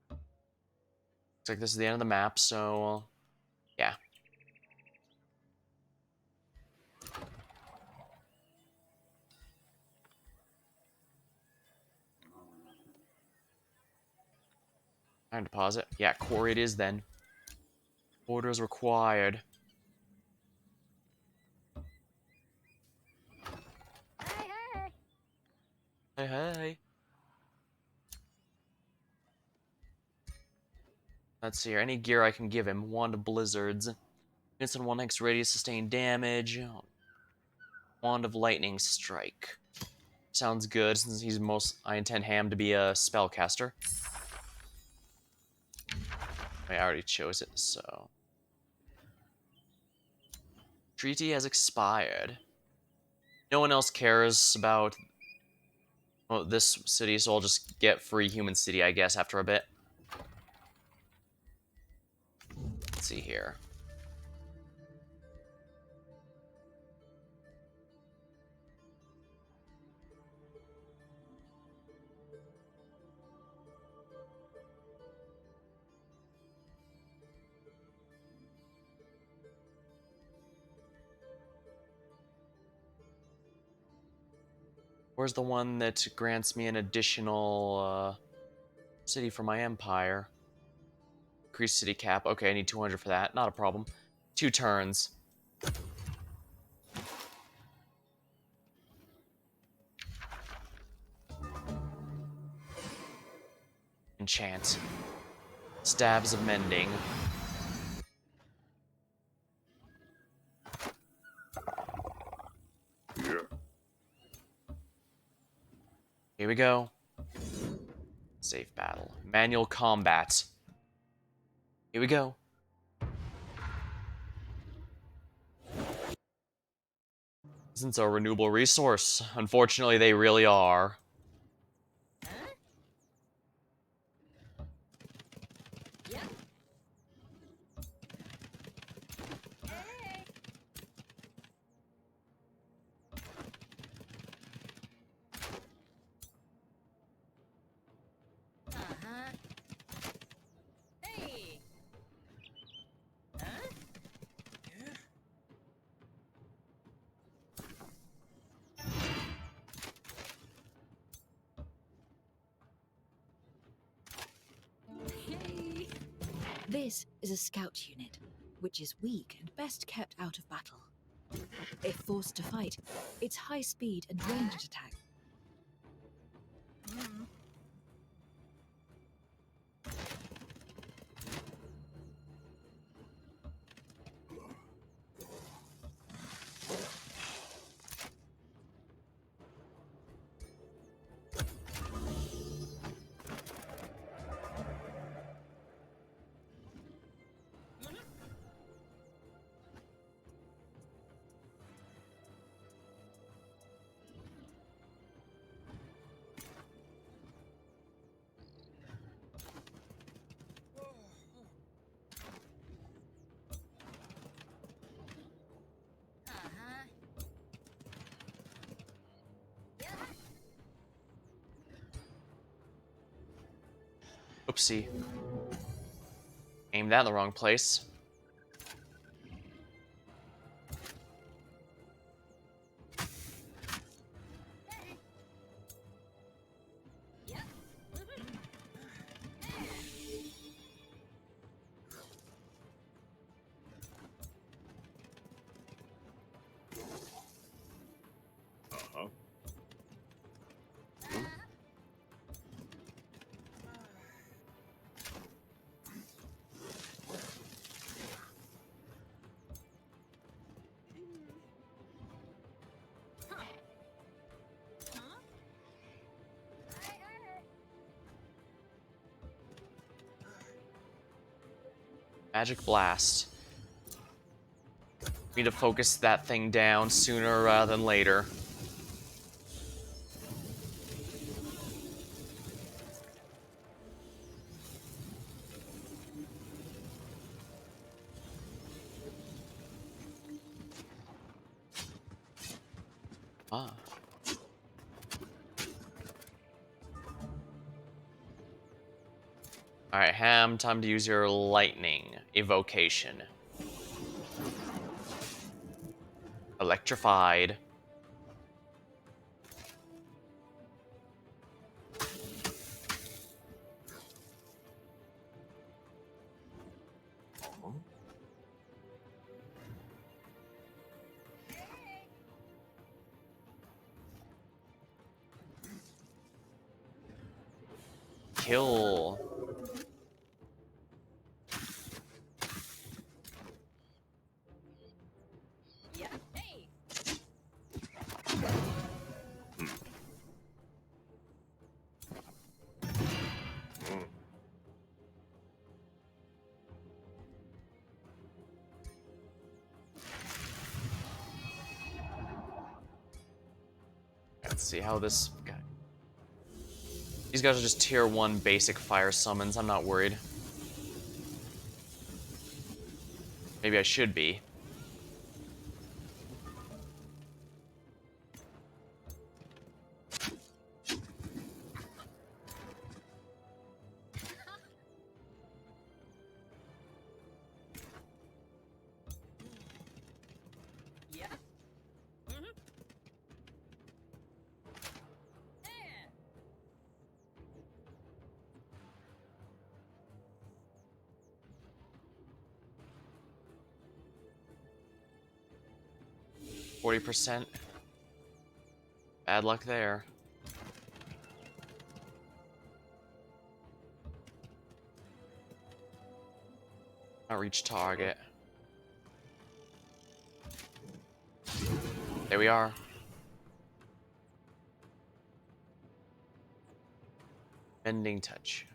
Looks like this is the end of the map, so yeah. Time deposit. Yeah, core it is then. Orders required. Hey, hey! Hey, hey. Let's see here. Any gear I can give him. Wand of Blizzards. Units in 1x radius sustain damage. Wand of Lightning Strike. Sounds good, since he's I intend Ham to be a spellcaster. I already chose it, so... Treaty has expired. No one else cares about this city, so I'll just get free human city, I guess, after a bit. Let's see here. Where's the one that grants me an additional city for my empire? Increase city cap. Okay, I need 200 for that. Not a problem. 2 turns. Enchant. Stabs of Mending. Yeah. Here we go. Safe battle. Manual combat. Here we go. Isn't a renewable resource. Unfortunately, they really are. Yep. Hey! Uh-huh. Hey! Huh? Hey! This is a scout unit, which is weak and best kept out of battle. If forced to fight, its high speed and ranged attack Uh-huh. Yeah. Oopsie. Aimed that in the wrong place. Yep. Uh-huh. Hmm? Magic Blast. Need to focus that thing down sooner rather than later. Ah. Alright, Ham, time to use your lightning evocation. Electrified. Uh-huh. Kill. Yeah. Hey. Hmm. Let's see how this guy. These guys are just tier 1 basic fire summons, I'm not worried. Maybe I should be. Yeah. Mhm. Yeah. 40%. Bad luck there. Not reach target. There we are. Bending touch.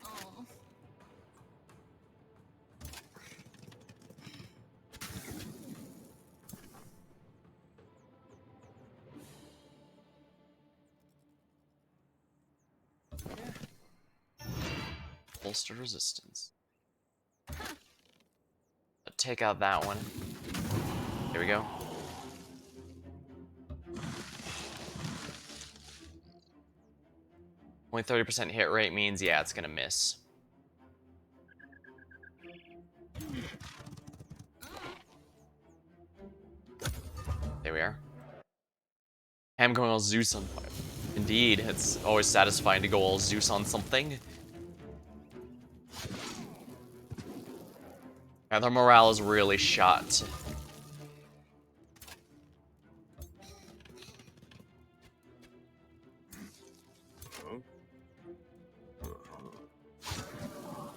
Oh. Bolstered resistance. Take out that one. There we go. Only 30% hit rate means, yeah, it's gonna miss. There we are. Ham going all Zeus on fire. Indeed, it's always satisfying to go all Zeus on something. Yeah, their morale is really shot. Uh-huh. Uh-huh.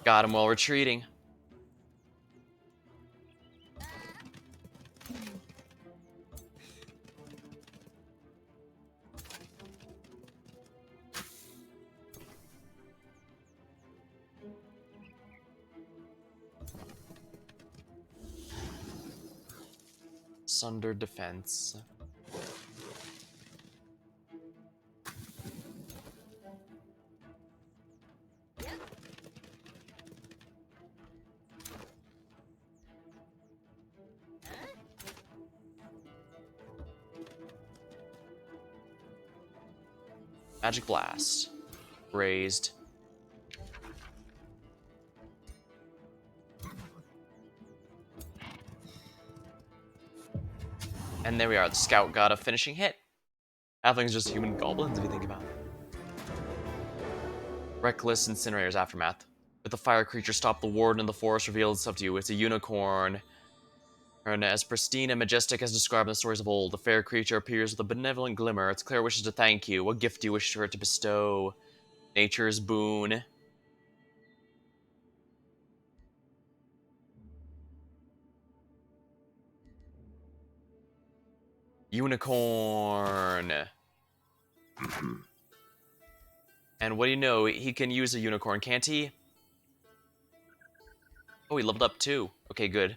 Got him while retreating. Sunder defense. Magic Blast. Raised. And there we are. The scout got a finishing hit. Halfling's just human goblins if you think about it. Reckless Incinerator's Aftermath. If the fire creature stopped the warden in the forest, revealed itself to you. It's a unicorn. And as pristine and majestic as described in the stories of old, the fair creature appears with a benevolent glimmer. Its clear wishes to thank you. What gift do you wish for it to bestow? Nature's boon. Unicorn. And what do you know? He can use a unicorn, can't he? Oh, he leveled up too. Okay, good.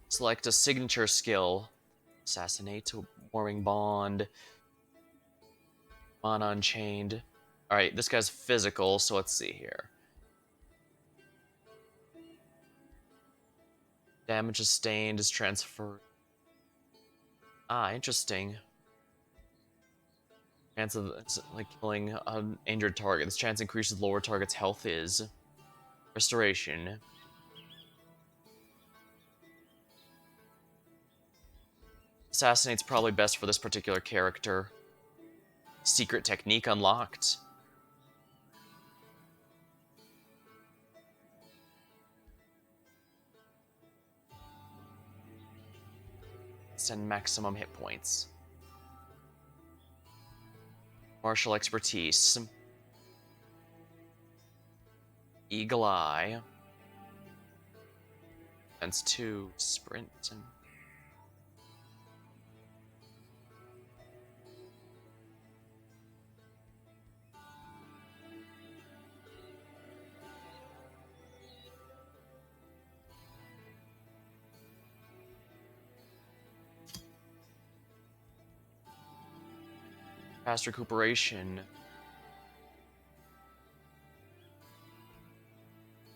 Select a signature skill. Assassinate, warming bond, mana unchained. Alright, this guy's physical, so let's see here. Damage sustained is transferred. Ah, interesting. Chance of like killing an injured target. This chance increases the lower target's health is. Restoration. Assassinate's probably best for this particular character. Secret technique unlocked. Send maximum hit points. Martial expertise. Eagle Eye. Defense 2. Sprint. And fast recuperation.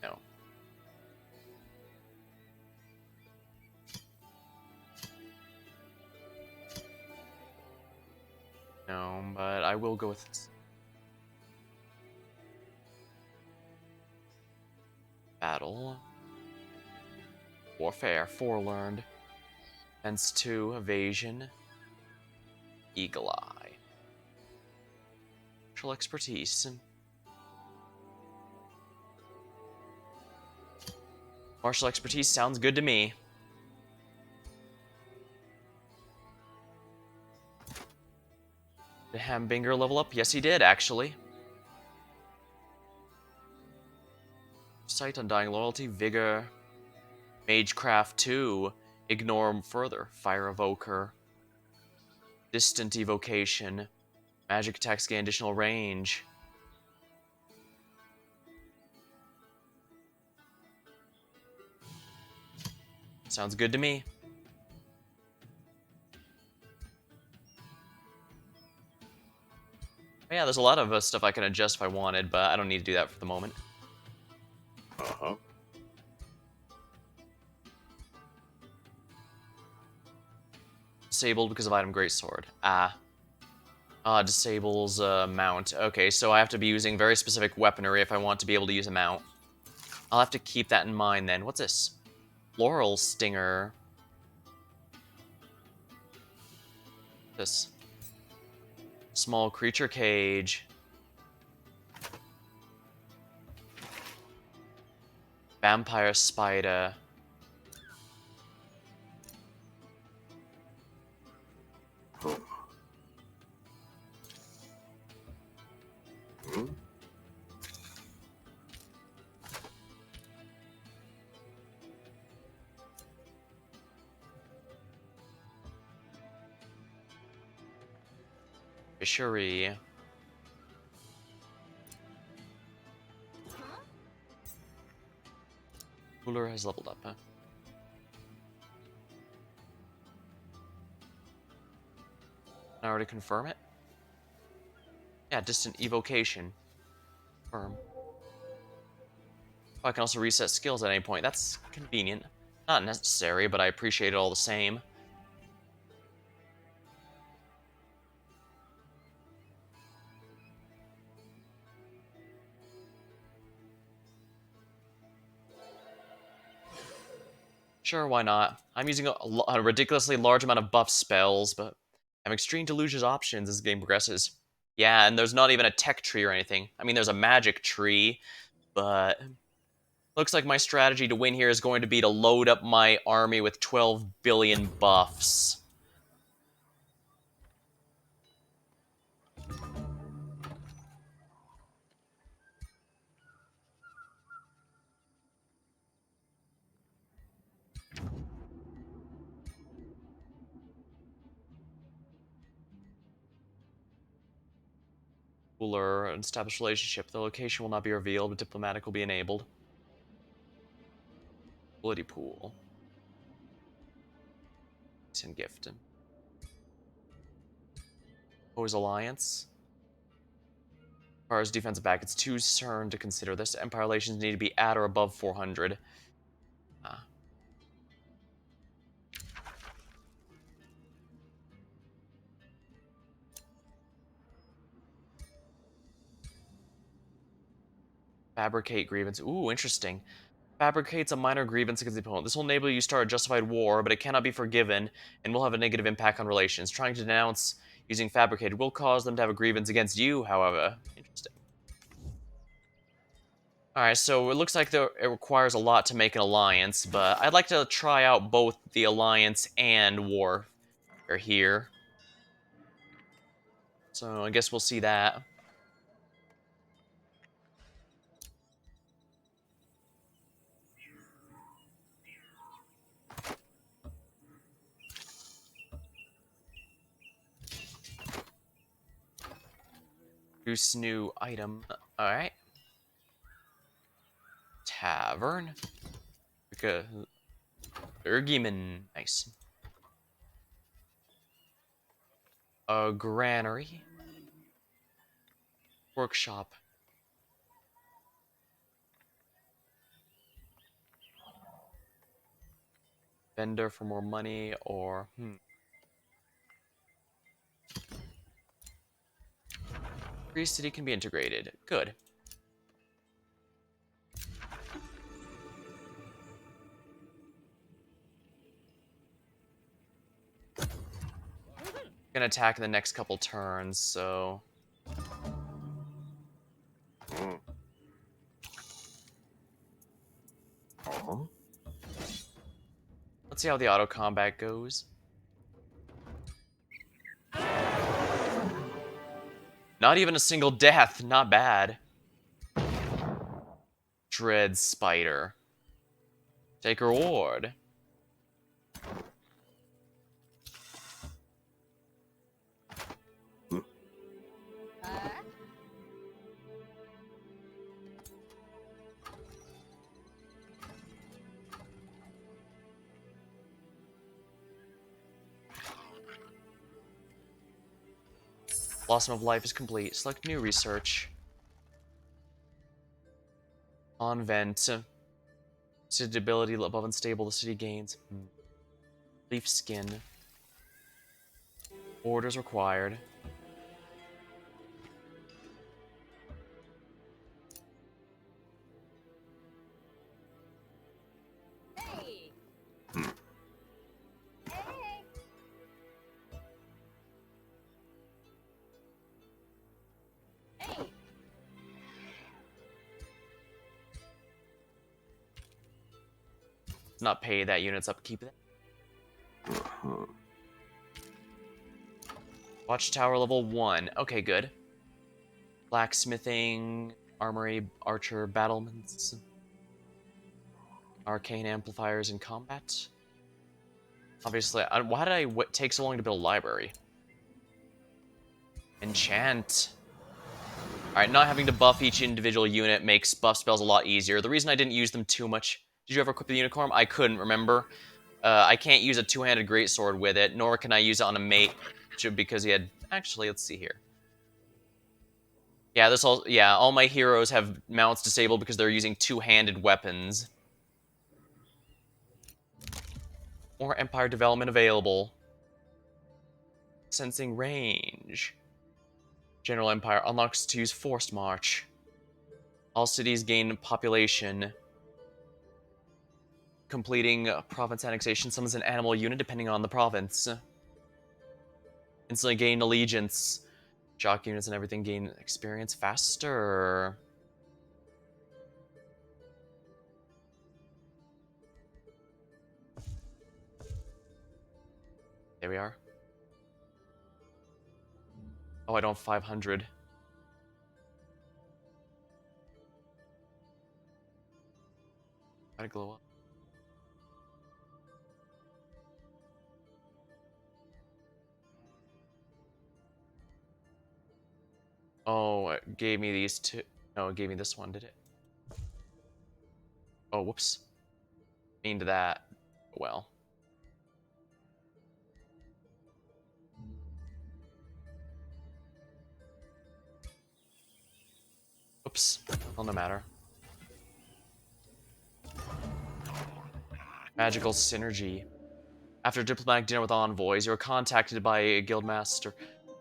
No. No, but I will go with this. Battle. Warfare. 4 learned. Defense 2. Evasion. Eagle Eye. Martial expertise. Martial expertise sounds good to me. Did Hambinger level up? Yes, he did, actually. Sight, Undying Loyalty, Vigor, Magecraft 2, Ignore Further, Fire Evoker, Distant Evocation, Magic attacks gain additional range. Sounds good to me. Yeah, there's a lot of stuff I can adjust if I wanted, but I don't need to do that for the moment. Uh-huh. Disabled because of item Greatsword. Disables mount. Okay, so I have to be using very specific weaponry if I want to be able to use a mount. I'll have to keep that in mind then. What's this? Floral Stinger. This. Small creature cage. Vampire spider. Huh. Hmm? Fishery. Cooler has leveled up, huh? I already confirm it? Yeah, distant evocation. Confirm. Oh, I can also reset skills at any point. That's convenient. Not necessary, but I appreciate it all the same. Sure, why not? I'm using a ridiculously large amount of buff spells, but I'm extreme to lose options as the game progresses. Yeah, and there's not even a tech tree or anything. I mean, there's a magic tree, but looks like my strategy to win here is going to be to load up my army with 12 billion buffs. Cooler, an established relationship. The location will not be revealed, but diplomatic will be enabled. Ability pool. Send gift. Oppose alliance. As far as defensive back, it's too soon to consider this. Empire relations need to be at or above 400. Ah. Fabricate grievance. Ooh, interesting. Fabricates a minor grievance against the opponent. This will enable you to start a justified war, but it cannot be forgiven and will have a negative impact on relations. Trying to denounce using fabricated will cause them to have a grievance against you, however. Interesting. Alright, so it looks like it requires a lot to make an alliance, but I'd like to try out both the alliance and war here. So I guess we'll see that. Goose new item. Alright. Tavern. Okay. Ergiman. Nice. A granary. Workshop. Vendor for more money, or Free city can be integrated. Good. Gonna attack in the next couple turns, so Hmm. Uh-huh. let's see how the auto combat goes. Not even a single death. Not bad. Dread Spider. Take reward. Blossom of Life is complete. Select new research. Convent. City ability above unstable, the city gains. Leaf skin. Orders required. Hey! Hmm. Hey! Hey! Not pay that unit's upkeep. Uh-huh. Watchtower level 1. Okay, good. Blacksmithing, armory, archer, battlements, arcane amplifiers in combat. Obviously, why did I take so long to build a library? Enchant. Alright, not having to buff each individual unit makes buff spells a lot easier. The reason I didn't use them too much... Did you ever equip the unicorn? I couldn't remember. I can't use a two-handed greatsword with it, nor can I use it on a mate, because he had... Actually, let's see here. Yeah, all my heroes have mounts disabled because they're using two-handed weapons. More Empire development available. Sensing range. General Empire unlocks to use Forced March. All cities gain population. completing province annexation summons an animal unit depending on the province. Instantly gain allegiance. Jock units and everything gain experience faster. There we are. Oh, I don't have 500. Gotta glow up. Oh, it gave me these two. No, it gave me this one, did it? Oh, whoops. Mean to that. Well. Oops. Well, no matter. Magical synergy. After a diplomatic dinner with envoys, you are contacted by a guildmaster,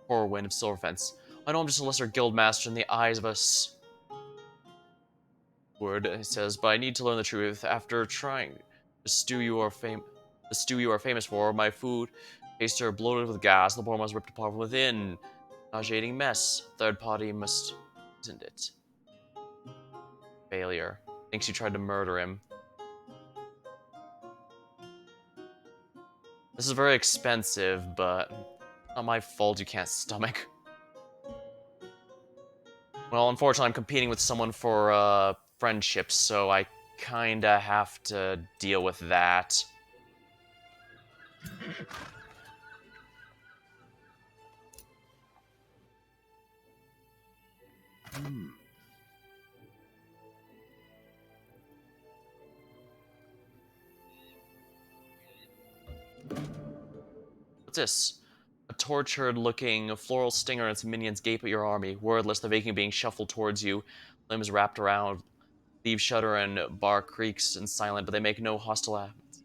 Corwin of Silverfence. I know I'm just a lesser guildmaster in the eyes of us. Word, he says, but I need to learn the truth. After trying the stew you are famous for, my food taster bloated with gas, the bone was ripped apart from within. Nauseating mess. Third party must, isn't it? Failure. Thinks you tried to murder him. This is very expensive, but not my fault you can't stomach. Well, unfortunately, I'm competing with someone for friendship, so I kinda have to deal with that. Hmm. What's this? A tortured-looking floral stinger and its minions gape at your army. Wordless, the Viking being shuffled towards you, limbs wrapped around. Leaves shudder and bar creaks and silent, but they make no hostile acts.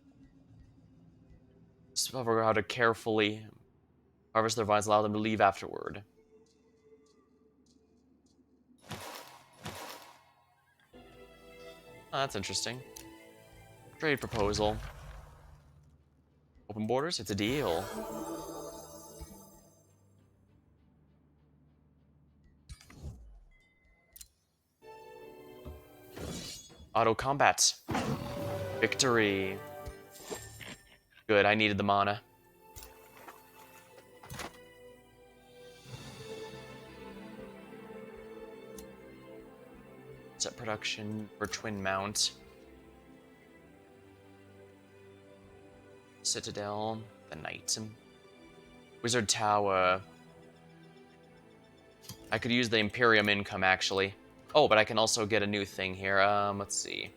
Discover how to carefully harvest their vines, allow them to leave afterward. Oh, that's interesting. Trade proposal. Open borders? It's a deal. Auto combat. Victory. Good, I needed the mana. Set production for Twin Mount. Citadel. The Knight. Wizard Tower. I could use the Imperium income, actually. Oh, but I can also get a new thing here. Let's see.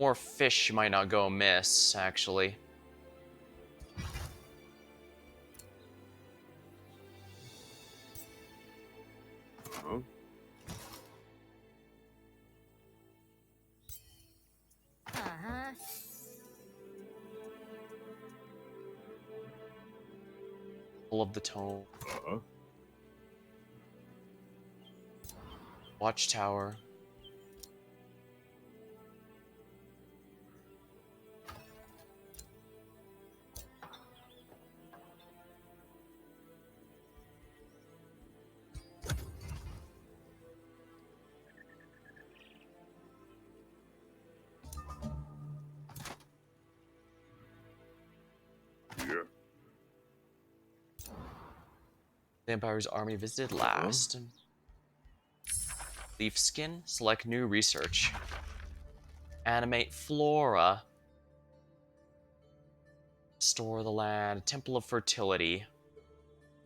More fish might not go amiss, actually. Huh? Uh-huh. Full of the tone. Uh-huh. Watchtower. Yeah. The Empire's army visited last. Leaf skin. Select new research. Animate flora. Store the land. Temple of fertility.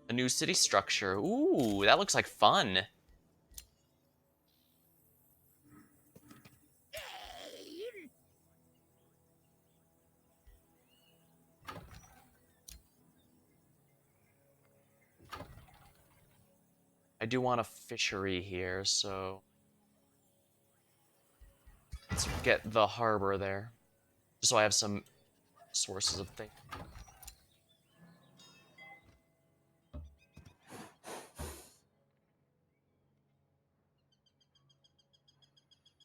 A new city structure. Ooh, that looks like fun. I do want a fishery here, so let's get the harbor there. Just so I have some sources of things.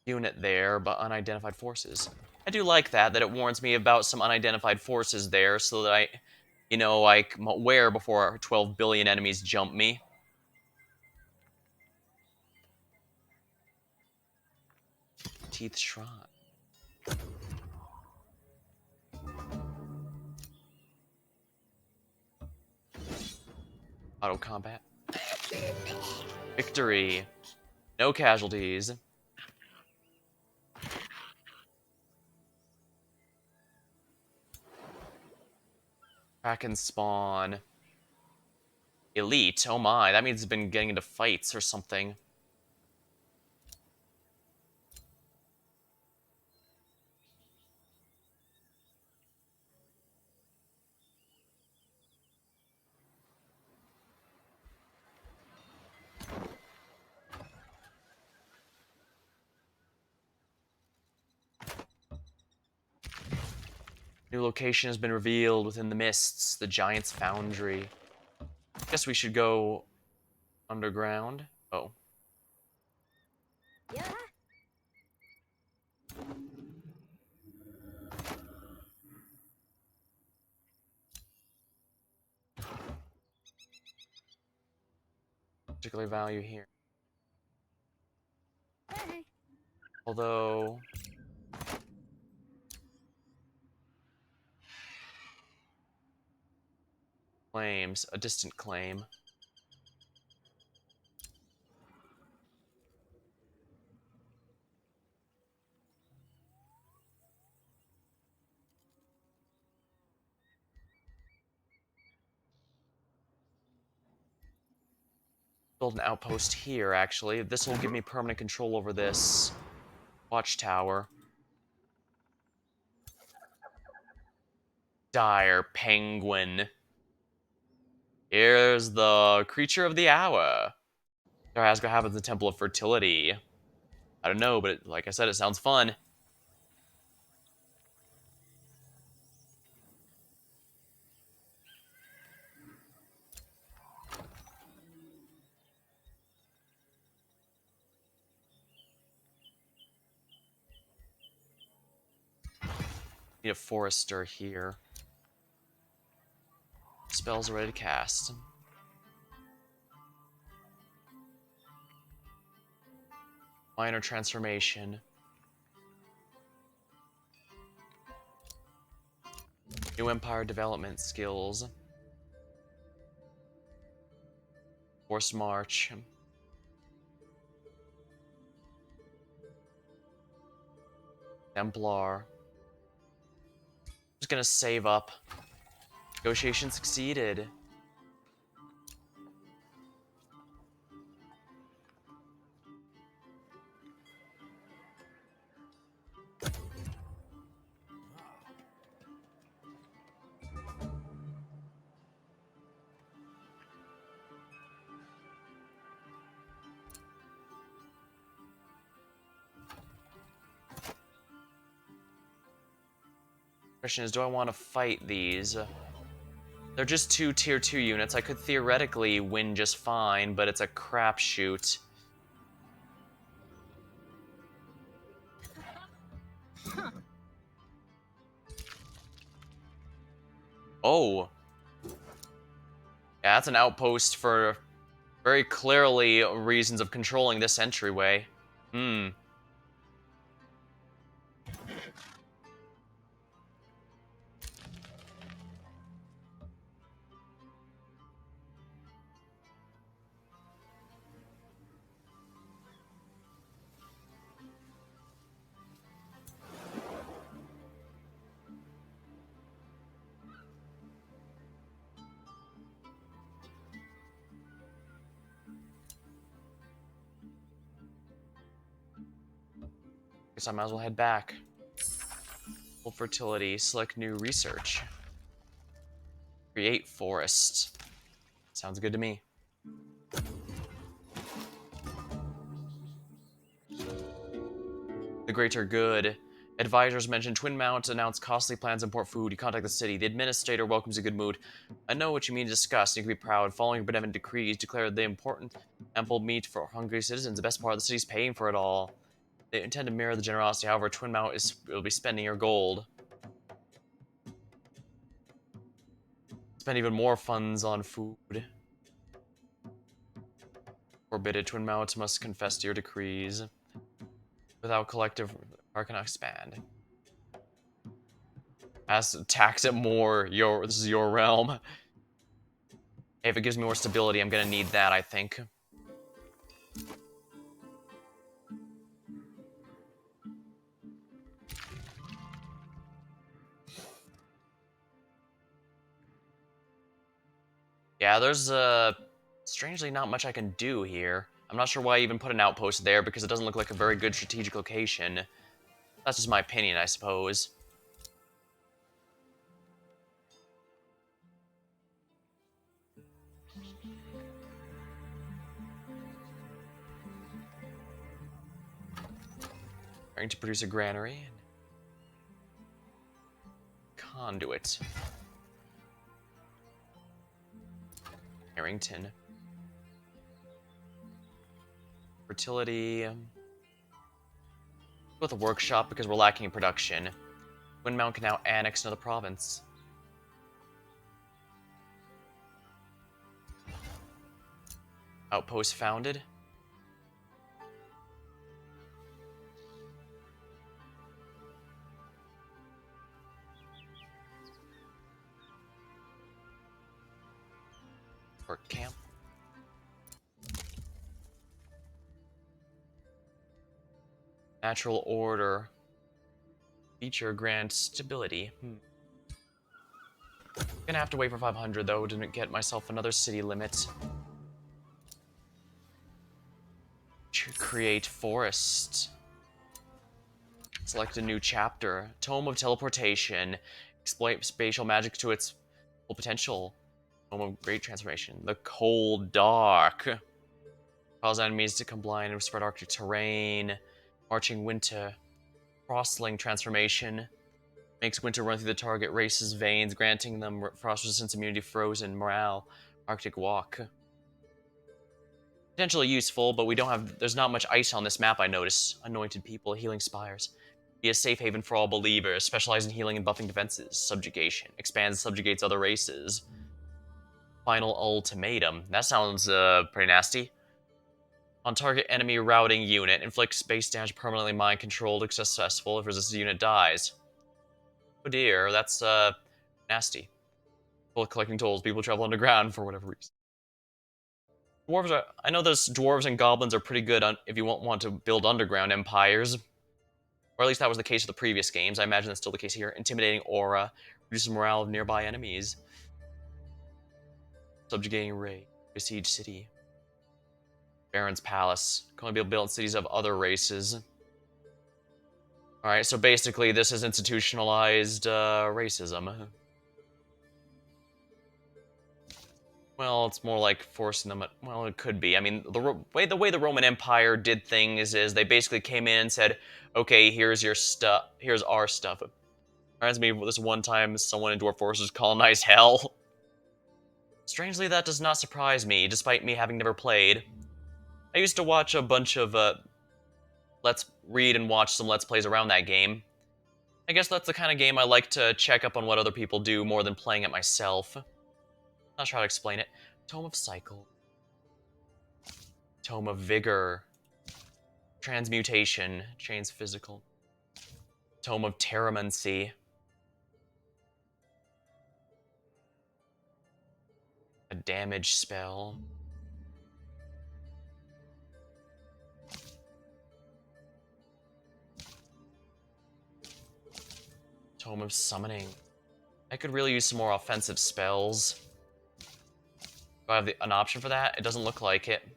Unit there, but unidentified forces. I do like that it warns me about some unidentified forces there so that I'm aware before 12 billion enemies jump me. Teeth Shrine. Auto combat. Victory. No casualties. Kraken spawn. Elite. Oh my, that means it's been getting into fights or something. New location has been revealed within the mists, the Giant's Foundry. Guess we should go underground. Oh. Yeah. Particular value here. Hey. Although... Claims. A distant claim. Build an outpost here, actually. This will give me permanent control over this watchtower. Dire penguin. Here's the creature of the hour. Tarrasque happens in the Temple of Fertility. I don't know, but like I said, it sounds fun. Need a forester here. Spells are ready to cast. Minor transformation. New Empire development skills. Force March. Templar. Just gonna save up. Negotiation succeeded. Question is, do I want to fight these? They're just two tier 2 units. I could theoretically win just fine, but it's a crapshoot. Oh. Yeah, that's an outpost for very clearly reasons of controlling this entryway. Hmm. Guess I might as well head back. Full fertility, select new research. Create forest. Sounds good to me. The greater good. Advisors mentioned Twin Mount announced costly plans to import food. You contact the city. The administrator welcomes a good mood. I know what you mean to discuss. You can be proud. Following benevolent decrees, declare the important ample meat for hungry citizens. The best part of the city is paying for it all. They intend to mirror the generosity, however, Twin Mount will be spending your gold. Spend even more funds on food. Forbidden Twin Mount must confess to your decrees. Without collective, power cannot expand. Has to tax it more. This is your realm. Hey, if it gives me more stability, I'm gonna need that, I think. Yeah, there's strangely not much I can do here. I'm not sure why I even put an outpost there because it doesn't look like a very good strategic location. That's just my opinion, I suppose. Trying to produce a granary and conduit. Harrington. Fertility. With a workshop because we're lacking in production. Windmount can now annex another province. Outpost founded. Work camp. Natural order. Feature grant stability. Gonna have to wait for 500 though to get myself another city limit. To create forest. Select a new chapter. Tome of Teleportation. Exploit spatial magic to its full potential. Tome of Great Transformation. The Cold Dark. Cause enemies to combine and spread Arctic terrain. Marching Winter. Frostling Transformation. Makes winter run through the target race's veins, granting them frost resistance, immunity, frozen, morale. Arctic Walk. Potentially useful, but there's not much ice on this map, I notice. Anointed people, healing spires. Be a safe haven for all believers. Specialize in healing and buffing defenses. Subjugation. Expands, subjugates other races. Final ultimatum. That sounds pretty nasty. On target enemy routing unit. Inflicts space damage permanently mind controlled if successful if resisted unit dies. Oh dear, that's nasty. Full of collecting tolls. People travel underground for whatever reason. I know those dwarves and goblins are pretty good if you want to build underground empires. Or at least that was the case of the previous games. I imagine that's still the case here. Intimidating aura. Reduces morale of nearby enemies. Subjugating raid. Besiege city. Baron's palace. Can only be built in cities of other races. Alright, so basically this is institutionalized racism. Well, it's more like forcing them. Well, it could be. I mean, the way the Roman Empire did things is they basically came in and said, "Okay, here's your stuff. Here's our stuff." Reminds me of this one time someone in Dwarf Forces colonized Hell. Strangely, that does not surprise me, despite me having never played. I used to watch a bunch of let's read and watch some Let's Plays around that game. I guess that's the kind of game I like to check up on what other people do more than playing it myself. Not sure how to explain it. Tome of Cycle. Tome of Vigor. Transmutation. Chains physical. Tome of Terramancy. A damage spell. Tome of Summoning. I could really use some more offensive spells. Do I have an option for that? It doesn't look like it.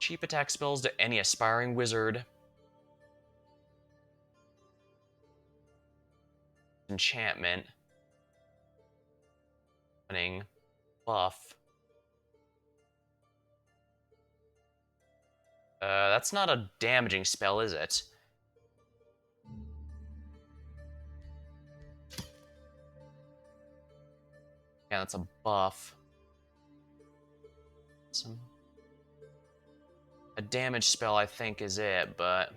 Cheap attack spells to any aspiring wizard. enchantment. Summoning. Buff. That's not a damaging spell, is it? Yeah, that's a buff. A damage spell, I think, is it, but...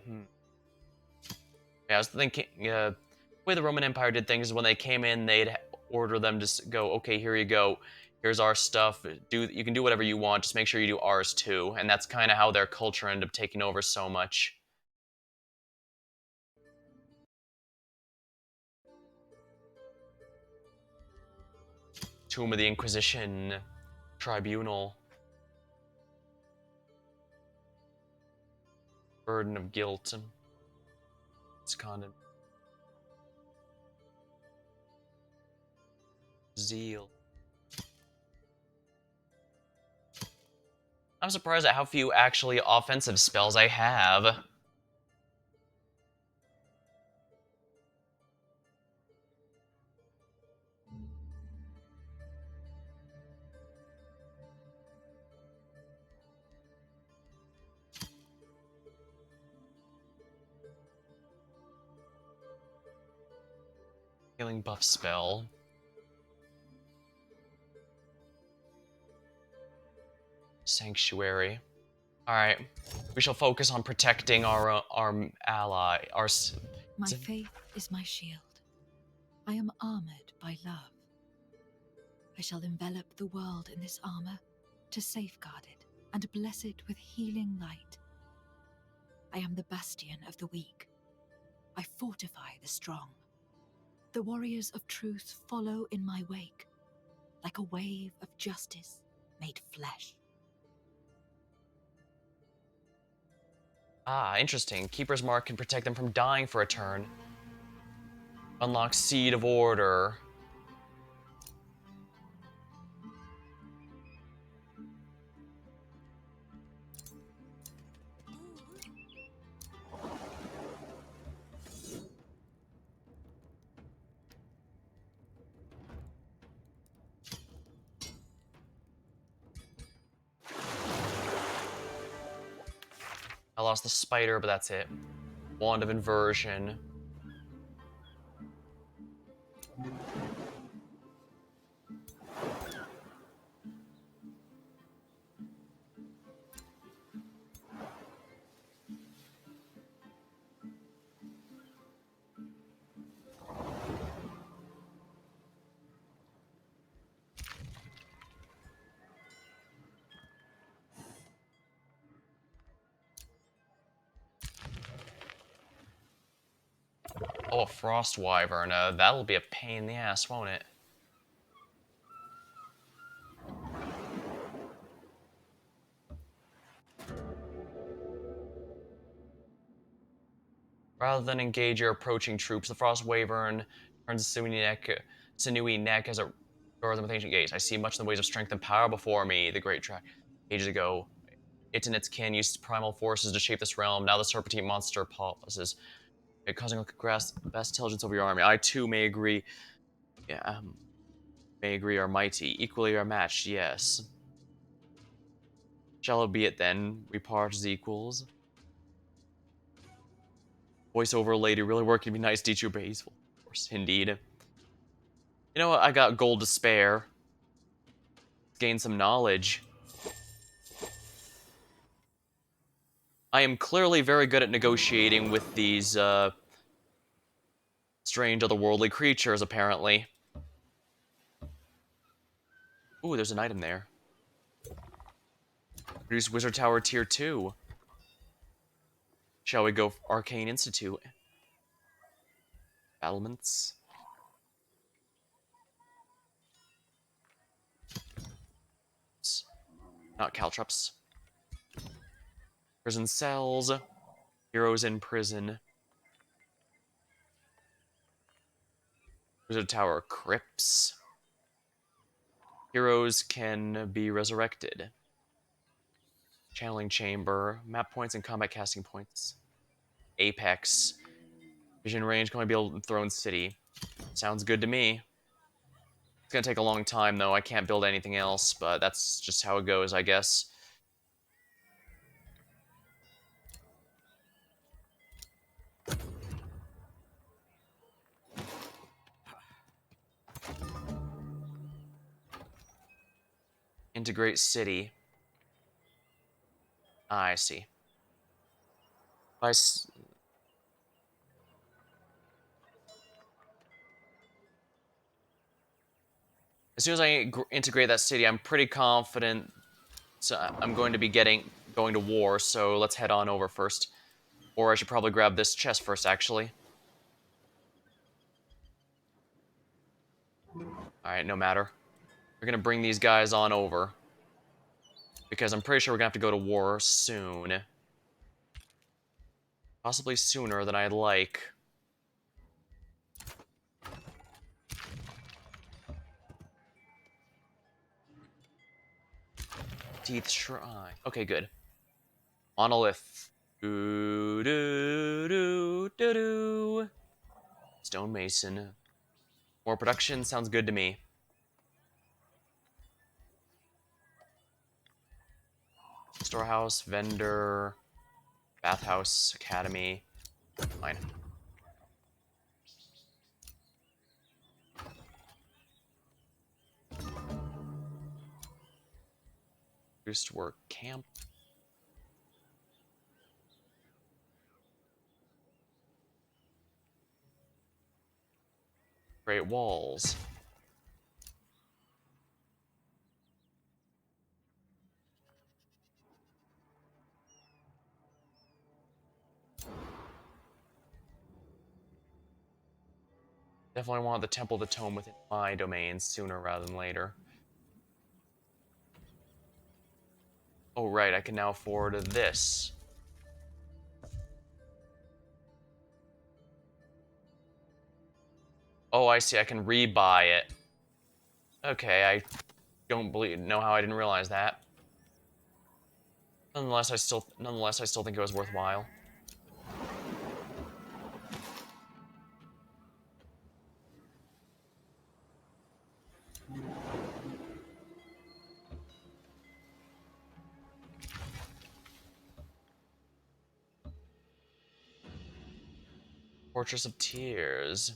Yeah, I was thinking, the way the Roman Empire did things is when they came in, they'd order them to go, okay, here you go. Here's our stuff. You can do whatever you want. Just make sure you do ours too. And that's kind of how their culture ended up taking over so much. Tomb of the Inquisition. Tribunal. Burden of guilt. It's condemned. Zeal. I'm surprised at how few actually offensive spells I have. Healing buff spell. Sanctuary. Alright. We shall focus on protecting our ally. My faith is my shield. I am armored by love. I shall envelop the world in this armor to safeguard it and bless it with healing light. I am the bastion of the weak. I fortify the strong. The warriors of truth follow in my wake, like a wave of justice made flesh. Ah, interesting. Keeper's Mark can protect them from dying for a turn. Unlock Seed of Order. I lost the spider, but that's it. Wand of Inversion. Oh, a Frost Wyvern. That'll be a pain in the ass, won't it? Rather than engage your approaching troops, the Frost Wyvern turns a sinewy neck as it roars them with ancient gaze. I see much in the ways of strength and power before me, the great track. Ages ago, it and its kin used primal forces to shape this realm. Now the serpentine monster pauses, causing a grasp vast intelligence over your army. I too may agree. Yeah, may agree are mighty, equally are matched. Yes. Shall it be it then? We part as equals. Voiceover lady really working to be nice, teach you baseful. Of course, indeed. You know what? I got gold to spare. Gain some knowledge. I am clearly very good at negotiating with these strange otherworldly creatures, apparently. Ooh, there's an item there. Produce Wizard Tower Tier 2. Shall we go Arcane Institute? Battlements. Not caltrops. Prison cells. Heroes in prison. Wizard Tower crypts. Heroes can be resurrected. Channeling chamber. Map points and combat casting points. Apex. Vision range can only be able to Throne City. Sounds good to me. It's gonna take a long time, though. I can't build anything else, but that's just how it goes, I guess. Integrate city. Ah, I see. I s As soon as I integrate that city, I'm pretty confident. So I'm going to be going to war. So let's head on over first. Or I should probably grab this chest first, actually. All right, no matter. We're gonna bring these guys on over because I'm pretty sure we're gonna have to go to war soon. Possibly sooner than I'd like. Teeth Shrine. Okay, good. Monolith. Doo doo doo doo doo. Stonemason. More production sounds good to me. Storehouse, vendor, bathhouse, academy. Fine. Boost work camp. Great walls. Definitely want the Temple of the Tome within my domain sooner rather than later. Oh, right, I can now afford this. Oh, I see, I can rebuy it. Okay, I don't know how I didn't realize that. Nonetheless, I still think it was worthwhile. Fortress of Tears.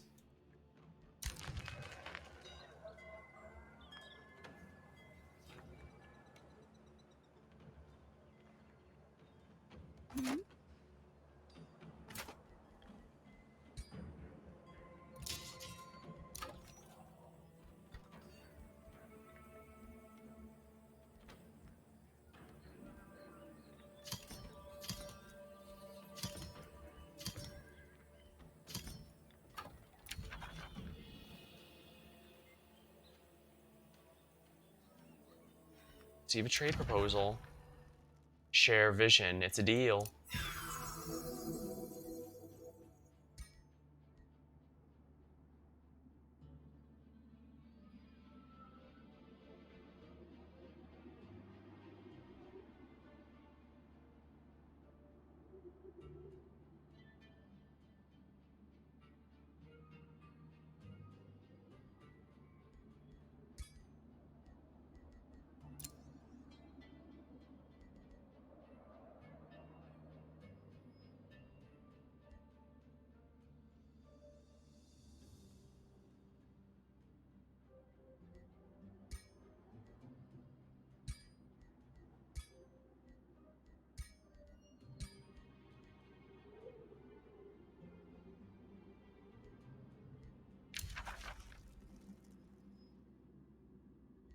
Receive a trade proposal. Share vision. It's a deal.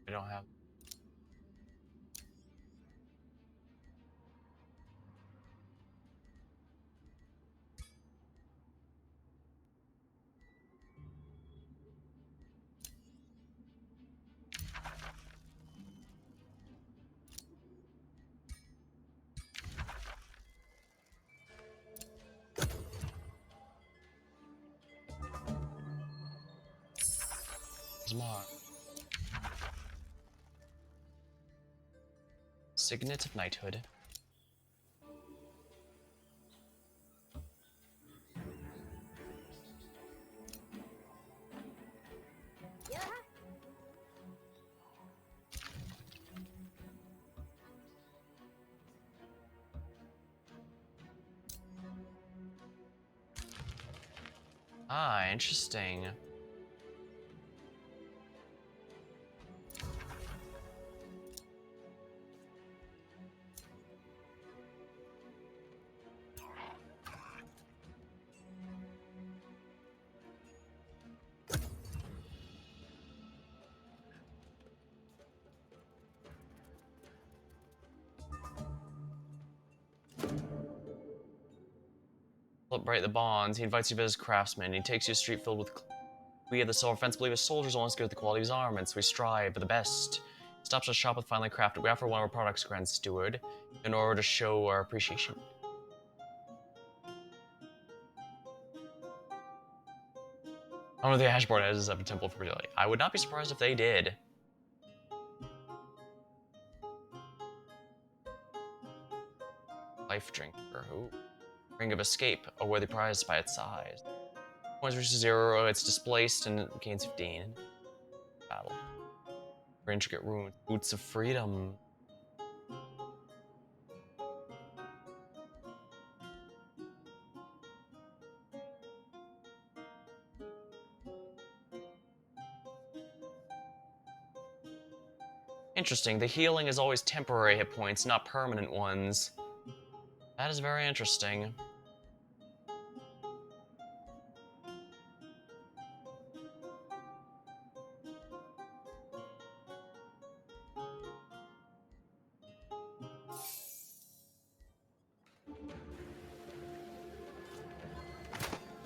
I don't have. Smart. Signet of Knighthood. Ah, interesting. Celebrate the bonds. He invites you to his craftsman. He takes you to a street filled with. We of the Silver Fence believe his soldiers are always good at the quality of his armaments. We strive for the best. He stops at a shop with finely crafted. We offer one of our products, Grand Steward, in order to show our appreciation. I wonder if the Ashboard has a temple for fertility. I would not be surprised if they did. Life drinker. Ooh. Ring of Escape, a worthy prize by its size. Points reaches 0, it's displaced and it gains 15. Battle. For intricate runes. Boots of Freedom. Interesting. The healing is always temporary hit points, not permanent ones. That is very interesting.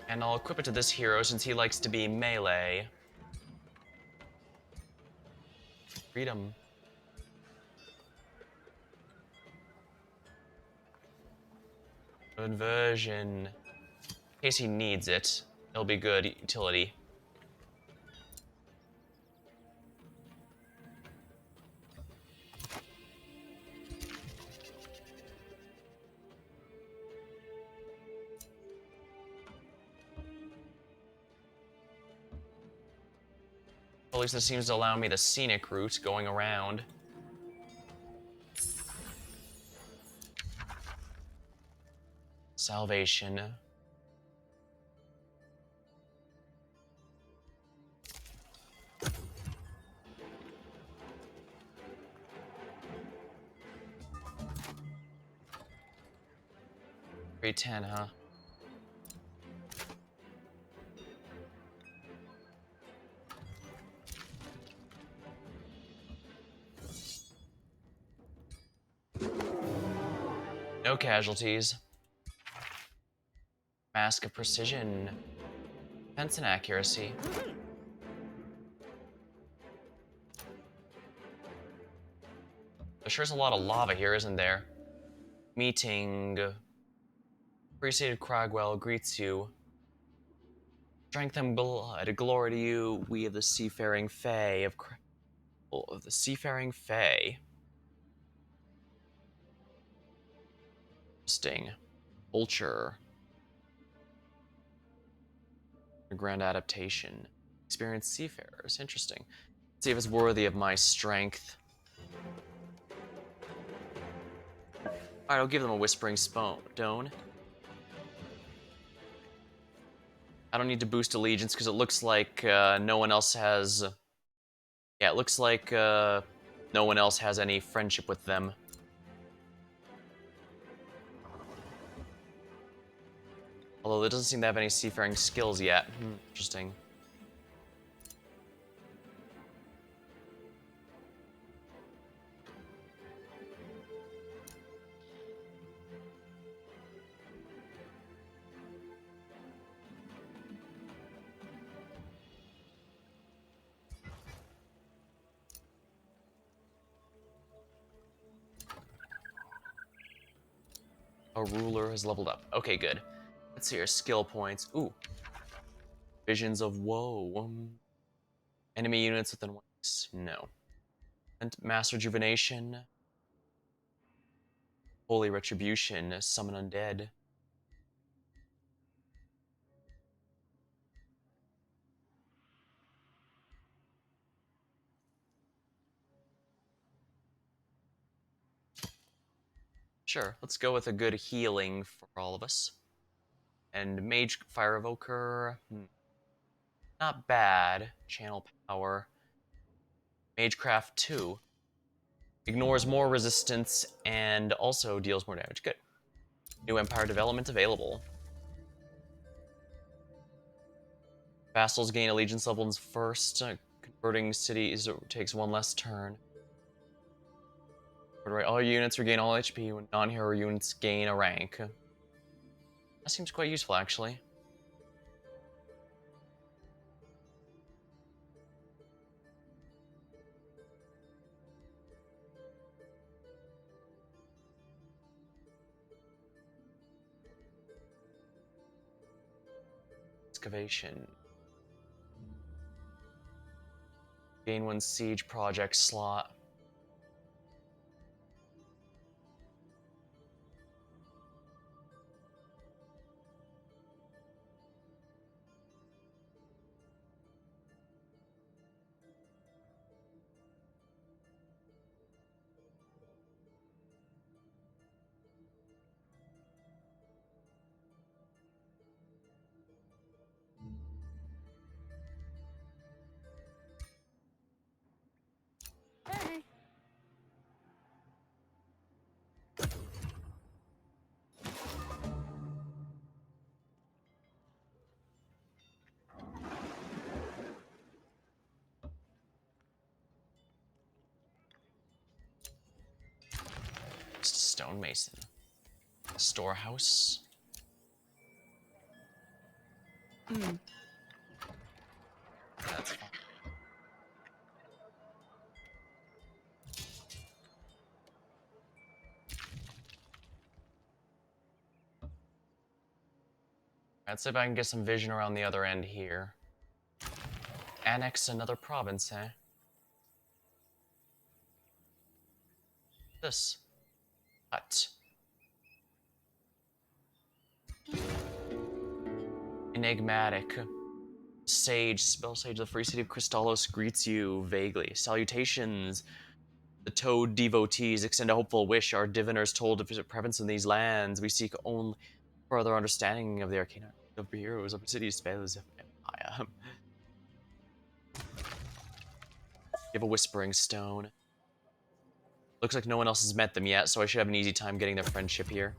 And I'll equip it to this hero since he likes to be melee. Freedom. Inversion. In case he needs it, it'll be good utility. At least this seems to allow me the scenic route going around. Salvation. Grade 10, huh? No casualties. Mask of Precision. Defense and accuracy. There sure's a lot of lava here, isn't there? Meeting. Appreciated Cragwell greets you. Strength and blood, glory to you, we of the seafaring Fae of the seafaring Fae. Interesting. Vulture. A grand adaptation. Experienced seafarers. Interesting. Let's see if it's worthy of my strength. Alright, I'll give them a Whispering Stone. I don't need to boost allegiance because it looks like no one else has... Yeah, it looks like no one else has any friendship with them. Although it doesn't seem to have any seafaring skills yet. Interesting. A ruler has leveled up. Okay, good. Let's see your skill points. Ooh. Visions of Woe. Enemy units within 1x. No. And Mass Rejuvenation. Holy Retribution. Summon Undead. Sure, let's go with a good healing for all of us. And Mage Fire Evoker. Not bad. Channel power. Magecraft 2. Ignores more resistance and also deals more damage. Good. New Empire development available. Vassals gain allegiance levels first. Converting cities takes one less turn. All units regain all HP when non-hero units gain a rank. That seems quite useful, actually. Excavation. Gain one siege project slot. Hey. Just a stonemason. Storehouse. That's fine. Let's see if I can get some vision around the other end here. Annex another province, eh? This. Hut. Enigmatic. Sage, spell sage, the free city of Crystallos greets you vaguely. Salutations. The Toad devotees extend a hopeful wish. Our diviners told to visit presence in these lands. We seek only further understanding of the arcana of heroes of cities, spells of empire. Give a whispering stone. Looks like no one else has met them yet, so I should have an easy time getting their friendship here.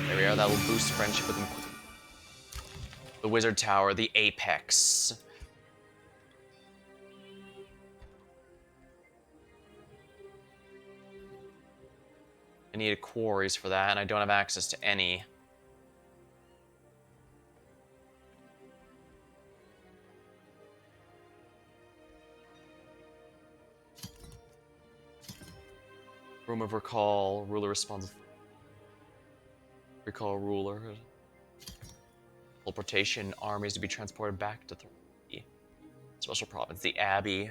There we are, that will boost friendship with them. The Wizard Tower, the Apex. I need quarries for that, and I don't have access to any. Room of Recall, ruler responds. Recall ruler. Teleportation, armies to be transported back to 3. Special province, the Abbey.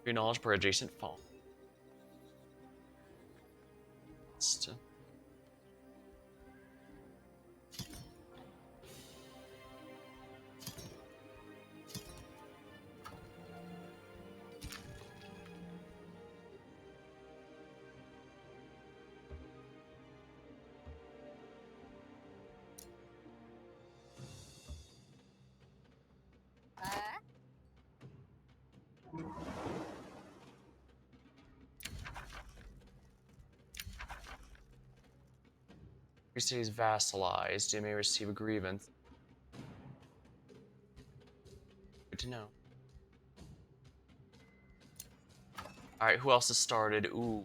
Your knowledge per adjacent fall. Your city is vassalized. You may receive a grievance. Good to know. Alright, who else has started? Ooh.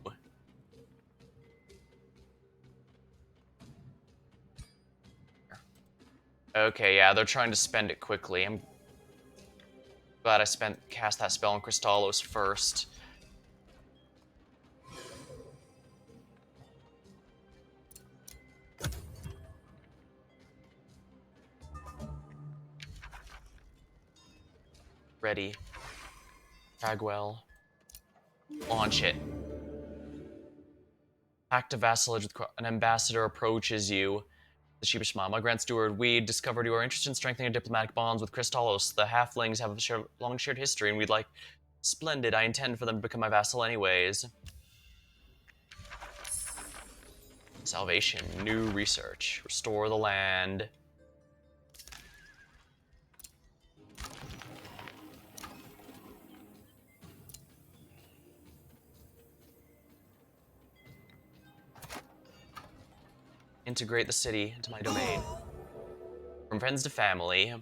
Okay, yeah, they're trying to spend it quickly. I'm glad I cast that spell on Crystallos first. Ready. Fragwell. Launch it. Pact of vassalage with an ambassador approaches you. The sheepish mama. Grand Steward, we discovered you are interested in strengthening diplomatic bonds with Kristalos. The halflings have a long shared history, and we'd like... Splendid. I intend for them to become my vassal anyways. Salvation. New research. Restore the land. Integrate the city into my domain. From friends to family,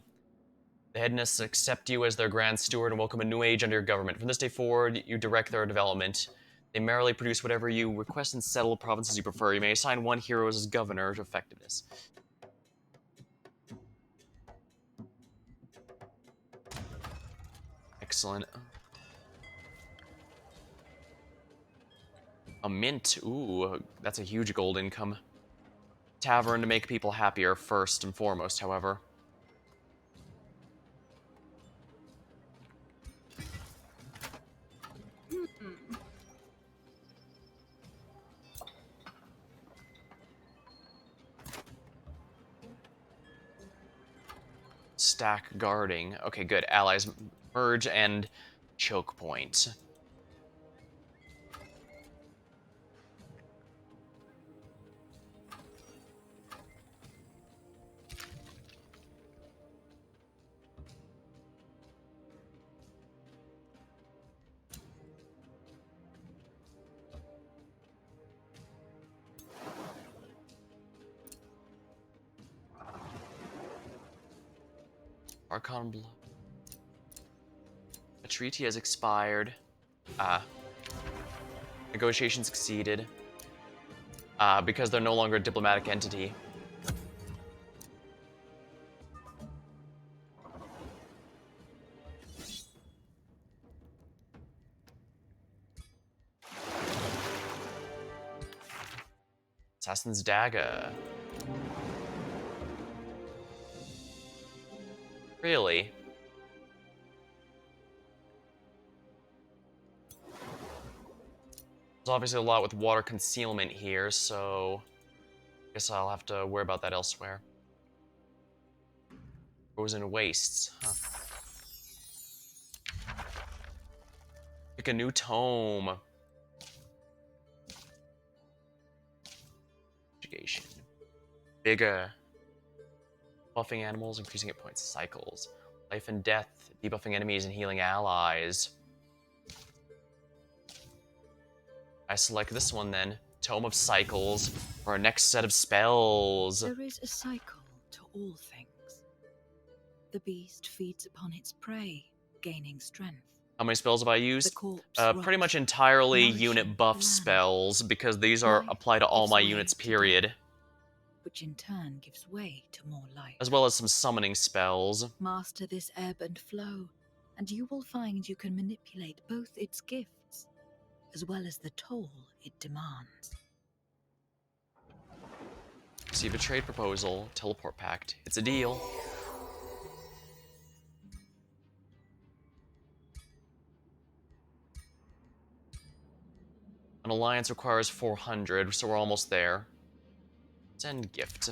the headness accept you as their grand steward and welcome a new age under your government. From this day forward, you direct their development. They merrily produce whatever you request and settle provinces you prefer. You may assign one hero as governor to effectiveness. Excellent. A mint. Ooh, that's a huge gold income. Tavern to make people happier first and foremost, however. Stack guarding. Okay, good. Allies merge and choke point. Archon Blood. A treaty has expired. Negotiation succeeded. Because they're no longer a diplomatic entity. Assassin's Dagger. Really? There's obviously a lot with water concealment here, so I guess I'll have to worry about that elsewhere. Frozen Wastes, huh. Pick a new tome. Education. Bigger. Buffing animals, increasing hit points, cycles. Life and death, debuffing enemies and healing allies. I select this one then. Tome of Cycles for our next set of spells. There is a cycle to all things. The beast feeds upon its prey, gaining strength. How many spells have I The used? corpse Pretty rots, much entirely nourishing unit buff the land. spells, because these are Life apply to all gives my way units, to period. death, which in turn gives way to more life. As well as some summoning spells. Master this ebb and flow, and you will find you can manipulate both its gifts, as well as the toll it demands. Receive a trade proposal, teleport pact. It's a deal. An alliance requires 400, so we're almost there. Send gift.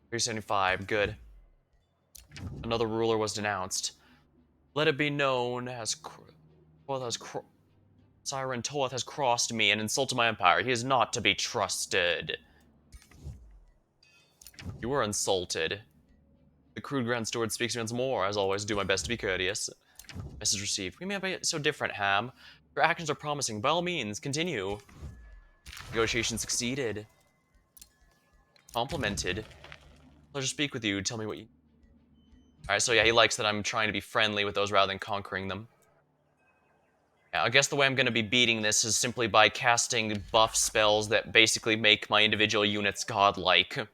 375, good. Another ruler was denounced. Let it be known as Siren Toth has crossed me and insulted my empire. He is not to be trusted. You were insulted. The crude Grand Steward speaks once more. As always, do my best to be courteous. Message received. We may be so different, Ham. Your actions are promising. By all means, continue. Negotiation succeeded. Complimented. Pleasure to speak with you. Tell me what you... Alright, so yeah, he likes that I'm trying to be friendly with those rather than conquering them. Yeah, I guess the way I'm going to be beating this is simply by casting buff spells that basically make my individual units godlike.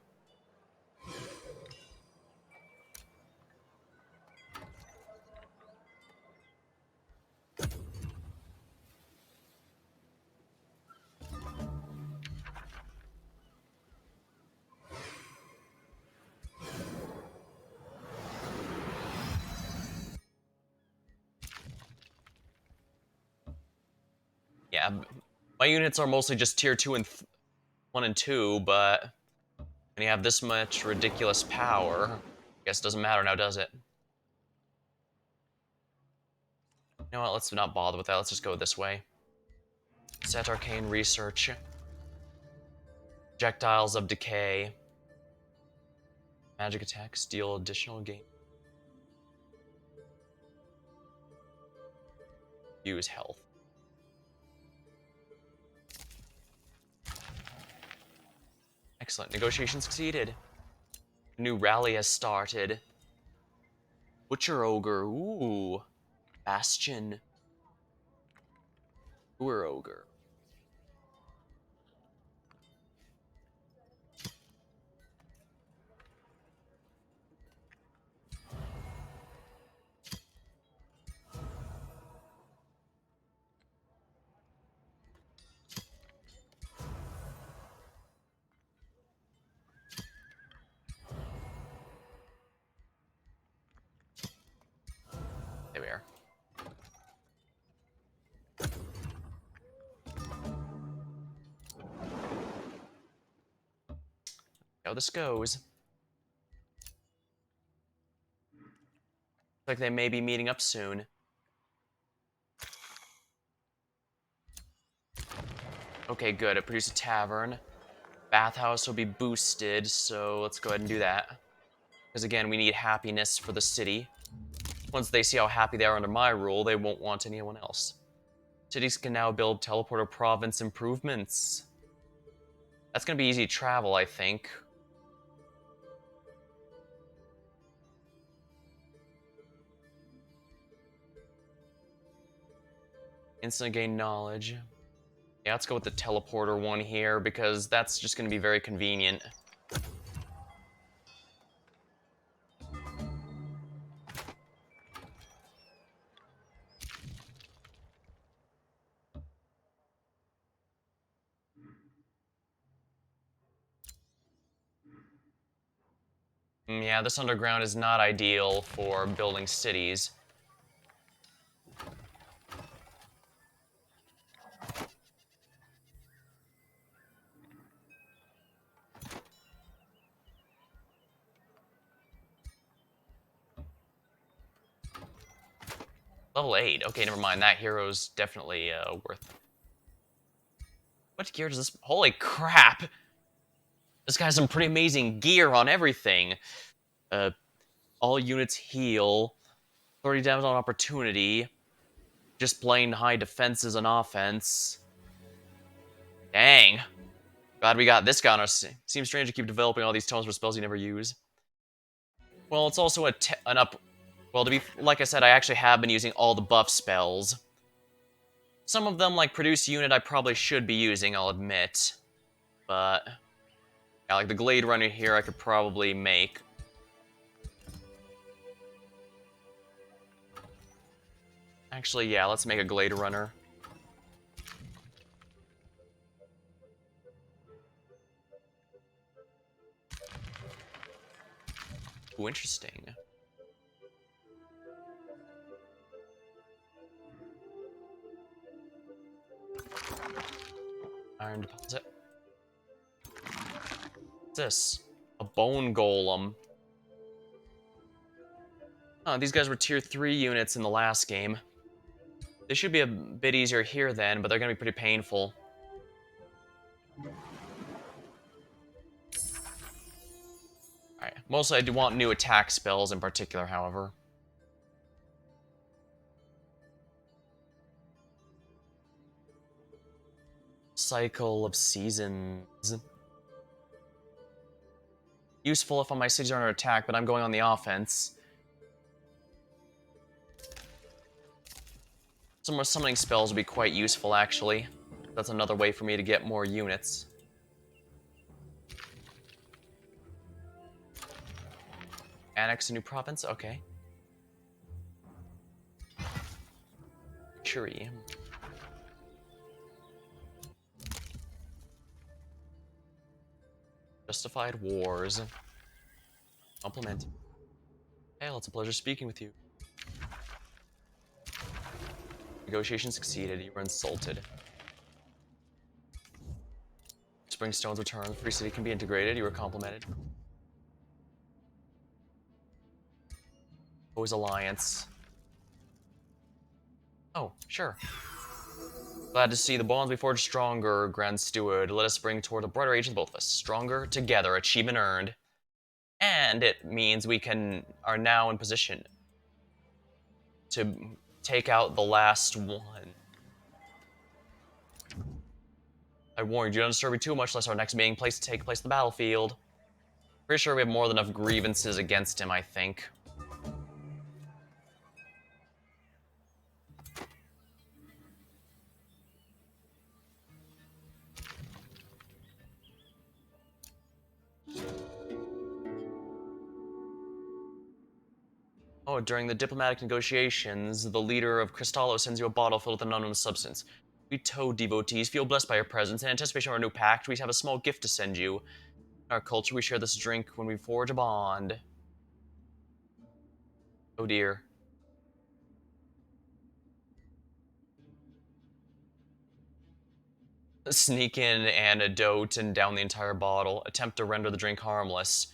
Yeah, Yeah, my units are mostly just tier 2 and 1 and 2, but when you have this much ridiculous power, I guess it doesn't matter now, does it? You know what, let's not bother with that, let's just go this way. Set arcane research. Projectiles of decay. Magic attacks deal additional gain. Use health. Excellent. Negotiation succeeded. A new rally has started. Butcher Ogre. Ooh. Bastion. Sewer Ogre. There we are. How this goes. Looks like they may be meeting up soon. Okay, good. It produced a tavern. Bathhouse will be boosted, so let's go ahead and do that. Because again, we need happiness for the city. Once they see how happy they are under my rule, they won't want anyone else. Cities can now build teleporter province improvements. That's going to be easy to travel, I think. Instant gain knowledge. Yeah, let's go with the teleporter one here, because that's just going to be very convenient. Yeah, this underground is not ideal for building cities. Level 8. Okay, never mind. That hero's definitely worth. What gear does this... Holy crap! This guy has some pretty amazing gear on everything. All units heal. 30 damage on opportunity. Just plain high defenses on offense. Dang. Glad we got this guy on our... Seems strange to keep developing all these tomes for spells you never use. Well, it's also an up... Well, to be... Like I said, I actually have been using all the buff spells. Some of them, like Produce Unit, I probably should be using, I'll admit. But... Yeah, like the Glade Runner here I could probably make. Actually, yeah, let's make a Glade Runner. Ooh, interesting. Iron deposit. What's this? A bone golem. Oh, these guys were tier 3 units in the last game. They should be a bit easier here then, but they're gonna be pretty painful. Alright, mostly I do want new attack spells in particular, however. Cycle of Seasons. Useful if all my cities are under attack, but I'm going on the offense. Some more summoning spells would be quite useful, actually. That's another way for me to get more units. Annex a new province? Okay. Shuri. Justified Wars. Compliment. Hey, it's a pleasure speaking with you. Negotiation succeeded. You were insulted. Springstone's return. Free City can be integrated. You were complimented. Always Alliance. Oh, sure. Glad to see the bonds we forged stronger, Grand Steward. Let us bring toward a brighter age of both of us. Stronger together, achievement earned. And it means we are now in position to take out the last one. I warned you, don't disturb me too much, lest our next meeting take place on the battlefield. Pretty sure we have more than enough grievances against him, I think. Oh, during the diplomatic negotiations, the leader of Cristallo sends you a bottle filled with an unknown substance. We Toad devotees feel blessed by your presence. In anticipation of our new pact, we have a small gift to send you. In our culture, we share this drink when we forge a bond. Oh dear. Sneak in antidote and down the entire bottle. Attempt to render the drink harmless.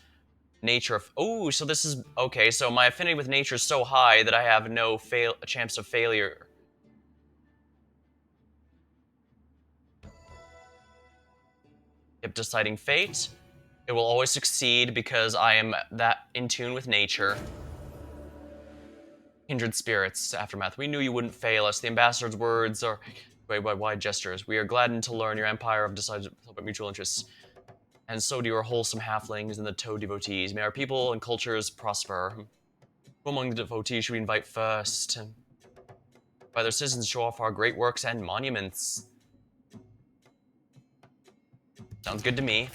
Nature of... Oh, so this is... Okay, so my affinity with nature is so high that I have no chance of failure. Yep, deciding fate. It will always succeed because I am that in tune with nature. Kindred spirits, Aftermath. We knew you wouldn't fail us. The ambassador's words are wide gestures. We are gladdened to learn your empire of decided mutual interests. And so do your wholesome halflings and the Toad devotees. May our people and cultures prosper. Who among the devotees should we invite first? By their citizens show off our great works and monuments. Sounds good to me.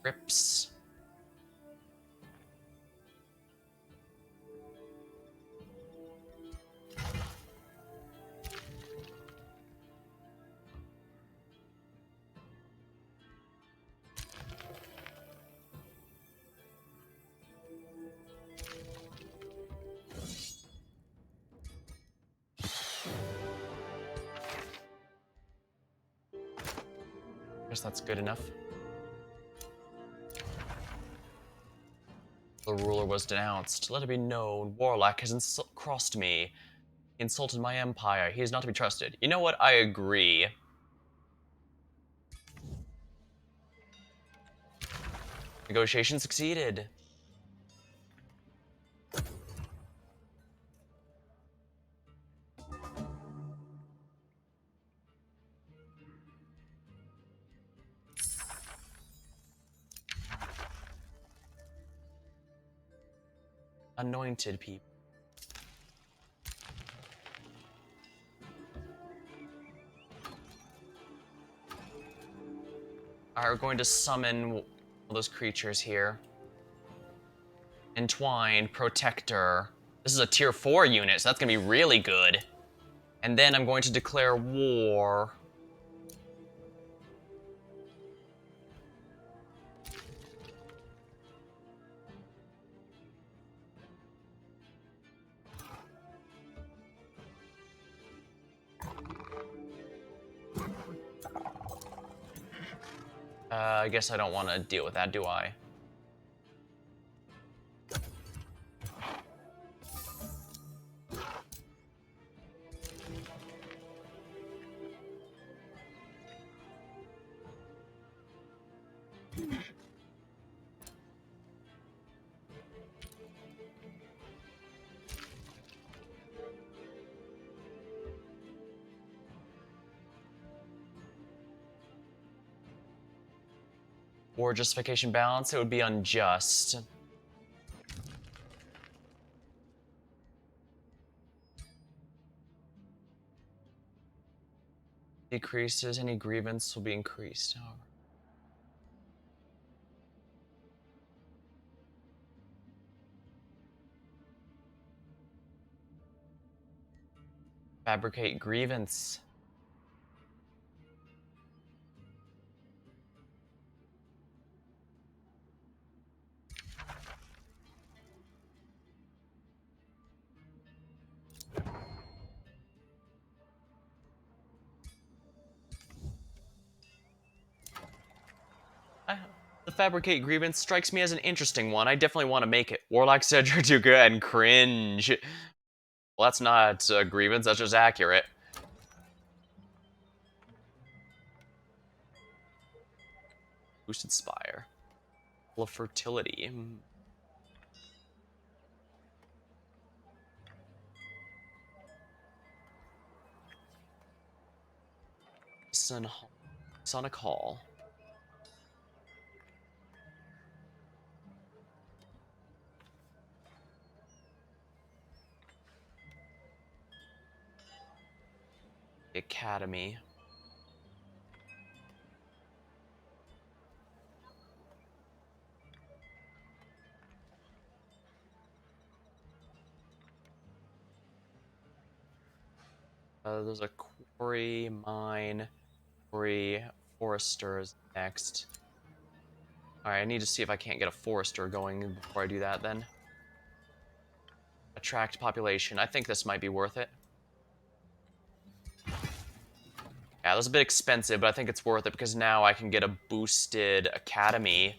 Rips. Guess that's good enough. The ruler was denounced. Let it be known, Warlock has crossed me. He insulted my empire. He is not to be trusted. You know what? I agree. Negotiation succeeded. Anointed people. Alright, we're going to summon one of those creatures here. Entwined, Protector. This is a tier 4 unit, so that's gonna be really good. And then I'm going to declare war. I guess I don't want to deal with that, do I? War justification balance, it would be unjust. Decreases, any grievance will be increased. However. Fabricate grievance. The Fabricate Grievance strikes me as an interesting one. I definitely want to make it. Warlock Cedra Duca and cringe. Well, that's not a grievance, that's just accurate. Boosted Spire. Full of fertility. Sonic Hall. Academy. There's a quarry, mine, quarry, foresters next. Alright, I need to see if I can't get a forester going before I do that then. Attract population. I think this might be worth it. Yeah, that was a bit expensive, but I think it's worth it because now I can get a boosted academy.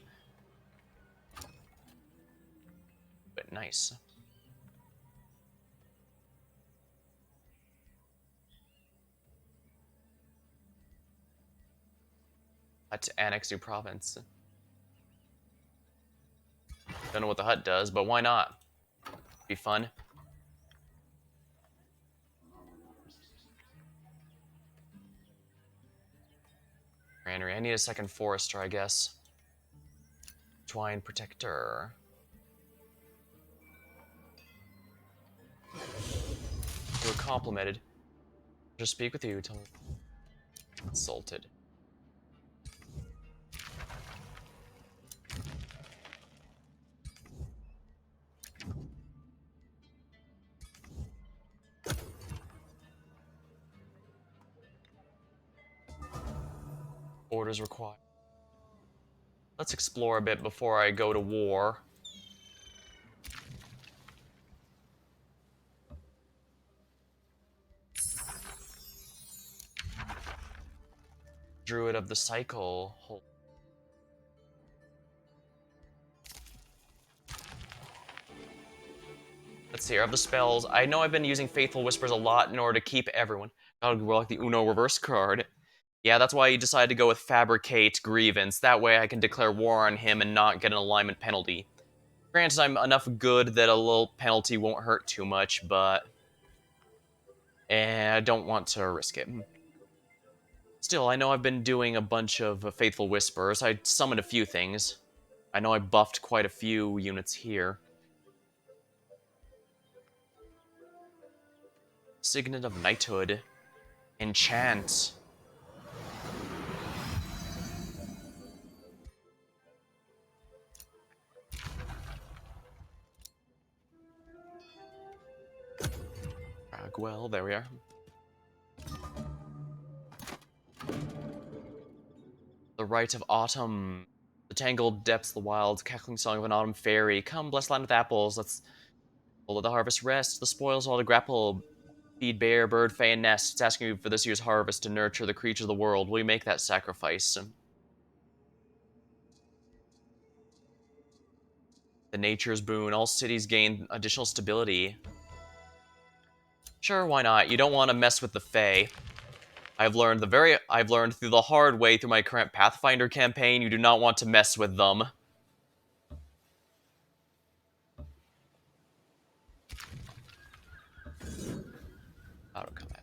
But nice. To annex new province. Don't know what the hut does, but why not? Be fun. Granary. I need a second forester, I guess. Twine protector. You were complimented. Just speak with you. Tell me. Insulted. Orders required. Let's explore a bit before I go to war. Druid of the Cycle. Let's see, of the spells. I know I've been using Faithful Whispers a lot in order to keep everyone. God, we're like the Uno reverse card. Yeah, that's why he decided to go with Fabricate Grievance. That way I can declare war on him and not get an alignment penalty. Granted, I'm enough good that a little penalty won't hurt too much, but I don't want to risk it. Still, I know I've been doing a bunch of Faithful Whispers. I summoned a few things. I know I buffed quite a few units here. Signet of Knighthood. Enchant. Well, there we are. The Rite of Autumn. The tangled depths of the wilds, cackling song of an autumn fairy. Come, blessed land with apples, let's let the harvest rest. The spoils all to grapple. Feed bear, bird, fae, and nest. It's asking you for this year's harvest to nurture the creatures of the world. Will you make that sacrifice? The nature's boon. All cities gain additional stability. Sure, why not? You don't want to mess with the fae. I've learned through the hard way through my current Pathfinder campaign, you do not want to mess with them. Auto combat.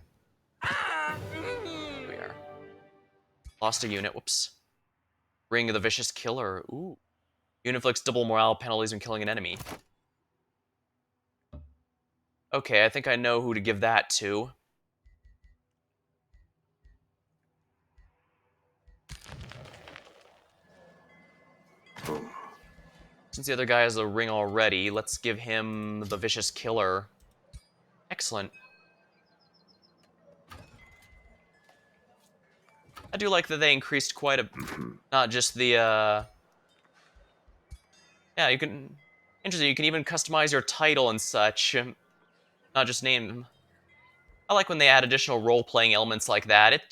Here we are. Lost a unit, whoops. Ring of the Vicious Killer, ooh. Unit inflicts double morale penalties when killing an enemy. Okay, I think I know who to give that to. Since the other guy has a ring already, let's give him the Vicious Killer. Excellent. I do like that they increased quite a... Not just the, Yeah, you can... Interesting, you can even customize your title and such. Not just name them. I like when they add additional role-playing elements like that.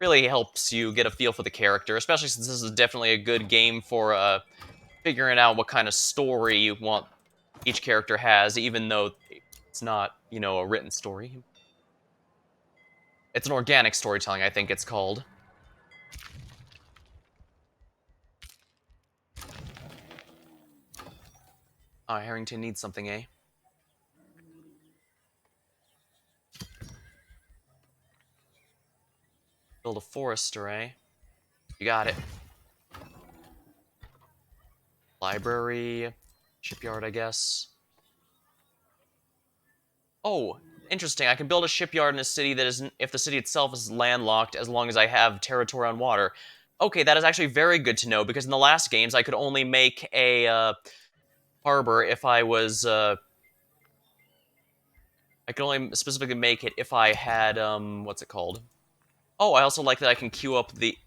Really helps you get a feel for the character, especially since this is definitely a good game for figuring out what kind of story you want each character has, even though it's not, a written story. It's an organic storytelling, I think it's called. Harrington needs something, eh? Build a forester, eh? You got it. Library, shipyard, I guess. Oh, interesting. I can build a shipyard in a city that isn't, if the city itself is landlocked, as long as I have territory on water. Okay, that is actually very good to know, because in the last games, I could only make a harbor if I was, I could only specifically make it if I had, what's it called? Oh, I also like that I can queue up the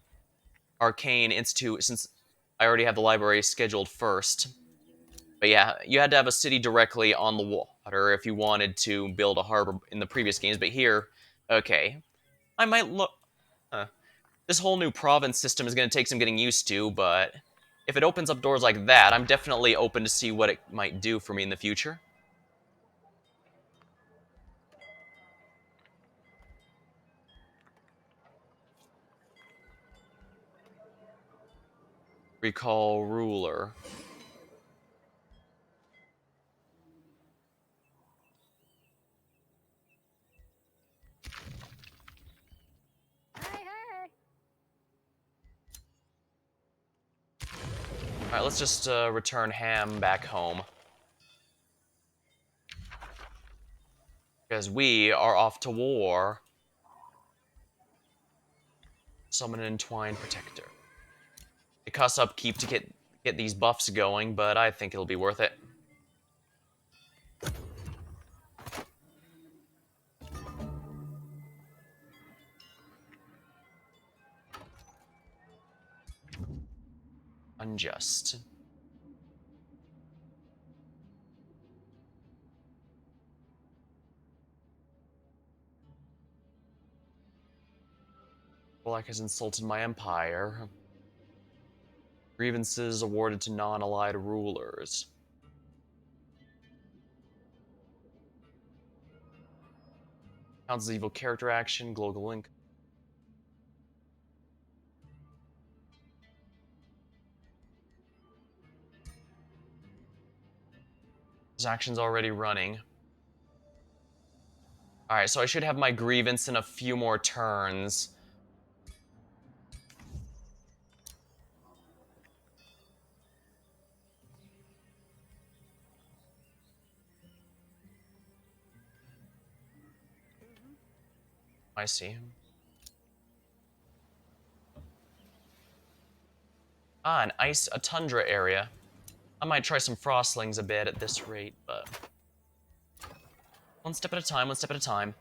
Arcane Institute, since I already have the library scheduled first. But yeah, you had to have a city directly on the water if you wanted to build a harbor in the previous games, but here, okay. I might look... This whole new province system is going to take some getting used to, but if it opens up doors like that, I'm definitely open to see what it might do for me in the future. Recall ruler. Hey, hey. Alright, let's just return Ham back home. Because we are off to war. Summon an Entwined Protector. It costs upkeep to get these buffs going, but I think it'll be worth it. Unjust. Black has insulted my empire. Grievances awarded to non-allied rulers. Counts as evil character action, global link. This action's already running. Alright, so I should have my grievance in a few more turns. I see. A tundra area. I might try some frostlings a bit at this rate, but... One step at a time, one step at a time.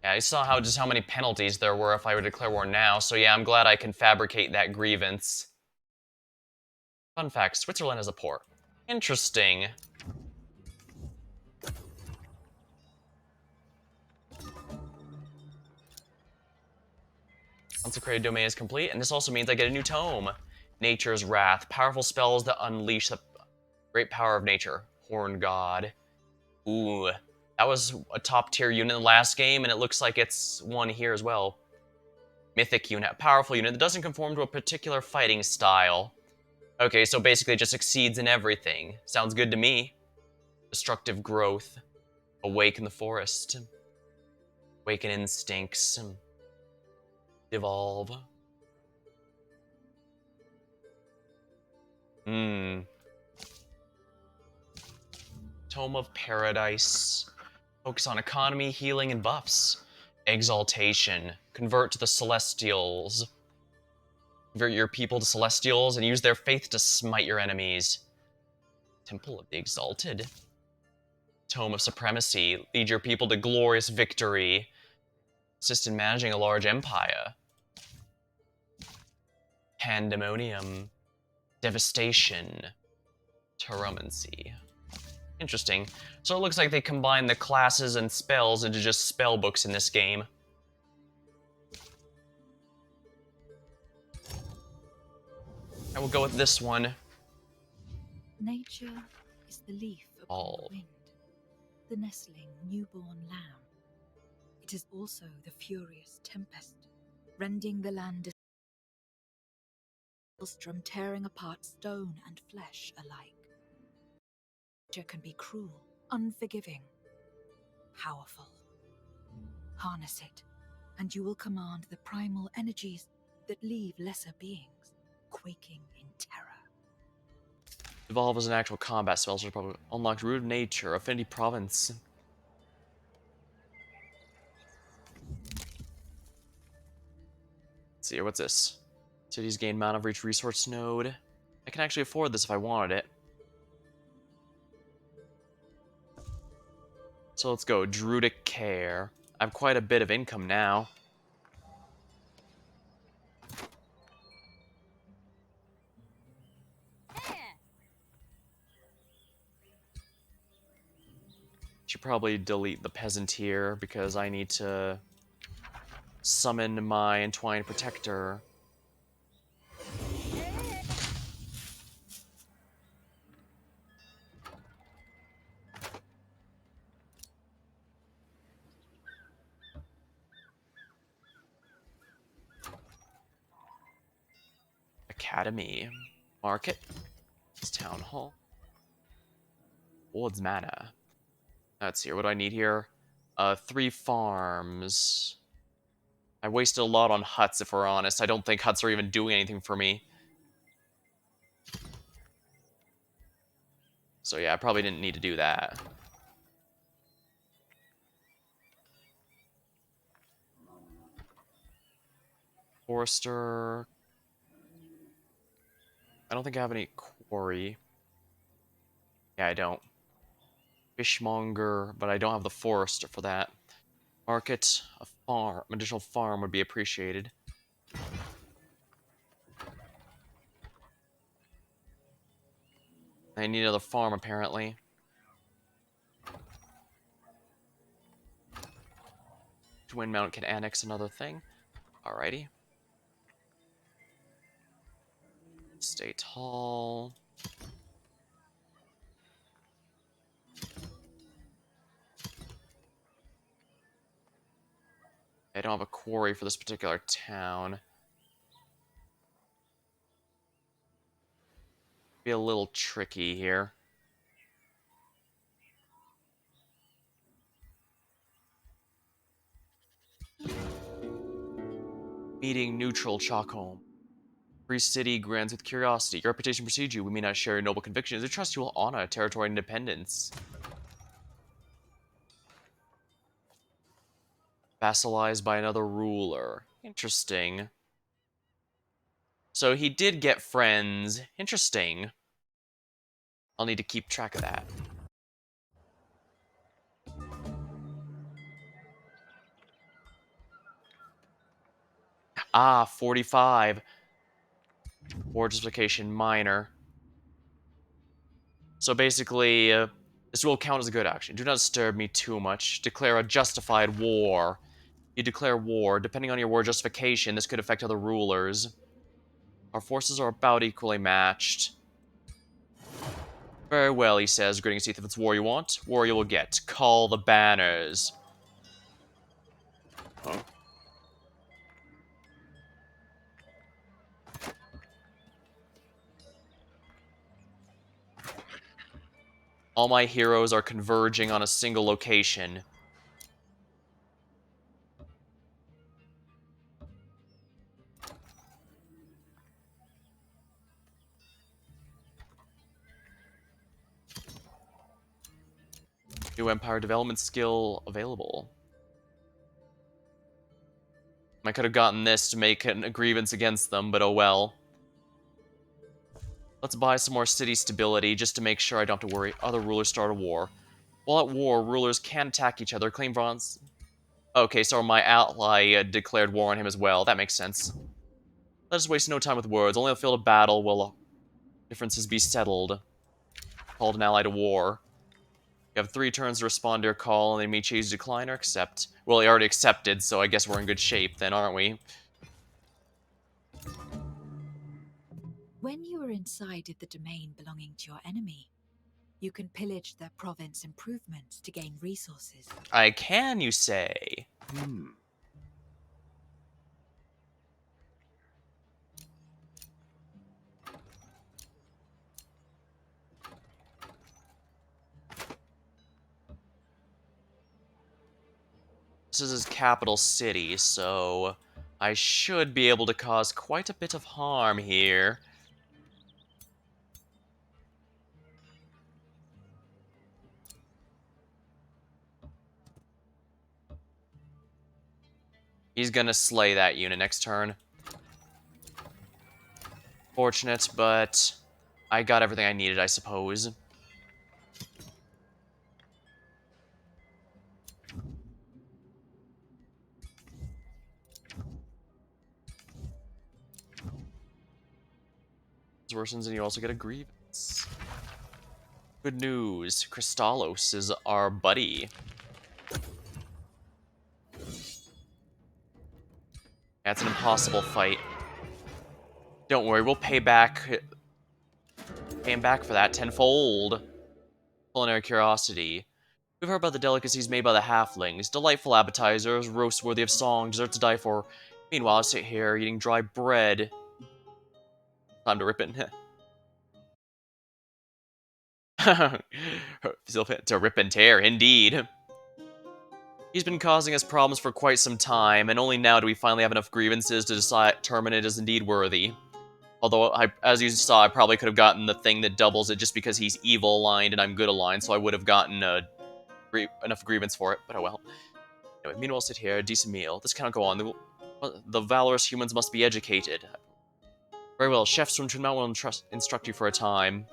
Yeah, I saw just how many penalties there were if I were to declare war now, so yeah, I'm glad I can fabricate that grievance. Fun fact, Switzerland is a port. Interesting. Consecrated domain is complete, and this also means I get a new tome. Nature's Wrath. Powerful spells that unleash the great power of nature. Horn God. Ooh. That was a top tier unit in the last game, and it looks like it's one here as well. Mythic unit. A powerful unit that doesn't conform to a particular fighting style. Okay, so basically it just succeeds in everything. Sounds good to me. Destructive growth. Awaken the forest. Awaken instincts. Evolve. Tome of Paradise. Focus on economy, healing, and buffs. Exaltation. Convert to the Celestials. Convert your people to Celestials and use their faith to smite your enemies. Temple of the Exalted. Tome of Supremacy. Lead your people to glorious victory. Assist in managing a large empire. Pandemonium. Devastation. Taromancy. Interesting. So it looks like they combine the classes and spells into just spell books in this game. I will go with this one. Nature is the leaf upon the wind, the nestling newborn lamb. It is also the furious tempest, rending the land, maelstrom tearing apart stone and flesh alike. Nature can be cruel, unforgiving, powerful. Harness it, and you will command the primal energies that leave lesser beings quaking in terror. Evolve as an actual combat spell, so probably unlocked Root of Nature, Affinity Province. Let's see here, what's this? Cities gain Mana of Reach resource node. I can actually afford this if I wanted it. So let's go, Druidic Care. I have quite a bit of income now. Should probably delete the Peasant here because I need to summon my Entwined Protector. Academy. Market. It's Town Hall. Ward's Mana. Let's see, what do I need here? 3 farms. I wasted a lot on huts, if we're honest. I don't think huts are even doing anything for me. So yeah, I probably didn't need to do that. Forester. I don't think I have any quarry. Yeah, I don't. Fishmonger, but I don't have the forester for that. Market, a farm, additional farm would be appreciated. I need another farm, apparently. Twin Mount can annex another thing. Alrighty. State Hall. I don't have a quarry for this particular town. Be a little tricky here. Meeting neutral Chalkholm. Free city grants with curiosity. Your reputation precedes you. We may not share your noble convictions. I trust you will honor territory independence. Vassalized by another ruler. Interesting. So he did get friends. Interesting. I'll need to keep track of that. Ah, 45. War justification minor. So basically, this will count as a good action. Do not disturb me too much. Declare a justified war. You declare war. Depending on your war justification, this could affect other rulers. Our forces are about equally matched. Very well, he says, gritting his teeth. If it's war you want, war you will get. Call the banners. Huh? All my heroes are converging on a single location. New Empire development skill available. I could have gotten this to make a grievance against them, but oh well. Let's buy some more city stability just to make sure I don't have to worry other rulers start a war. While at war, rulers can attack each other, claim bronze. Okay, so my ally declared war on him as well. That makes sense. Let us waste no time with words. Only on the field of battle will differences be settled. Called an ally to war. You have 3 turns to respond to your call, and they may choose to decline or accept. Well, he already accepted, so I guess we're in good shape then, aren't we? When you are inside of the domain belonging to your enemy, you can pillage their province improvements to gain resources. I can, you say? Hmm. This is his capital city, so I should be able to cause quite a bit of harm here. He's gonna slay that unit next turn. Fortunate, but I got everything I needed, I suppose. This worsens and you also get a grievance. Good news, Kristallos is our buddy. That's an impossible fight. Don't worry, we'll pay him back for that tenfold. Culinary curiosity. We've heard about the delicacies made by the halflings. Delightful appetizers, roasts worthy of song, desserts to die for. Meanwhile, I sit here eating dry bread. Time to rip it. To rip and tear, indeed. He's been causing us problems for quite some time, and only now do we finally have enough grievances to determine it is indeed worthy. Although, as you saw, I probably could have gotten the thing that doubles it just because he's evil aligned and I'm good aligned, so I would have gotten enough grievance for it, but oh well. Anyway, meanwhile, sit here, decent meal. This cannot go on. The valorous humans must be educated. Very well, Chef Sunchunmao will instruct you for a time.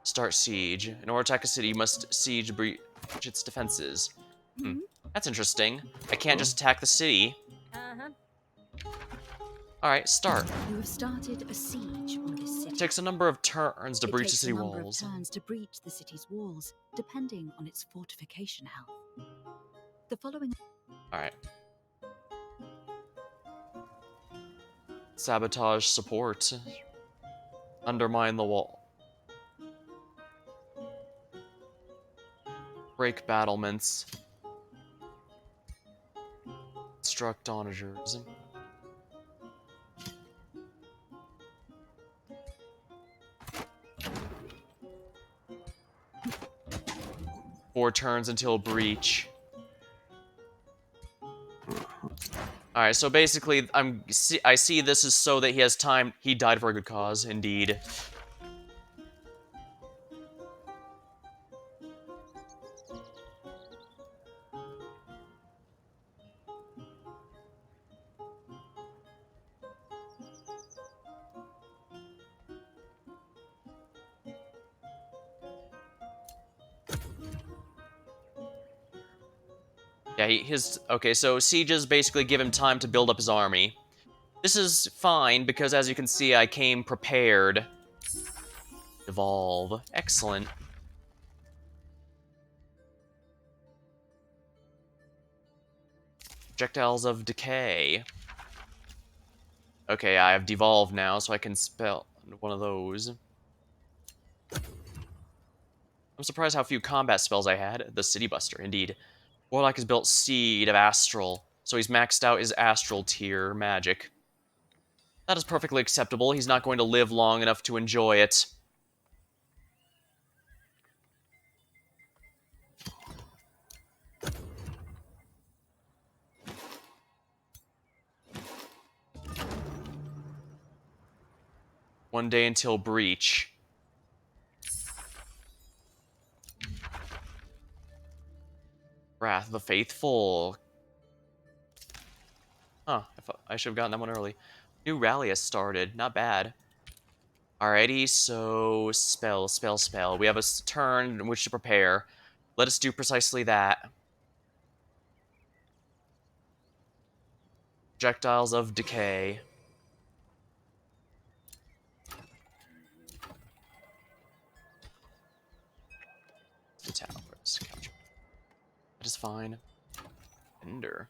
Start siege. In order to attack a city, you must siege breach its defenses. That's interesting. I can't just attack the city. Alright, start. You have started a siege on this city. It takes a number of turns to It breach the takes city a number walls. of turns to breach the city's walls, depending on its fortification health. The following. Alright. Sabotage support. Undermine the wall. Break battlements. Instruct onagers. Four turns until breach. Alright, so basically, I see this is so that he has time. He died for a good cause, indeed. Yeah, okay, so sieges basically give him time to build up his army. This is fine, because as you can see, I came prepared. Evolve. Excellent. Projectiles of Decay. Okay, I have Devolve now, so I can spell one of those. I'm surprised how few combat spells I had. The City Buster, indeed. Warlock has built Seed of Astral, so he's maxed out his Astral tier magic. That is perfectly acceptable. He's not going to live long enough to enjoy it. One day until breach. Wrath of the Faithful. Huh, I should have gotten that one early. New rally has started. Not bad. Alrighty, so spell. We have a turn in which to prepare. Let us do precisely that. Projectiles of decay. The towers. Capture. That is fine. Ender.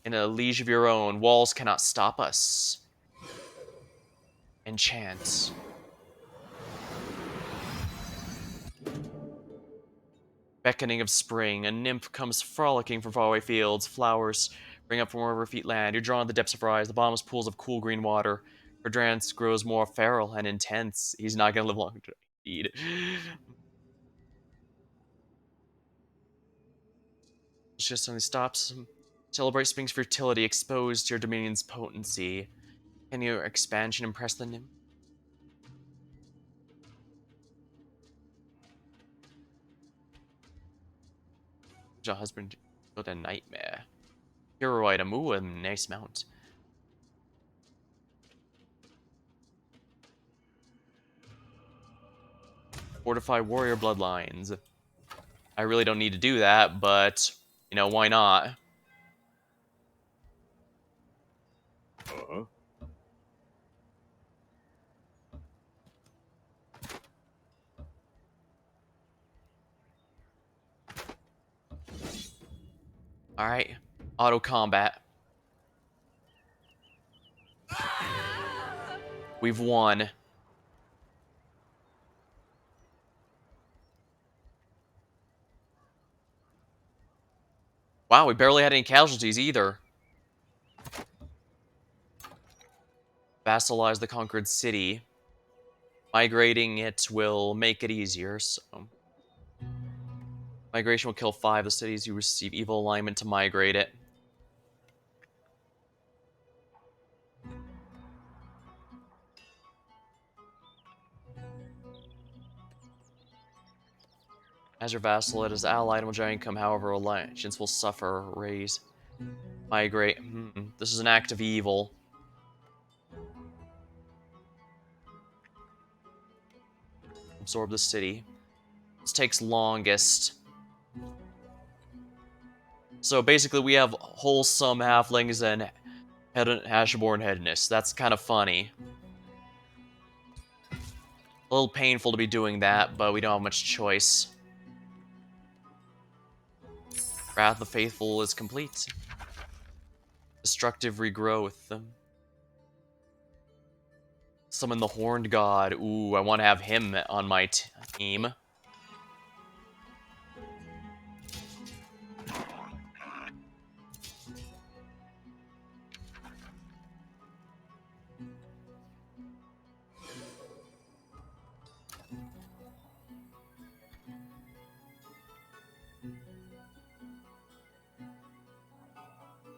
In a liege of your own, walls cannot stop us. Enchant. Beckoning of spring, a nymph comes frolicking from faraway fields. Flowers bring up from wherever her feet land. You're drawn to the depths of her eyes, the bottomless pools of cool green water. Her dance grows more feral and intense. He's not gonna live long to eat. Just suddenly stops. Celebrate spring's fertility, exposed to your dominion's potency. Can your expansion impress the nymph? Your husband built a nightmare. Hero item. Ooh, a nice mount. Fortify warrior bloodlines. I really don't need to do that, but, you know, why not? Uh-huh. Alright. Auto combat. We've won. Wow, we barely had any casualties either. Vassalize the conquered city. Migrating it will make it easier, so... Migration will kill 5 of the cities you receive evil alignment to migrate it. As your vassal, it is allied and will generate income, however, alliance will suffer. Raise. Migrate. This is an act of evil. Absorb the city. This takes longest. So basically we have wholesome halflings and Hashborn headness. That's kind of funny. A little painful to be doing that, but we don't have much choice. Wrath of the Faithful is complete. Destructive regrowth. Summon the Horned God. Ooh, I want to have him on my team.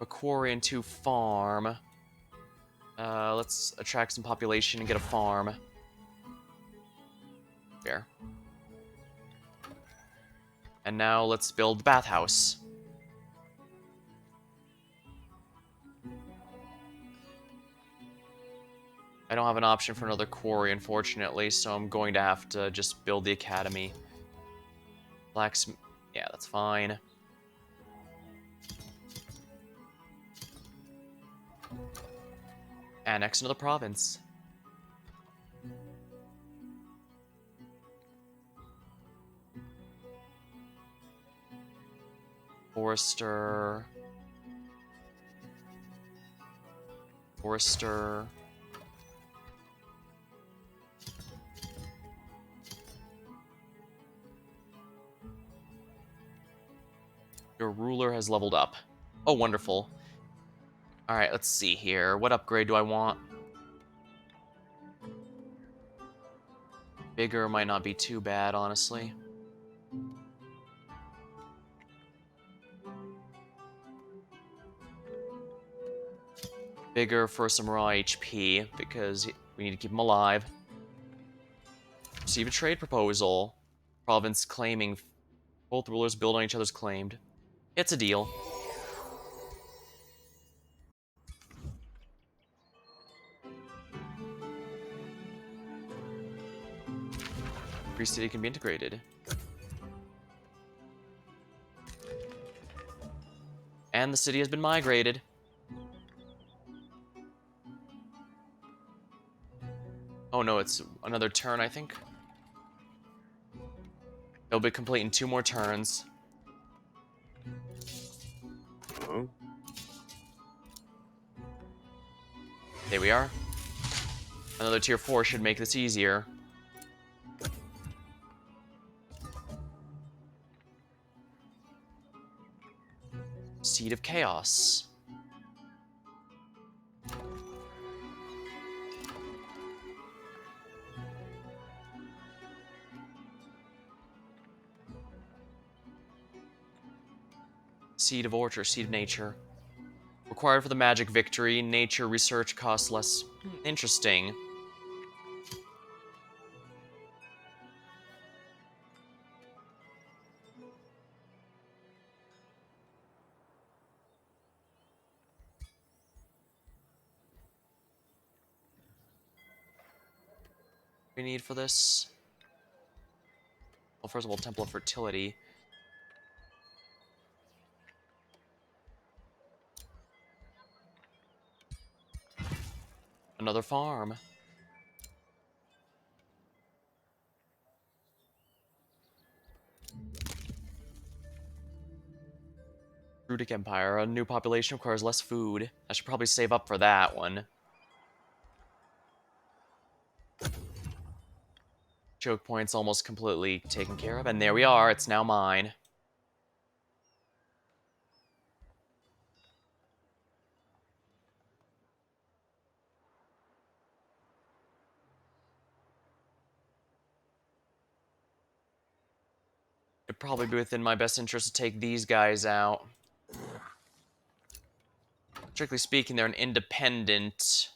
A quarry and 2 farm. Let's attract some population and get a farm. Fair. And now let's build the bathhouse. I don't have an option for another quarry, unfortunately, so I'm going to have to just build the academy. Blacksmith. Yeah, that's fine. Annex another province. Forester. Forester. Your ruler has leveled up. Oh, wonderful. Alright, let's see here. What upgrade do I want? Bigger might not be too bad, honestly. Bigger for some raw HP, because we need to keep him alive. Receive a trade proposal. Province claiming Both rulers build on each other's claimed. It's a deal. Free city can be integrated. And the city has been migrated. Oh no, it's another turn, I think. It'll be complete in 2 more turns. Uh-huh. There we are. Another tier 4 should make this easier. Seed of Chaos. Seed of Orchard, Seed of Nature. Required for the magic victory. Nature research costs less. Interesting. We need for this? Well, first of all, Temple of Fertility. Another farm. Rudic Empire. A new population requires less food. I should probably save up for that one. Choke point's almost completely taken care of, and there we are. It's now mine. It'd probably be within my best interest to take these guys out. Strictly speaking, they're an independent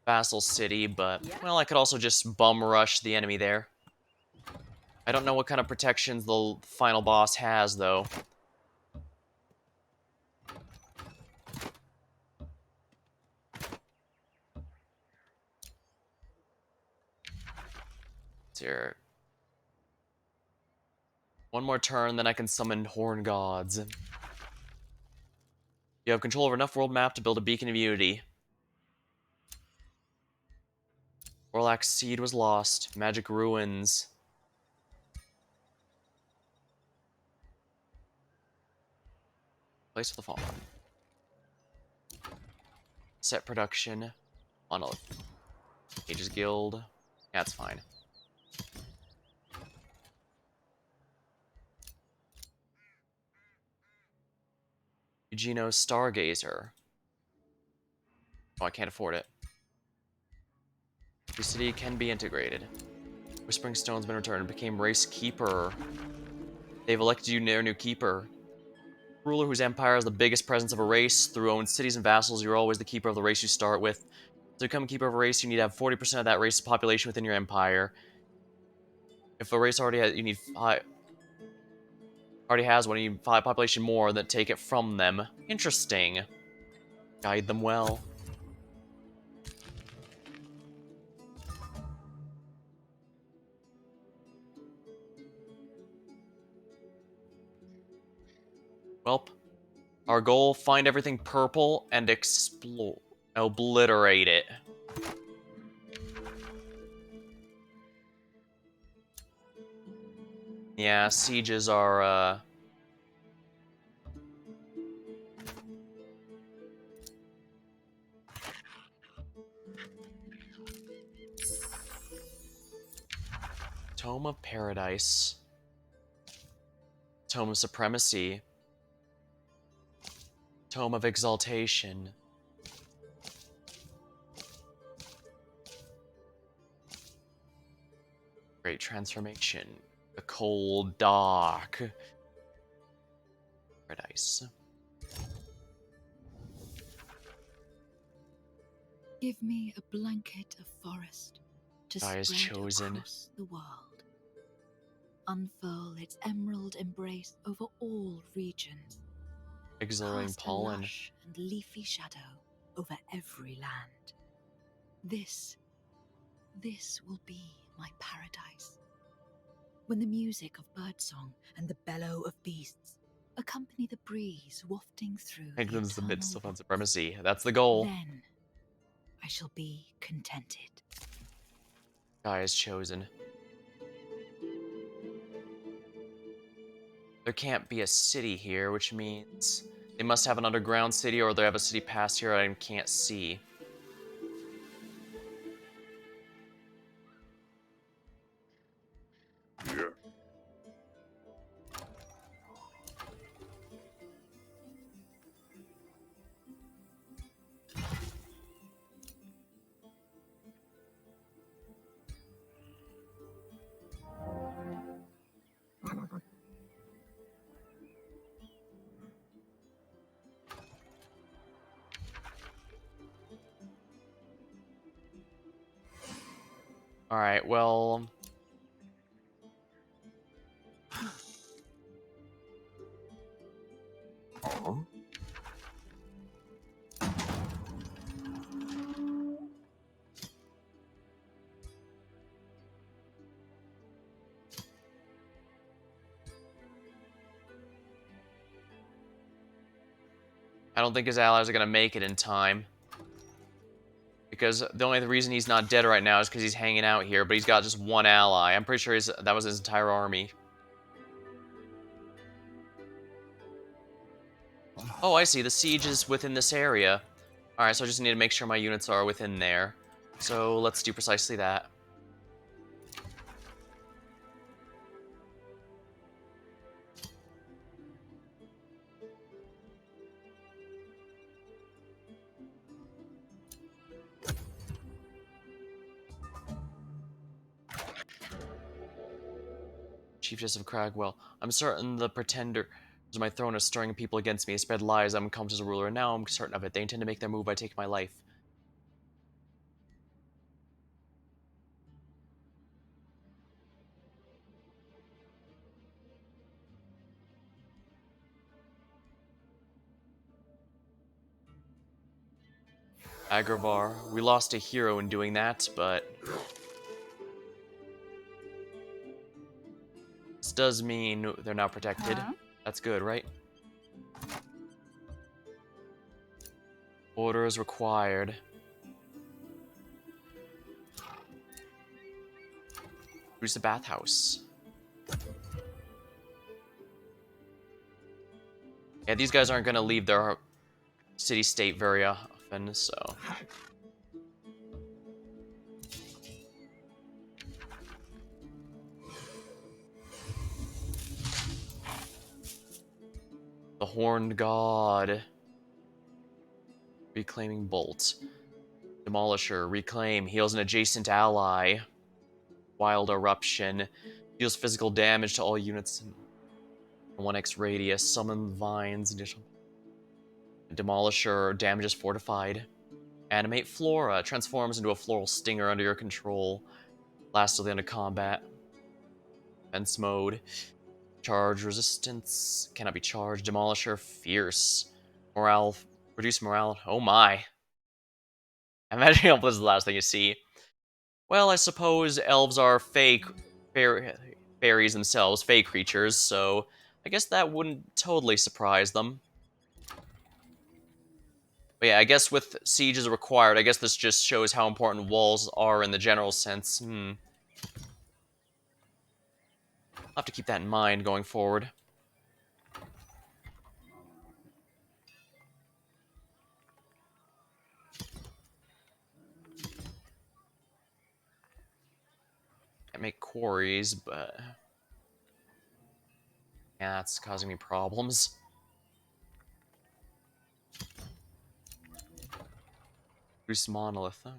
vassal city, but, well, I could also just bum rush the enemy there. I don't know what kind of protections the final boss has, though. Let's hear. One more turn, then I can summon Horn Gods. You have control over enough world map to build a beacon of unity. Orlax Seed was lost. Magic Ruins. Place for the farm. Set production. Monolith. Aegis Guild. That's fine. Eugenio Stargazer. Oh, I can't afford it. The city can be integrated. Whispering Stone's been returned. Became Race Keeper. They've elected you their new keeper. Ruler whose empire has the biggest presence of a race. Through owned cities and vassals, you're always the keeper of the race you start with. To become keeper of a race, you need to have 40% of that race's population within your empire. If a race already has, already has one, you need 5 population more, then take it from them. Interesting. Guide them well. Welp. Our goal, find everything purple and explode. Obliterate it. Yeah, sieges are, Tome of Paradise. Tome of Supremacy. Tome of Exaltation. Great Transformation. The Cold Dark. Paradise. Give me a blanket of forest to Guy is spread chosen. across the world. unfurl its emerald embrace over all regions. Exhilarating Cast a pollen. lush and leafy shadow over every land. This will be my paradise. When the music of birdsong and the bellow of beasts accompany the breeze wafting through England's the eternal midst of woods, supremacy. That's the goal. then I shall be contented. Guy is chosen. There can't be a city here, which means they must have an underground city or they have a city past here I can't see. Yeah. Alright, well... Uh-huh. I don't think his allies are gonna make it in time. Because the only reason he's not dead right now is because he's hanging out here, but he's got just one ally. I'm pretty sure that was his entire army. Oh, I see. The siege is within this area. Alright, so I just need to make sure my units are within there. So let's do precisely that. Chief Justice of Cragwell. I'm certain the pretender to my throne is stirring people against me. They spread lies. I'm come as a ruler, and now I'm certain of it. They intend to make their move by taking my life. Agravar. We lost a hero in doing that, but... this does mean they're now protected. Huh? That's good, right? Order is required. Who's the bathhouse? Yeah, these guys aren't gonna leave their city-state very often, so... The Horned God. Reclaiming Bolt. Demolisher. Reclaim. Heals an adjacent ally. Wild Eruption. Deals physical damage to all units in 1x radius. Summon Vines. Additional. Demolisher. Damages fortified. Animate Flora. Transforms into a floral stinger under your control. Lasts till the end of combat. Defense mode. Charge resistance. Cannot be charged. Demolisher. Fierce. Morale. Reduce morale. Oh my. I'm imagining this is the last thing you see. Well, I suppose elves are fake fairies themselves, fey creatures, so I guess that wouldn't totally surprise them. But yeah, I guess with sieges required, I guess this just shows how important walls are in the general sense. I'll have to keep that in mind going forward. Can't make quarries, but... yeah, that's causing me problems. Bruce Monolith, huh?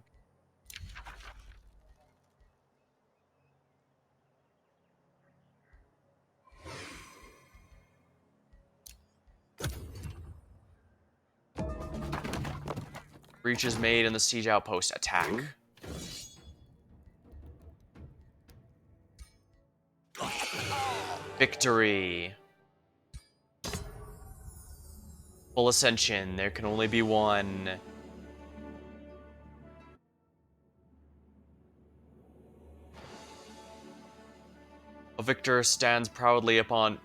Breach is made in the siege outpost. Attack. Victory. Full ascension. There can only be one. A victor stands proudly upon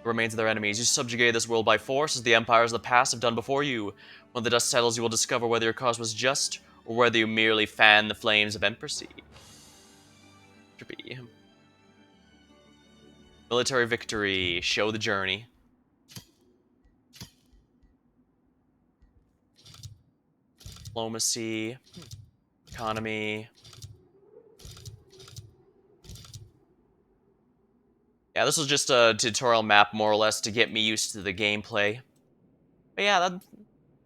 the remains of their enemies. You subjugated this world by force, as the empires of the past have done before you. When the dust settles, you will discover whether your cause was just, or whether you merely fanned the flames of empressy. Military victory. Show the journey. Diplomacy. Economy. Yeah, this was just a tutorial map, more or less, to get me used to the gameplay. But yeah, I'm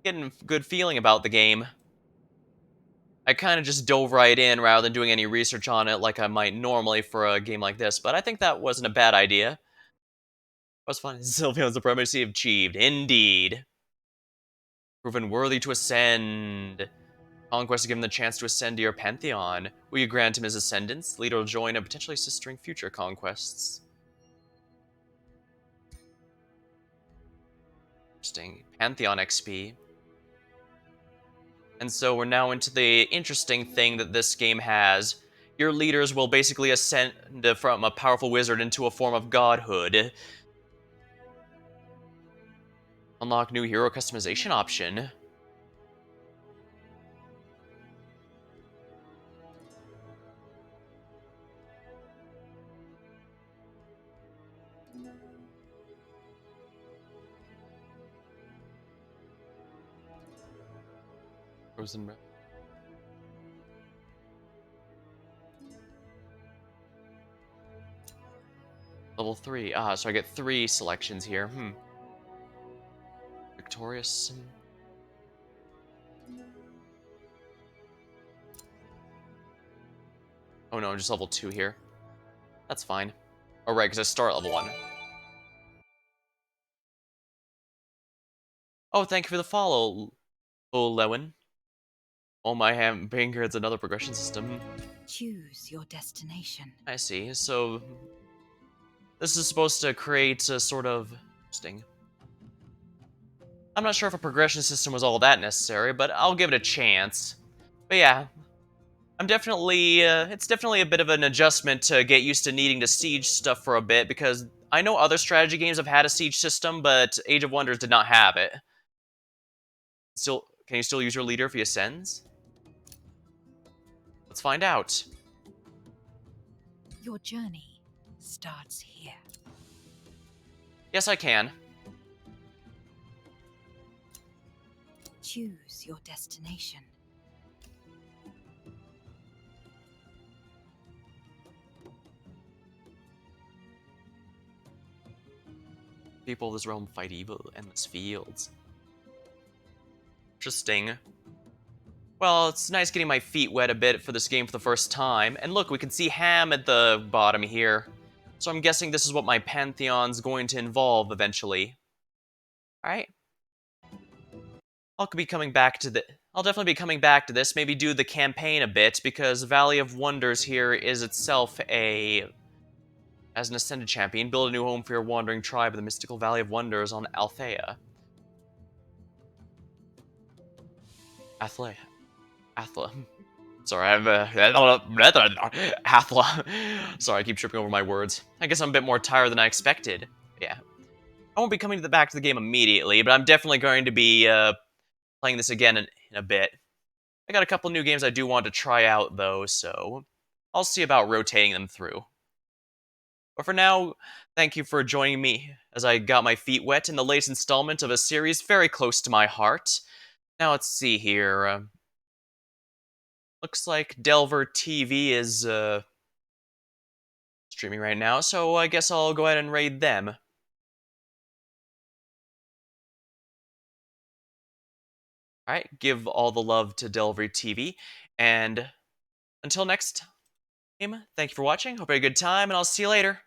getting a good feeling about the game. I kind of just dove right in rather than doing any research on it like I might normally for a game like this, but I think that wasn't a bad idea. It was fun. Sylveon supremacy achieved. Indeed. Proven worthy to ascend. Conquest given the chance to ascend to your pantheon. Will you grant him his ascendance? Leader will join and potentially assisting future conquests. Interesting. Pantheon XP. And so we're now into the interesting thing that this game has. Your leaders will basically ascend from a powerful wizard into a form of godhood. Unlock new hero customization option. Frozen Red. Level 3. Ah, so I get 3 selections here. Victorious. Oh no, I'm just level 2 here. That's fine. Oh right, because I start level 1. Oh, thank you for the follow, Lewin. Oh my finger, it's another progression system. Choose your destination. I see. So this is supposed to create a sort of interesting. I'm not sure if a progression system was all that necessary, but I'll give it a chance. But yeah, I'm definitely, it's definitely a bit of an adjustment to get used to needing to siege stuff for a bit, because I know other strategy games have had a siege system, but Age of Wonders did not have it. Still, can you still use your leader if he ascends? Let's find out. Your journey starts here. Yes, I can. Choose your destination. People of this realm fight evil, endless fields. Interesting. Well, it's nice getting my feet wet a bit for this game for the first time. And look, we can see Ham at the bottom here. So I'm guessing this is what my Pantheon's going to involve eventually. Alright. I'll definitely be coming back to this, maybe do the campaign a bit, because Valley of Wonders here is itself as an Ascended Champion, build a new home for your wandering tribe in the mystical Valley of Wonders on Althea. Athla. Sorry, I'm Athla. Sorry, I keep tripping over my words. I guess I'm a bit more tired than I expected. Yeah. I won't be coming back to the game immediately, but I'm definitely going to be playing this again in a bit. I got a couple new games I do want to try out, though, so I'll see about rotating them through. But for now, thank you for joining me as I got my feet wet in the latest installment of a series very close to my heart. Now let's see here. Looks like Delver TV is streaming right now, so I guess I'll go ahead and raid them. Alright, give all the love to Delver TV, and until next time, thank you for watching, hope you had a good time, and I'll see you later.